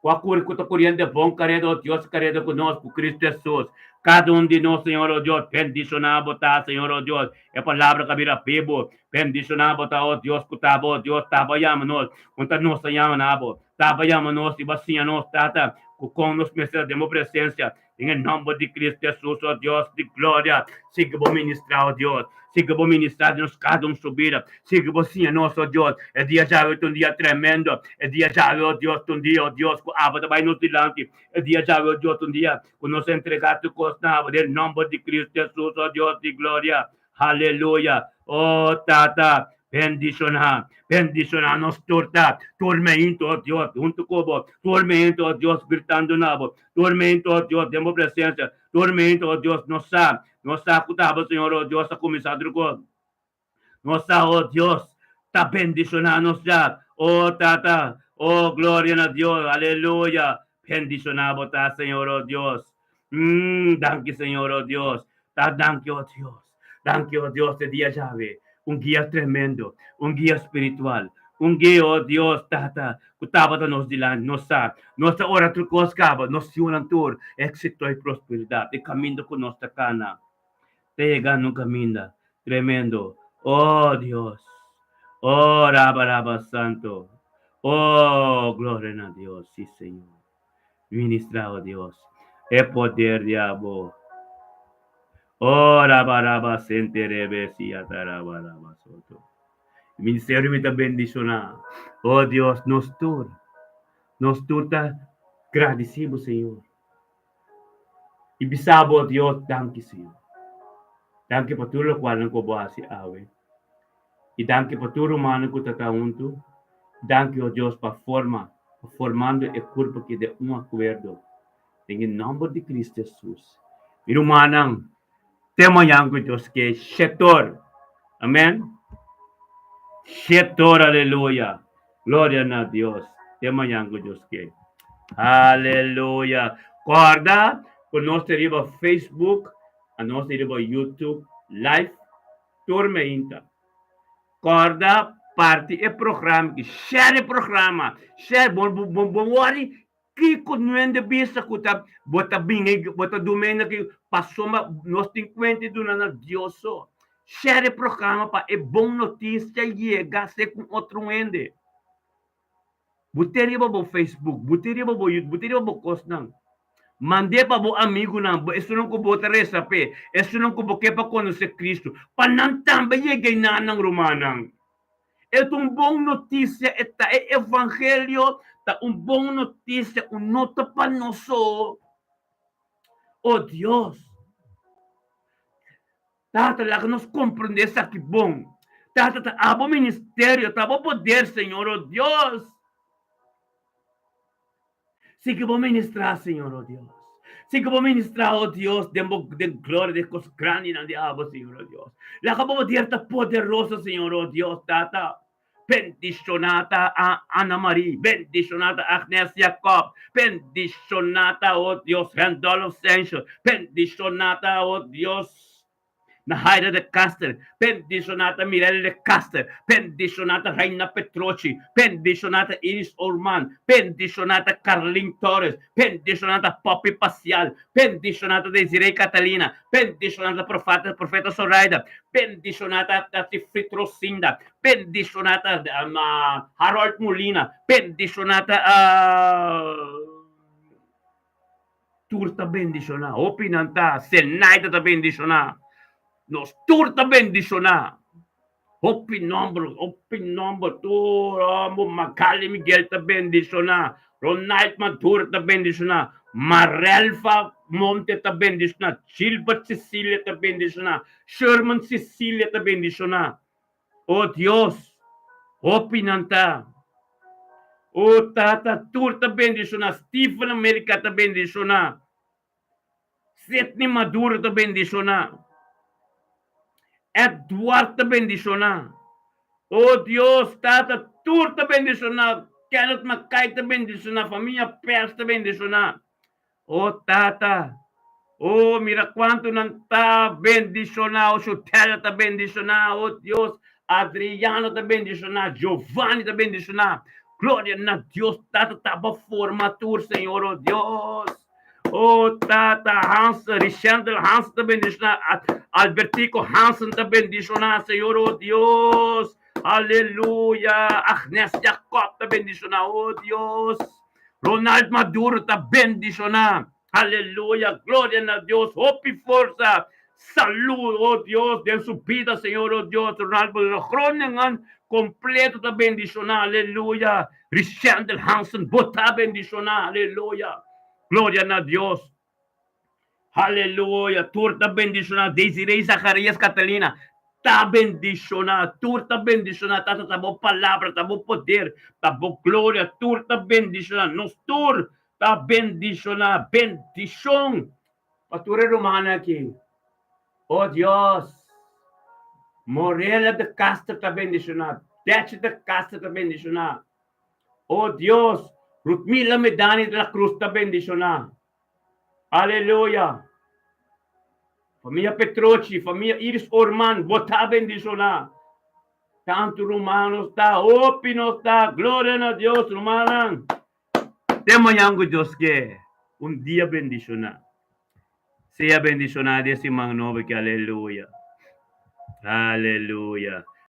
Speaker 1: Qualquer que está correndo bom, querido Deus, querido conosco, Cristo Jesus. Cada um de nós, Senhor, oh Deus, bendicionado, tá, Senhor, oh Deus. É a palavra que vira pebo. Bendicionado, tá, oh Deus, que tá, oh Deus, tá, vayamos nós. Quando nós chamamos, tá, vayamos nós, e vacina nós, tá, com nos meses de presença. Em nome de Cristo Jesus, oh Deus, de glória. Siga vou ministrar, oh Deus. Siga vou ministrar, nos cada um subir. Siga vou sim, nosso Deus. É dia já, é um dia tremendo. É dia já, oh Deus, um dia, oh Deus, que a água vai nos dilante. É dia já, oh Deus, um dia, que nos entregar tu costava. Em nome de Cristo Jesus, oh Deus, de glória. Aleluia. Oh, tata. Bendicionar nos tormento, oh Deus, junto com vos, tormento, oh Deus, gritando na voz, tormento, oh Deus, demos presença, tormento, oh Deus, nossa, cutava, Senhor, oh Deus, a começar com, nossa, oh Deus, tá bendicionando já, oh tata, oh glória a Deus, aleluia, bendicionado, tá, Senhor, oh Deus, danke, Senhor, oh Deus, tá, danke, oh Deus, de dia chave. Guia tremendo, guia espiritual, guia, oh Deus, tata, kutaba da nos dilan, nossa ora tu coscava, nos tur, éxito e prosperidade, e caminho com nossa cana, pega no caminho, tremendo, oh Deus, oh Raba Santo, oh glória a Deus, sim Senhor, ministra, oh Deus, é poder diabo. Oh, Rabaraba Senterebe Siatarabaraba Soto. Ministério me bendicionar. Oh Deus, nos está agradecido, Senhor. E bisabo, oh Deus, danke, Senhor. Danke por tudo o qual não coboase ave. E danke por tudo o humano que está junto. Danke, oh Deus, para formando o corpo que de acordo. Em nome de Cristo Jesus. E humanang, tema yang ko Diyos que Shetor. Amen? Shetor, aleluya. Gloria a Dios. Tema yang ko Diyos que. Aleluya. Guarda, con nos deriva Facebook, a nos deriva YouTube, live, tormenta. Guarda, parte e programa, share programa. Share, bom, wari, que continuando bisa kuta bota bingay bota dumena que passou nós tem quente do na Dioso share programa para é bom notícia chega se com outro ende buteria bo Facebook buteria bo YouTube buteria bo cosnan mande pa bo amigo na isso não ko bota resape isso não ko boke pa conhecer Cristo panang também chega na nang romanang é bom notícia é evangelho tá bom notícia nota para nós oh Deus tá lá nos compreender essa que bom tá abo ministério tá bom poder Senhor oh Deus se que vou ministrar Senhor oh Deus se que vou ministrar oh Deus de glória de coisas grandes na diabo Senhor oh Deus lá que vou poder tá poderoso Senhor oh Deus tá bendicionata a Ana Maria, bendicionata a Agnes Jacob, bendicionata, oh Dios, Randolph Sancho, bendicionata, oh Dios, Nahaira de Caster, bendicionata Mirelle de Caster, bendicionata Reina Petroci, bendicionata Iris Orman, bendicionata Carlin Torres, bendicionata Poppy Pacial, bendicionata Desiree Catalina, bendicionata Profeta Zoraida, bendicionata Tifritro Cinda, bendicionata Harold Molina, bendicionata turta bendiciona. Opinanta, senaita ta bendiciona. Nos turta bendiciona. Opin number tu, mo Macaulay Miguel ta bendiciona. Ronald Matur ta bendiciona. Marelfa Monte ta bendiciona. Gilbert Cecilia ta bendiciona. Sherman Cecilia ta bendiciona. Oh Dios, opinanta. Oh tata, turta bendiciona. Stephen America ta bendiciona. Sidney Maduro ta bendiciona. Edward ta bendiciona. Oh Dios, tata, turta bendiciona. Kenneth Mackay ta bendiciona. Família Pers ta bendiciona. Oh tata. Oh, mira quanto não tá bendicionado. O Chutela tá bendicionado. Oh Deus. Adriano tá bendicionado. Giovanni tá bendicionado. Glória a Deus. Tata tá para formatura, Senhor. Oh Deus. Oh, tata Hansen. Richandel Hansen tá bendicionado. Albertico Hansen tá bendicionado, Senhor. Oh Deus. Aleluia. Agnes Jacob tá bendicionado. Oh Deus. Ronald Maduro tá bendicionado. Aleluya, gloria a Dios, hope y fuerza, salud, oh Dios, de su vida, Señor, oh Dios, Ronaldo, Groningen completo da bendición, aleluya, Richard Hansen, bota bendición, aleluya, gloria a Dios, aleluya, turta bendición, Desiree Zacarías Catalina, tá bendicionada, turta bendicionada, tá boa palavra, tá bom poder, tá boa glória, turta bendicionada, nos tur, tá bendicionada, bendição, pastora romana aqui, oh Deus, Morela de Castro tá bendicionada, Tete de Castro tá bendicionada, oh Deus, Rutmila Medani de la Cruz tá bendicionada, aleluia. Família Petroci, família Iris Orman, botar bendicionar. Tanto romanos está, opino está, glória a Deus, romana. Temanhango Deus que dia bendicionar. Seja bendicionado esse manhã novo que aleluia. Aleluia.